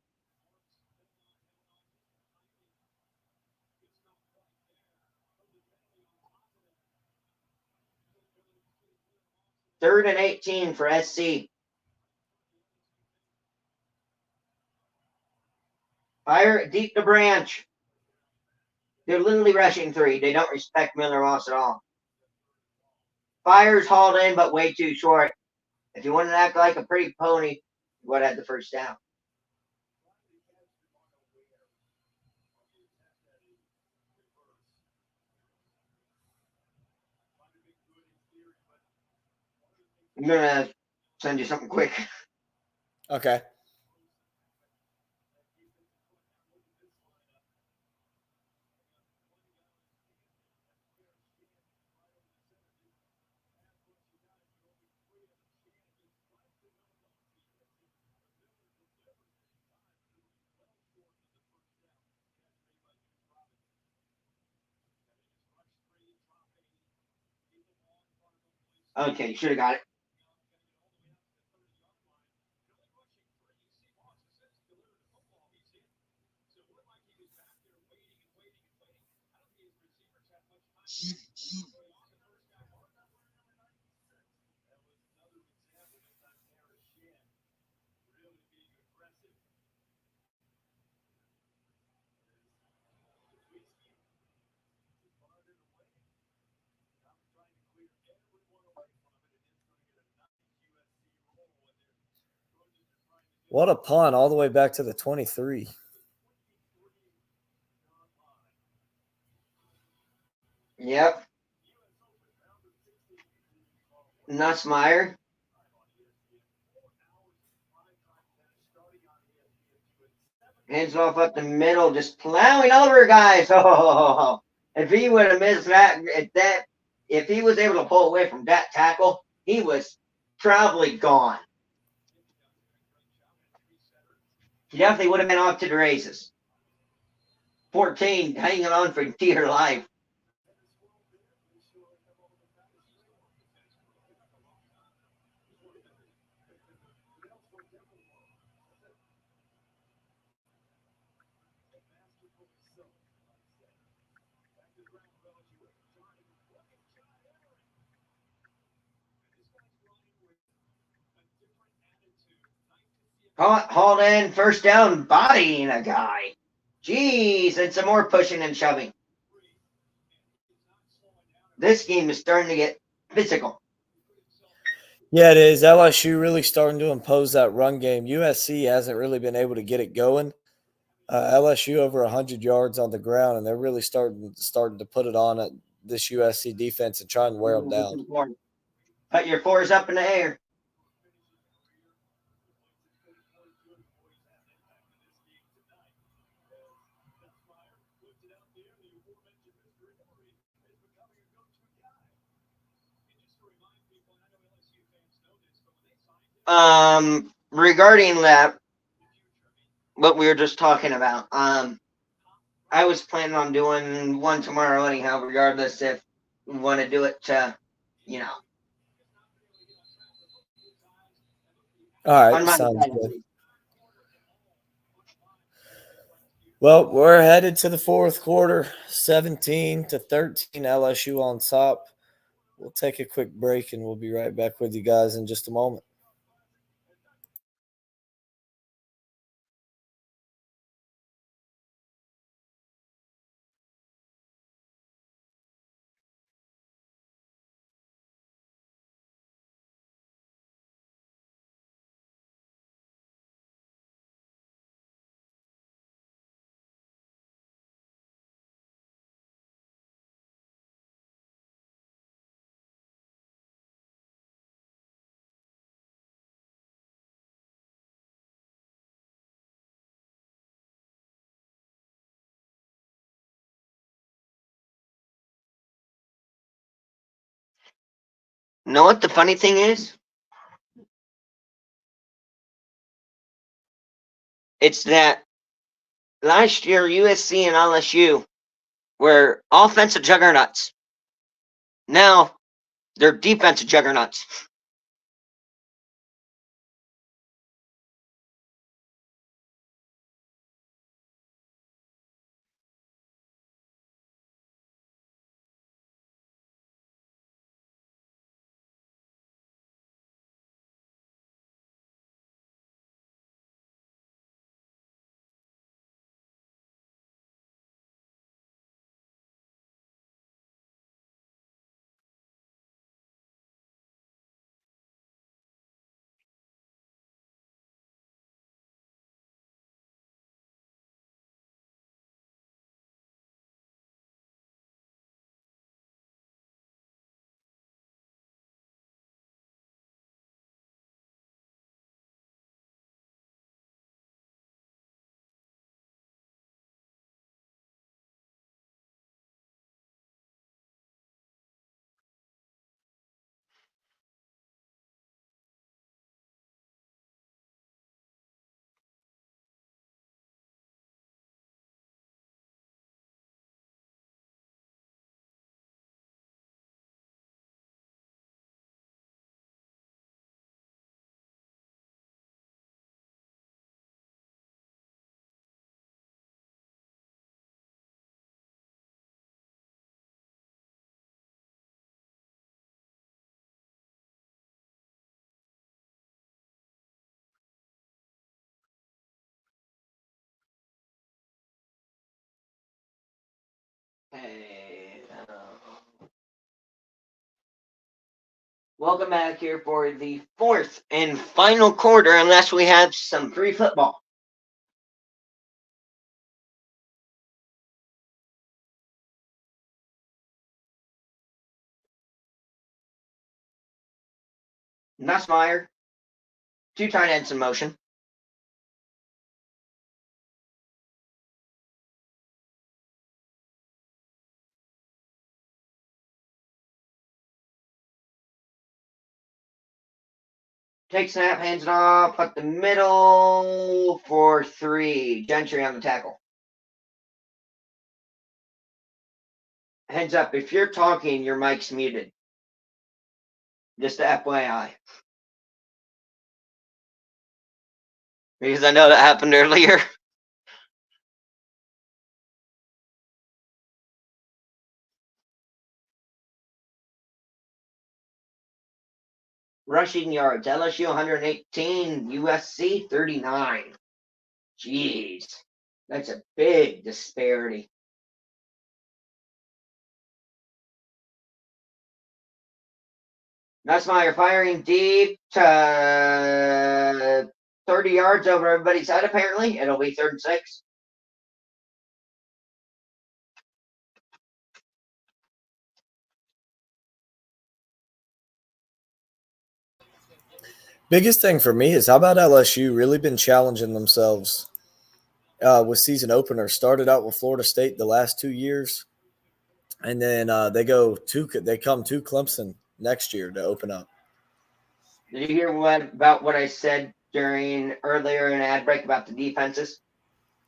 Third and 18 for SC. Fire deep to Branch. They're literally rushing 3. They don't respect Miller Moss at all. Fire's hauled in, but way too short. If you want to act like a pretty pony, you would have had the first down. I'm going to send you something quick. Okay. Okay, should have got it. What a punt all the way back to the 23. Yep. Nussmeier. Hands off up the middle, just plowing over guys. Oh, if he would have missed if he was able to pull away from that tackle, he was probably gone. He definitely would have been off to the races. 14, hanging on for dear life. Hauled in, first down, bodying a guy. Jeez, and some more pushing and shoving. This game is starting to get physical. Yeah, it is. LSU really starting to impose that run game. USC hasn't really been able to get it going. LSU over 100 yards on the ground, and they're really starting to put it on at this USC defense and try and wear them down. Put your 4s up in the air. Regarding that, what we were just talking about, I was planning on doing one tomorrow anyhow, regardless if we want to do it to, All on right, my sounds side. good. Well, we're headed to the fourth quarter, 17-13, LSU on top. We'll take a quick break, and we'll be right back with you guys in just a moment. Know what the funny thing is? It's that last year USC and LSU were offensive juggernauts. Now they're defensive juggernauts. Okay. Welcome back here for the fourth and final quarter, unless we have some free football. Nussmeier, 2 tight ends in motion. Take snap, hands it off, up the middle for 3. Gentry on the tackle. Heads up, if you're talking, your mic's muted. Just a FYI. Because I know that happened earlier. Rushing yards, LSU 118, USC 39. Jeez, that's a big disparity. Nussmeier firing deep to 30 yards over everybody's head, apparently. It'll be 3rd and 6. Biggest thing for me is how about LSU really been challenging themselves with season openers. Started out with Florida State the last 2 years, and then they come to Clemson next year to open up. Did you hear about what I said during earlier in ad break about the defenses?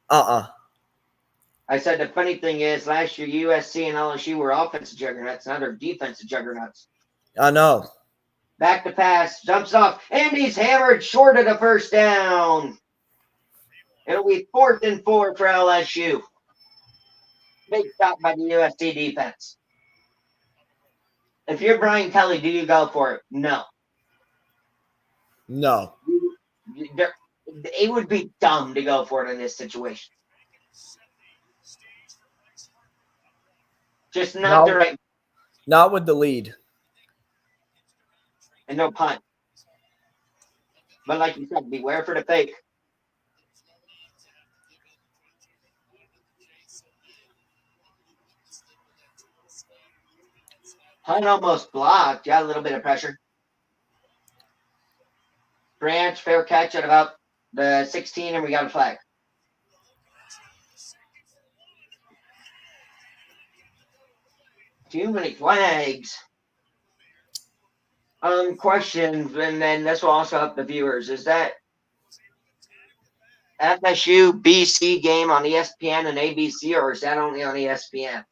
I said the funny thing is last year USC and LSU were offensive juggernauts, now they're defensive juggernauts. I know. Back to pass, jumps off, and he's hammered short of the 1st down. It'll be 4th and 4 for LSU. Big stop by the USC defense. If you're Brian Kelly, do you go for it? No. No. It would be dumb to go for it in this situation. Just not the right. Not with the lead. And no punt. But like you said, beware for the fake. Punt almost blocked. Got a little bit of pressure. Branch, fair catch at about the 16, and we got a flag. Too many flags. Questions, and then this will also help the viewers. Is that FSU BC game on ESPN and ABC, or is that only on ESPN?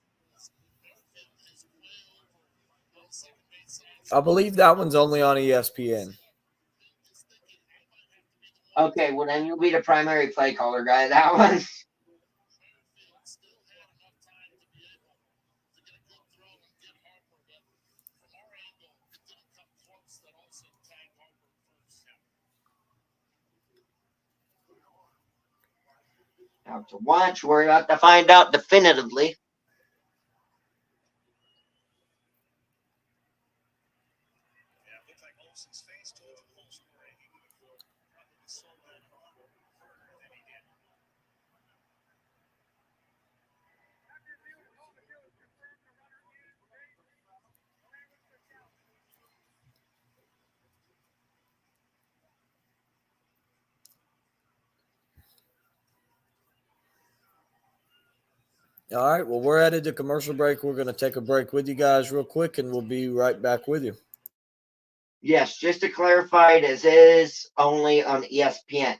I believe that one's only on ESPN. Okay, well then you'll be the primary play caller guy. That one. Out to watch. We're about to find out definitively. All right. Well, we're headed to commercial break. We're going to take a break with you guys real quick, and we'll be right back with you. Yes, just to clarify, this is only on ESPN.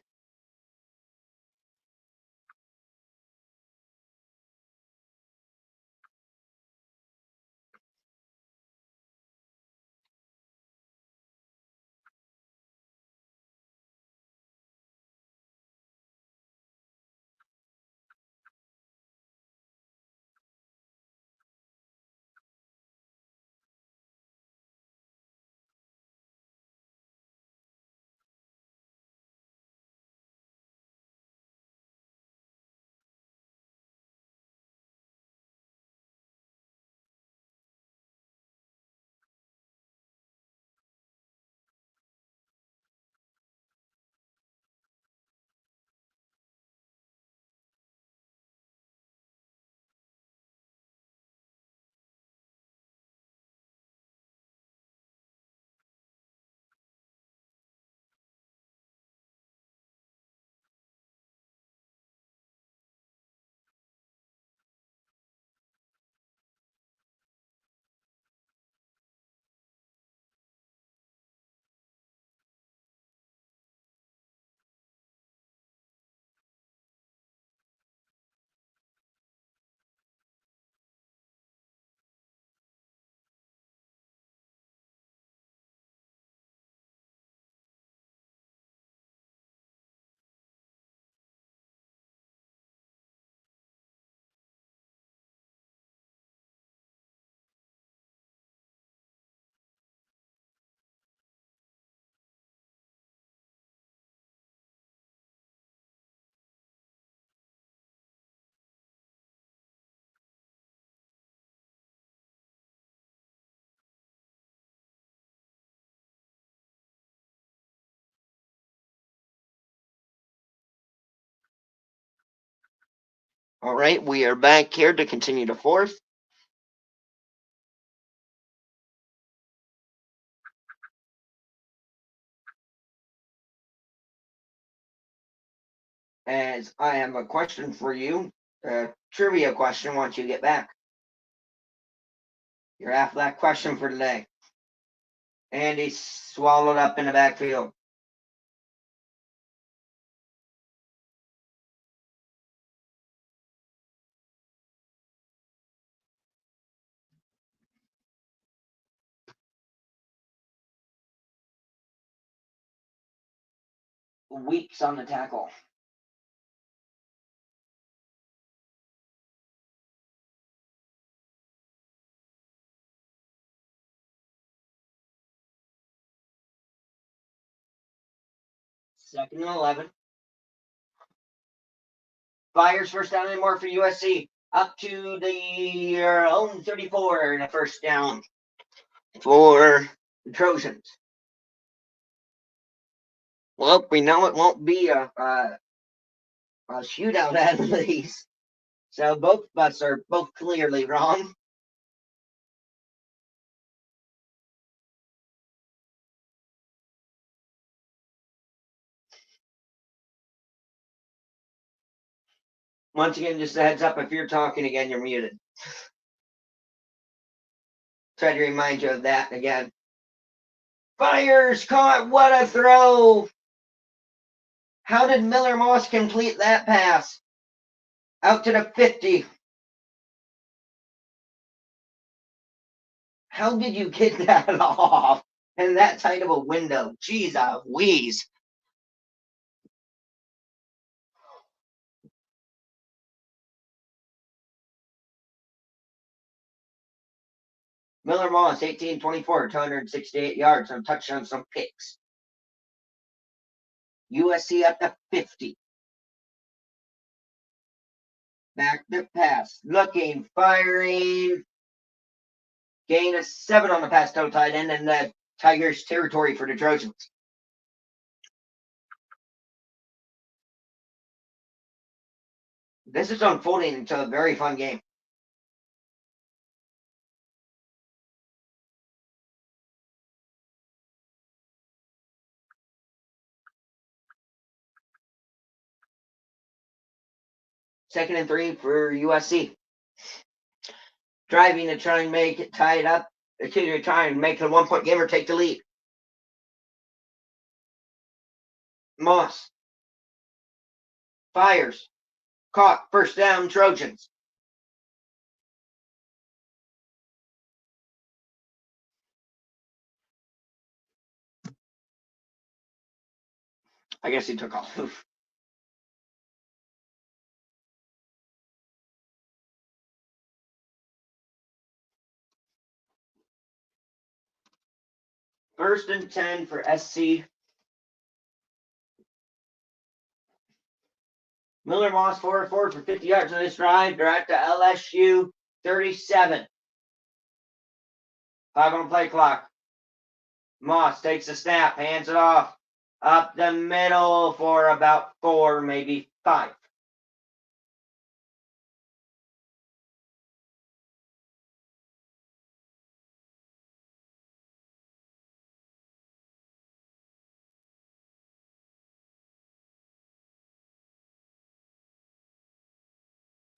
All right, we are back here to continue the fourth. As I have a question for you, a trivia question once you get back. Your Aflac question for today. Andy swallowed up in the backfield. Weeks on the tackle. Second and 11. Fires first down and more for USC. Up to their own 34 and a first down for the Trojans. Well, we know it won't be a shootout out of these. So both of us are both clearly wrong. Once again, just a heads up, if you're talking again, you're muted. Try to remind you of that again. Fires caught. What a throw. How did Miller Moss complete that pass? Out to the 50. How did you get that off in that tight of a window? Jeez, wheeze. Miller Moss, 18-24, 268 yards, some touchdowns, some picks. USC up to 50. Back to pass. Looking, firing. Gain of 7 on the pass toe tight end, and the Tigers territory for the Trojans. This is unfolding into a very fun game. Second and 3 for USC. Driving to try and make it tied up. To try and make it a 1-point game or take the lead. Moss. Fires. Caught. First down, Trojans. I guess he took off. First and 10 for SC. Miller Moss 4 for 50 yards on this drive. Direct to LSU 37. 5 on the play clock. Moss takes the snap, hands it off. Up the middle for about 4, maybe 5.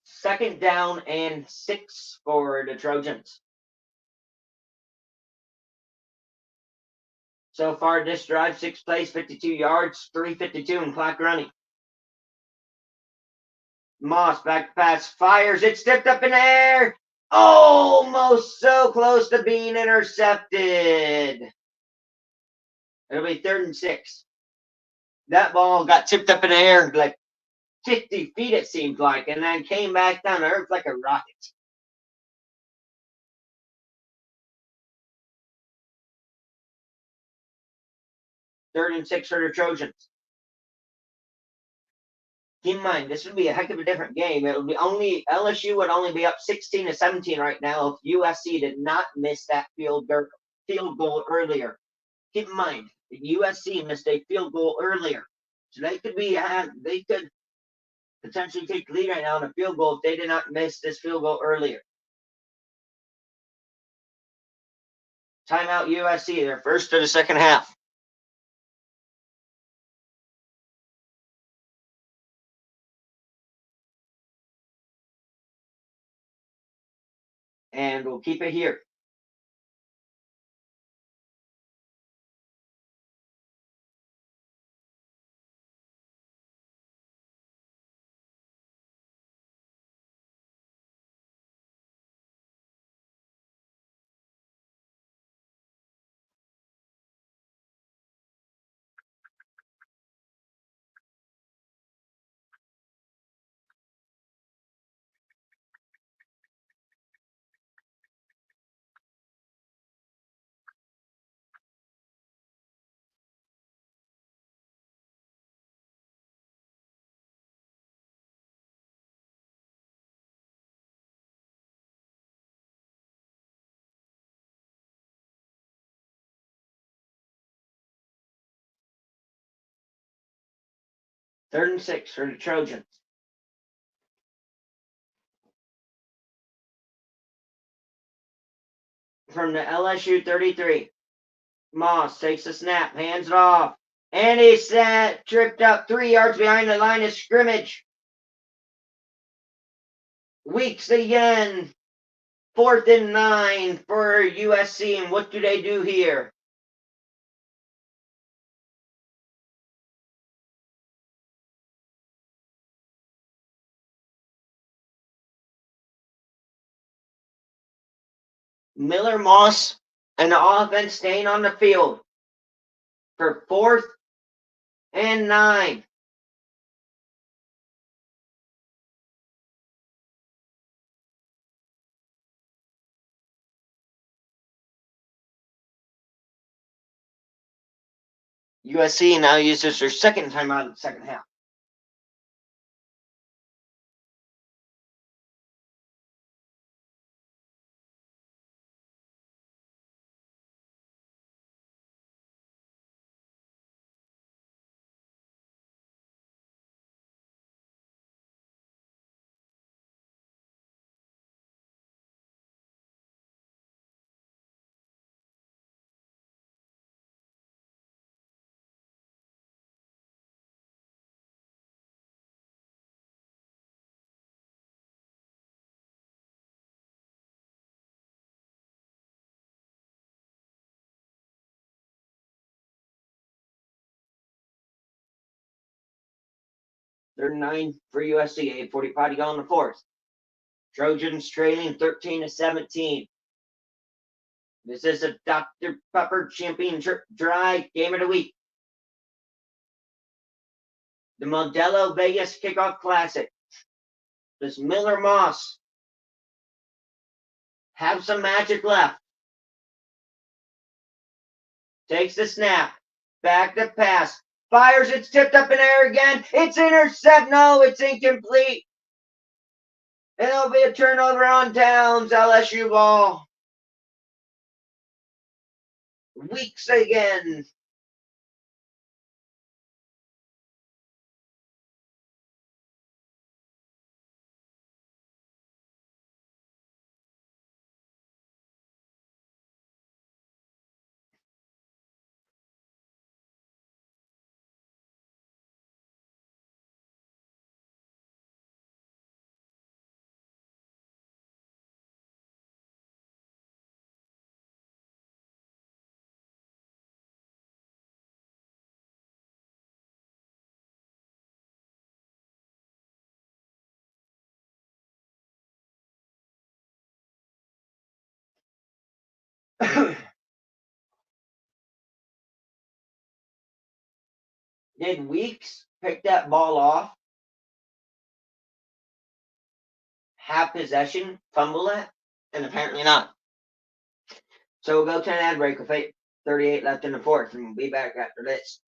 Second down and 6 for the Trojans. So far, this drive, 6 plays, 52 yards, 352 in clock running. Moss back pass, fires, it's tipped up in the air. Almost so close to being intercepted. It'll be 3rd and 6. That ball got tipped up in the air like 50 feet, it seemed like, and then came back down to earth like a rocket. Third and 6 for the Trojans. Keep in mind, this would be a heck of a different game. It would be LSU would only be up 16-17 right now if USC did not miss that field goal earlier. Keep in mind, USC missed a field goal earlier, so they could potentially take the lead right now in a field goal if they did not miss this field goal earlier. Timeout USC, their first of the second half. And we'll keep it here. Third and 6 for the Trojans. From the LSU 33. Moss takes the snap, hands it off. And he's tripped up 3 yards behind the line of scrimmage. Weeks again. 4th and 9 for USC. And what do they do here? Miller, Moss, and the offense staying on the field for 4th and 9. USC now uses their second timeout in the second half. Third and 9 for USC. 8:45 to go in the 4th. Trojans trailing 13-17. This is a Dr. Pepper Champion Dry Game of the Week. The Modelo Vegas Kickoff Classic. Does Miller Moss have some magic left? Takes the snap. Back to pass. Fires. It's tipped up in air again. It's intercept. No, it's incomplete. And it'll be a turnover on downs. LSU ball. Weeks again. Did Weeks pick that ball off? Have possession, fumble it? And apparently not. So we'll go to an ad break with 8:38 left in the 4th, and we'll be back after this.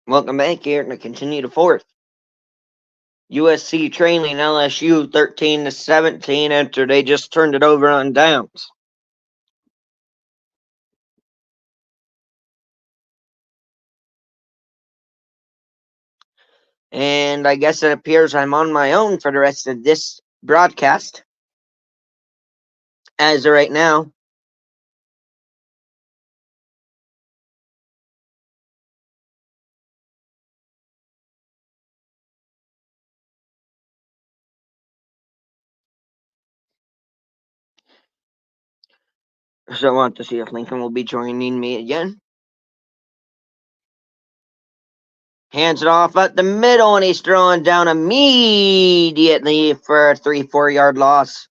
Welcome back here to continue the fourth. USC trailing LSU 13-17 after they just turned it over on downs. And I guess it appears I'm on my own for the rest of this broadcast. As of right now. So I want to see if Lincoln will be joining me again. Hands it off at the middle, and he's throwing down immediately for a 3-4 yard loss.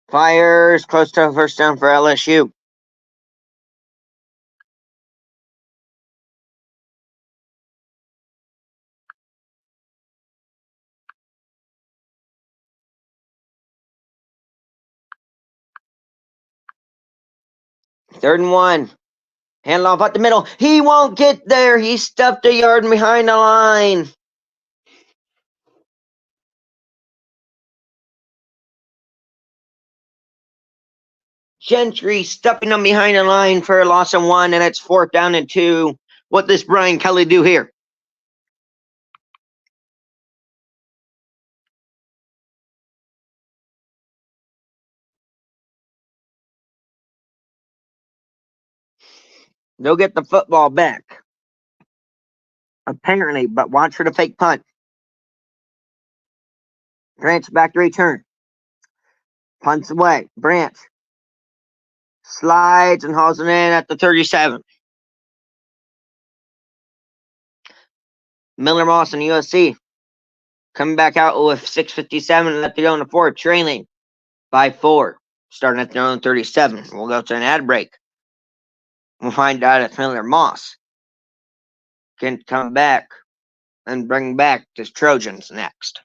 Fires close to a first down for LSU. Third and 1. Handoff up the middle. He won't get there. He stuffed a yard behind the line. Gentry stuffing him behind the line for a loss of 1, and it's 4th down and 2. What does Brian Kelly do here? They'll get the football back. Apparently, but watch for the fake punt. Grant's back to return. Punts away. Branch slides and hauls it in at the 37. Miller Moss and USC coming back out with 6:57 left to go in the fourth, trailing by 4, starting at their own 37. We'll go to an ad break. We'll find out if Miller Moss can come back and bring back the Trojans next.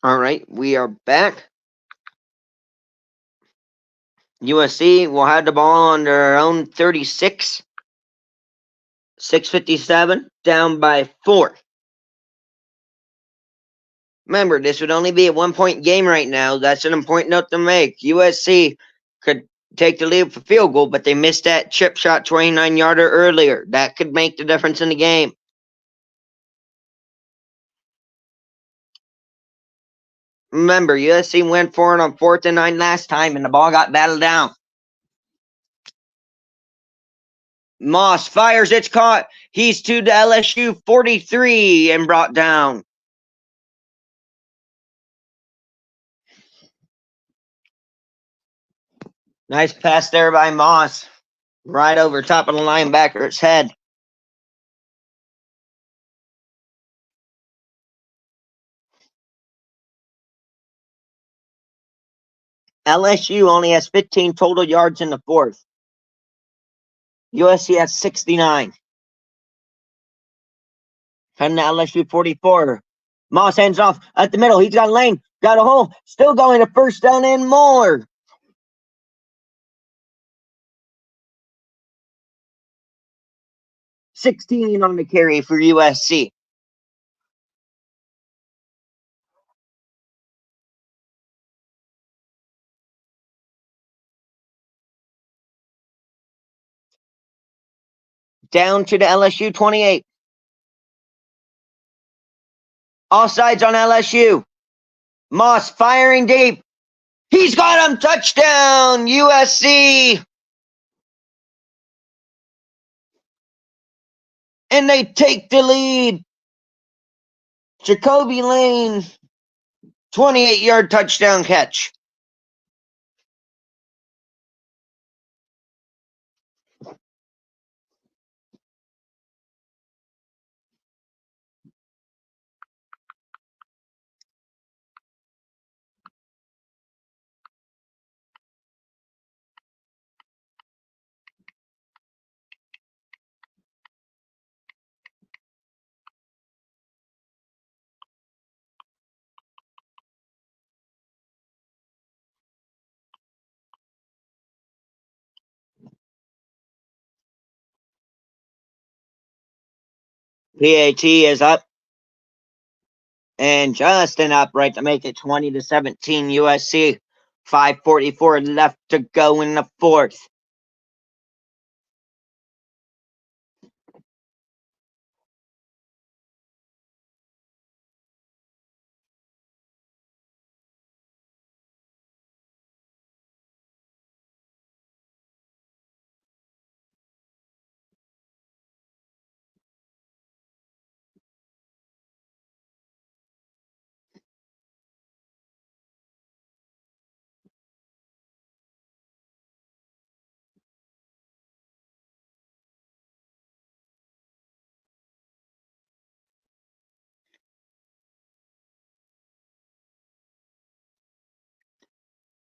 All right, we are back. USC will have the ball on their own 36. 6:57, down by 4. Remember, this would only be a 1-point game right now. That's an important note to make. USC could take the lead for field goal, but they missed that chip shot 29-yarder earlier. That could make the difference in the game. Remember, USC went for it on 4th and 9 last time, and the ball got battled down. Moss fires, it's caught. He's to the LSU 43 and brought down. Nice pass there by Moss. Right over top of the linebacker's head. LSU only has 15 total yards in the 4th. USC has 69. Heading to LSU 44. Moss hands off at the middle. He's got a lane. Got a hole. Still going to first down and more. $16 on the carry for USC. Down to the LSU 28. Offsides on LSU. Moss firing deep. He's got him. Touchdown, USC. And they take the lead. Jacoby Lane, 28-yard touchdown catch. PAT is up. And just an upright to make it 20-17 USC. 5:44 left to go in the 4th.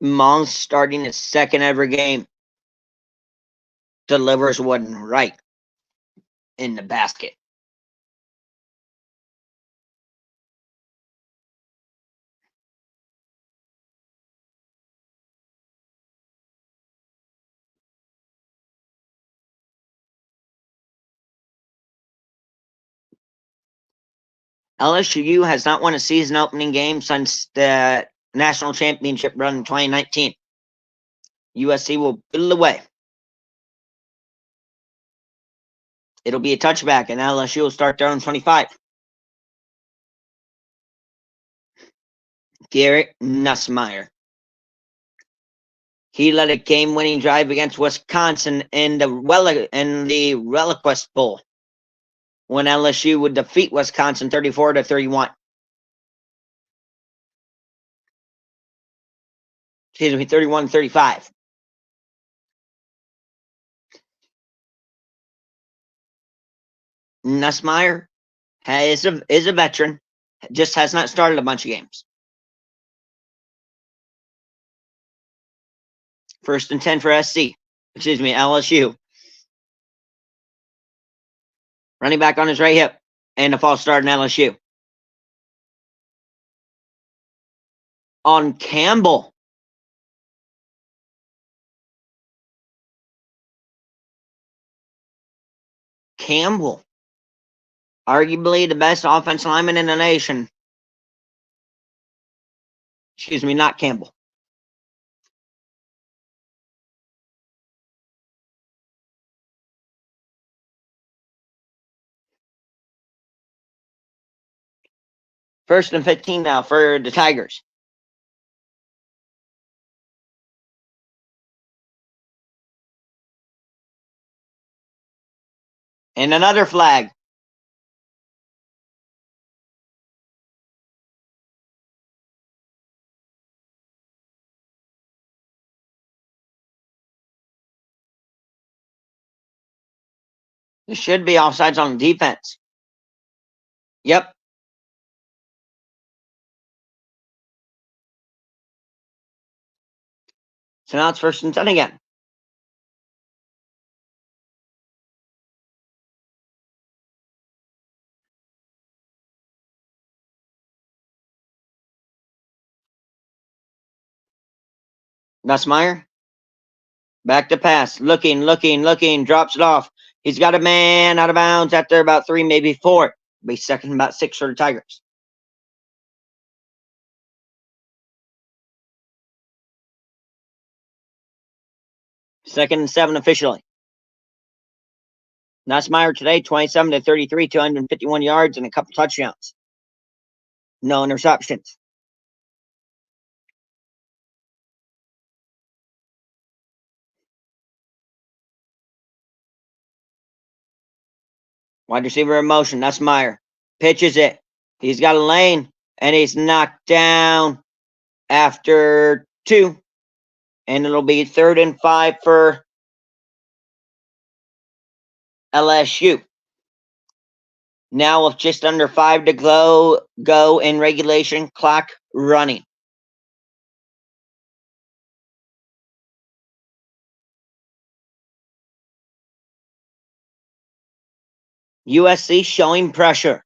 Moss starting his second ever game. Delivers one right in the basket. LSU has not won a season opening game since the national championship run in 2019. USC will put it away. It'll be a touchback, and LSU will start their own 25. Garrett Nussmeier. He led a game-winning drive against Wisconsin in the Reliquest Bowl when LSU would defeat Wisconsin 34-31. Excuse me, 31-35. Nussmeier is a veteran, just has not started a bunch of games. 1st and 10 for LSU. Running back on his right hip, and a false start in LSU. on Campbell. Campbell, arguably the best offensive lineman in the nation. Excuse me, not Campbell. First and 15 now for the Tigers. And another flag. This should be offsides on defense. Yep. So now it's first and 10 again. Nussmeier. Back to pass. Looking. Drops it off. He's got a man out of bounds after about 3, maybe 4. Be second about 6 for the Tigers. Second and 7 officially. Nussmeier today, 27 to 33, 251 yards and a couple touchdowns. No interceptions. Wide receiver in motion. Nussmeier pitches it. He's got a lane, and he's knocked down after 2. And it'll be 3rd and 5 for LSU. Now with just under 5 to go in regulation, clock running. USC showing pressure.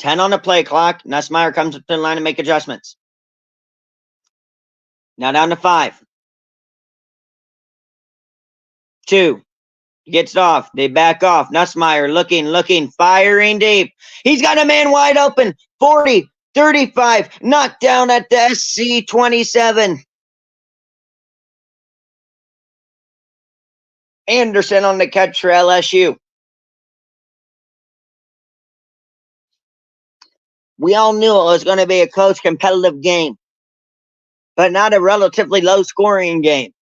10 on the play clock. Nussmeier comes up to the line to make adjustments. Now down to 5. 2. Gets off. They back off. Nussmeier looking, firing deep. He's got a man wide open. 40, 35. Knocked down at the SC 27. Anderson on the catch for LSU. We all knew it was going to be a close, competitive game, but not a relatively low-scoring game.